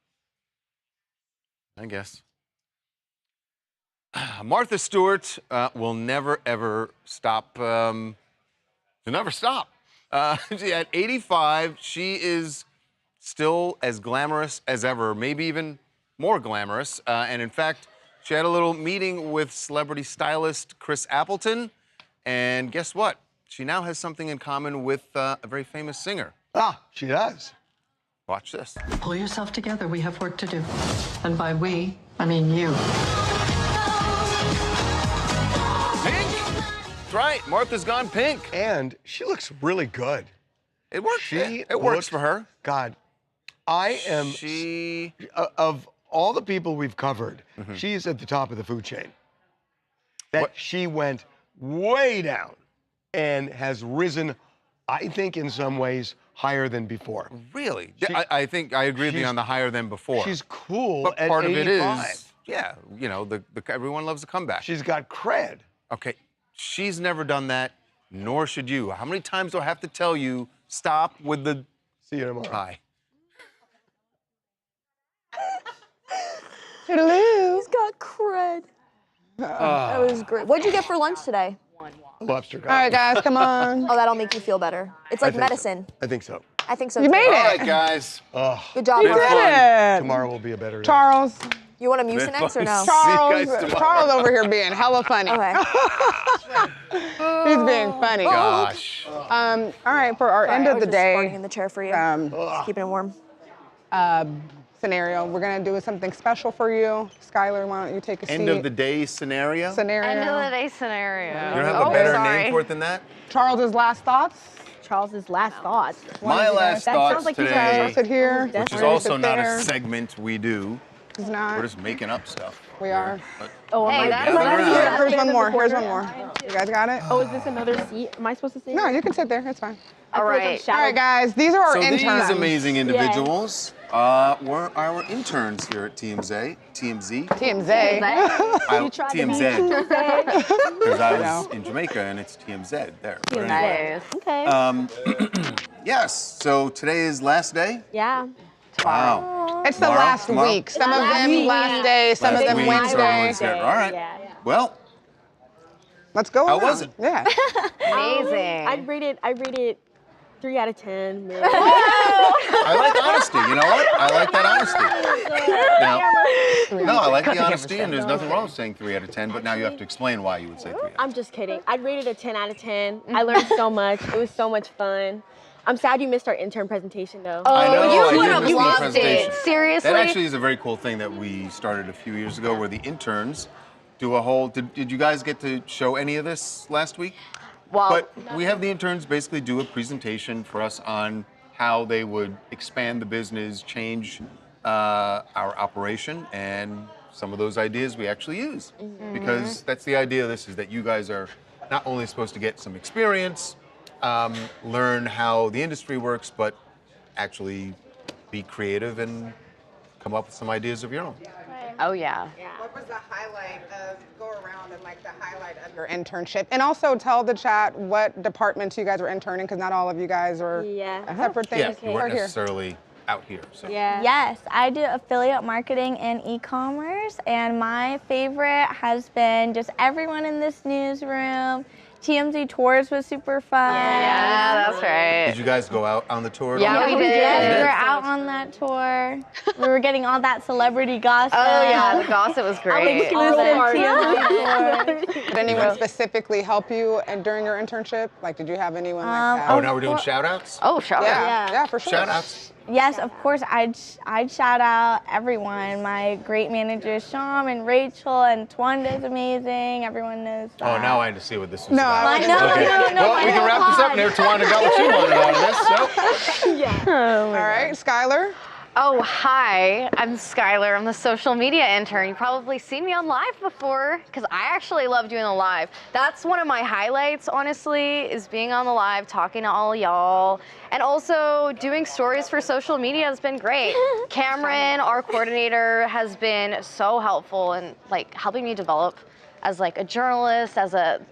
I guess. Martha Stewart will never, ever stop. She'll never stop. At 85, she is still as glamorous as ever, maybe even more glamorous. And in fact, she had a little meeting with celebrity stylist Chris Appleton. And guess what? She now has something in common with a very famous singer.
Ah, she does.
Watch this.
Pull yourself together. We have work to do. And by we, I mean you.
That's right. Martha's gone pink.
And she looks really good.
It works. It works for her.
God, I am. Of all the people we've covered, she's at the top of the food chain. She went way down and has risen, I think, in some ways, higher than before.
Really? I think I agree with you on the higher than before.
She's cool
But
at
part of it
85.
is, yeah, you know, everyone loves a comeback.
She's got cred.
Okay, she's never done that, nor should you. How many times do I have to tell you, stop with the...
See you tomorrow.
Bye.
Hello. He's got cred. That was great. What'd you get for lunch today?
Lobster
All right, guys, come on. Oh, that'll make you feel better. It's like medicine.
I think so.
I think so.
You
too.
made it.
All right, guys.
Good job,
You
Martha.
did it.
Tomorrow will be a better day.
Charles.
You want a Mucinex or no?
Charles over here being hella funny.
Okay.
He's being funny.
Gosh.
All right, for our end
I
of
was
the
just
day.
farting in the chair for you. Just keeping it warm.
Scenario. We're gonna do something special for you. Skylar, why don't you take a seat?
End of the day scenario?
End of the day scenario.
You don't have a better name for it than that?
Charles's last thoughts.
Charles's last thoughts.
My last thoughts
like
today,
Sit here.
which is also not a segment we do.
It's not.
We're just making up stuff.
We are.
Oh,
Hey,
Here's one more. Here's one more. You guys got it?
Oh, is this another seat? Am I supposed to sit?
No, you can sit there. It's fine.
All right.
All right, guys. These are our
So
interns.
these amazing individuals were our interns here at TMZ. TMZ.
TMZ.
TMZ. Because I was in Jamaica and it's TMZ there. But anyway.
Okay.
Yes. So today is last day.
Yeah.
Wow.
It's the last week. Some of them last day, some of them Wednesday.
All right. Well.
Let's go.
How was it?
Yeah.
Amazing.
I'd rate it 3 out of 10. Man.
I like honesty. You know what? I like that honesty. Now, no, I like the honesty, and there's nothing wrong with saying 3 out of 10. But now you have to explain why you would say 3 out of 10.
I'm just kidding. I'd rate it a 10 out of 10. I learned so much. It was so much fun. I'm sad you missed our intern presentation, though.
I know,
you
I
would
did
have
miss the
loved
presentation.
it. Seriously.
That actually is a very cool thing that we started a few years ago, where the interns do a whole. Did you guys get to show any of this last week?
Well,
but we have the interns basically do a presentation for us on how they would expand the business, change our operation, and some of those ideas we actually use. Because that's the idea of this, is that you guys are not only supposed to get some experience, learn how the industry works, but actually be creative and come up with some ideas of your own.
Oh, yeah.
What was the highlight of, go around and like the highlight of your internship? And also tell the chat what departments you guys were interning, because not all of you guys were separate things.
Yeah, you weren't necessarily out here. So.
Yes, I do affiliate marketing and e-commerce, and my favorite has been just everyone in this newsroom. TMZ tours was super fun.
Yeah, that's right.
Did you guys go out on the tour?
Yeah, we did.
Yeah,
We were out on that tour. We were getting all that celebrity gossip.
Oh, yeah, the gossip was great.
Did anyone specifically help you during your internship? Like, did you have anyone like that?
Oh, now we're doing shout-outs?
Oh, shout-outs.
Yeah, for sure.
Shout-outs.
Yes, of course, I'd shout out everyone. My great managers, Sham and Rachel, and Twanda's amazing. Everyone knows that.
Oh, now I had to see what this was
No,
about.
no,
Okay.
no,
Well, we can wrap this up there. Tawanda got what she wanted out of this, so.
Yeah. All right, Skylar.
Oh, hi. I'm Skylar. I'm the social media intern. You've probably seen me on live before, because I actually love doing the live. That's one of my highlights, honestly, is being on the live, talking to all y'all, and also doing stories for social media has been great. Cameron, our coordinator, has been so helpful in like helping me develop as like a journalist,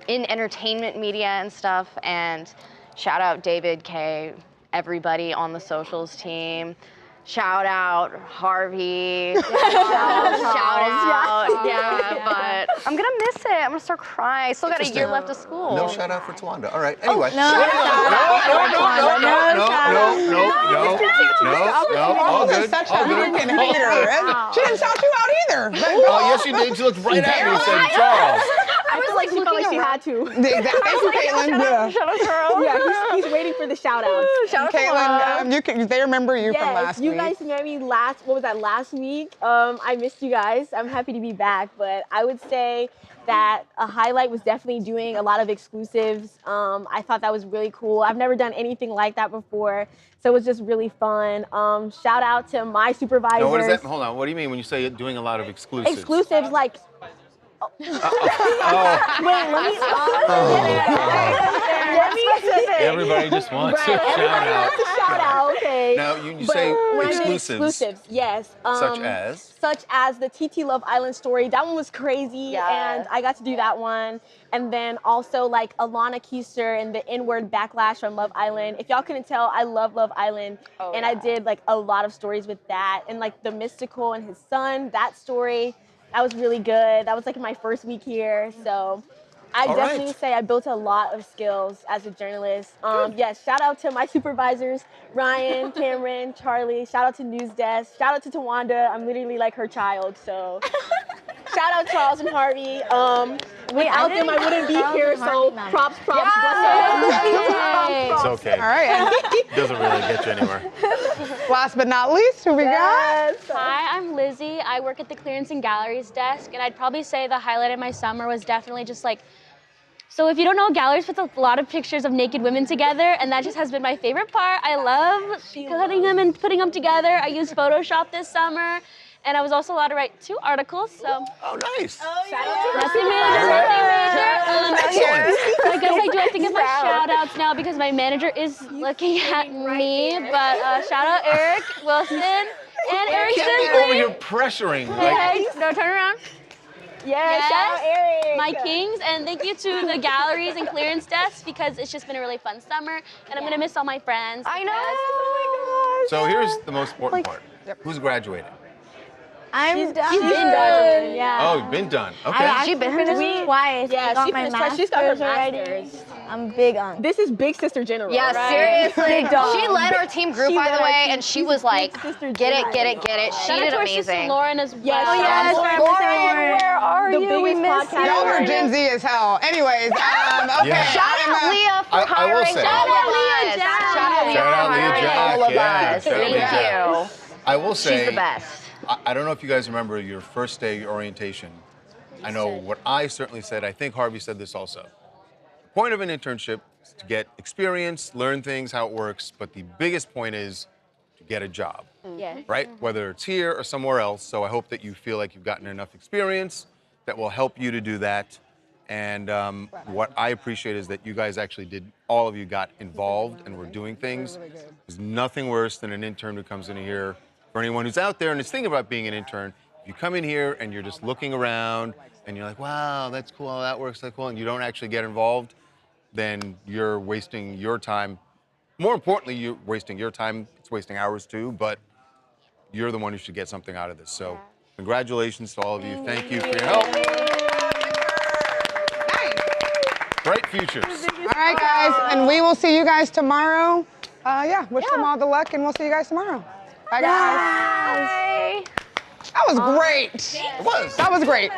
in entertainment media and stuff. And shout out David, Kay, everybody on the socials team. Shout out Harvey. Shout out. Yeah, but I'm gonna miss it. I'm gonna start crying. I still got a year left of school.
No shout out for Tawanda. All right. Anyway.
No.
All good.
Such a freaking hater. She didn't shout you out either.
Oh, yes, she did. She looked right at me and said, Charles.
I was like, she felt like she had to.
Thank you, Caitlin.
Shout out, Charles. Yeah, he's waiting for the shout out.
Shout out, Caitlin. They remember you from last week.
You guys met me last week? I missed you guys. I'm happy to be back, but I would say that a highlight was definitely doing a lot of exclusives. I thought that was really cool. I've never done anything like that before, so it was just really fun. Shout out to my supervisors.
No, what is that? Hold on. What do you mean when you say doing a lot of exclusives?
Exclusives, like. Wait, let me.
Everybody just wants a shout out.
Shout out, okay.
Now you say exclusives.
Exclusives, yes. Such as the TT Love Island story. That one was crazy, and I got to do that one. And then also like Alana Keister and the N-word backlash from Love Island. If y'all couldn't tell, I love Love Island, and I did like a lot of stories with that, and like the Mystical and his son. That story. That was really good. That was like my first week here. So I definitely say I built a lot of skills as a journalist. Yes, shout out to my supervisors, Ryan, Cameron, Charlie. Shout out to News Desk. Shout out to Tawanda. I'm literally like her child. So shout out Charles and Harvey. Without them, I wouldn't be here. So props.
It's okay.
All right.
Doesn't really get you anywhere.
Last but not least, who we got?
Hi, I'm Lizzie. I work at the Clearance and Galleries desk, and I'd probably say the highlight of my summer was definitely just like So if you don't know, galleries puts a lot of pictures of naked women together, and that just has been my favorite part. I love cutting them and putting them together. I used Photoshop this summer, and I was also allowed to write 2 articles, so.
Oh, nice.
Nothing major, I guess I do have to give my shout outs now because my manager is looking at me, but shout out Eric Wilson and Eric
You can't be over here pressuring.
Hey, no, turn around.
Yes, shout out Eric.
My kings, and thank you to the galleries and clearance desks because it's just been a really fun summer, and I'm gonna miss all my friends.
I know. Oh
So here's the most important part. Who's graduating?
I'm done.
She's been done. Yeah.
Oh, you've been done. Okay.
She finished twice.
Yeah,
I got
she
my
finished twice. She's got her
master's already.
master's.
I'm big on.
This is Big Sister General.
Yeah,
right?
seriously.
Big dog.
She led our team group, by the way, and she was like,
Sister
get it,
General.
get it, get it. She
Shout out
did
to our sister
amazing.
Lauren as well.
Yes,
Oh, yes,
Lauren,
where are
the
you? We
biggest
missed
podcast.
you.
Y'all are Gen Z as hell. Anyways, okay.
Yeah.
Shout out Leah for
I will
hiring
say-
all
Shout
of
Leah
us.
Jack.
Shout out Leah
Shout out
for
Leah
hiring
Jack,
all of
yeah.
us.
Shout out Leah
Thank you.
I will say,
She's the best.
I don't know if you guys remember your first day orientation. I know what I certainly said. I think Harvey said this also. The point of an internship is to get experience, learn things, how it works, but the biggest point is to get a job,
Yeah.
right? Whether it's here or somewhere else. So I hope that you feel like you've gotten enough experience that will help you to do that. And what I appreciate is that you guys actually did, all of you got involved and were doing things. There's nothing worse than an intern who comes in here. For anyone who's out there and is thinking about being an intern, if you come in here and you're just looking around and you're like, wow, that's cool, how that works, that's cool, and you don't actually get involved, then you're wasting your time. More importantly, you're wasting your time. It's wasting ours too, but you're the one who should get something out of this. So congratulations to all of you. Thank you for your help. Bright futures.
All right, guys, and we will see you guys tomorrow. Wish them all the luck, and we'll see you guys tomorrow. Bye, guys.
Bye.
That was great.
It was.
That was great.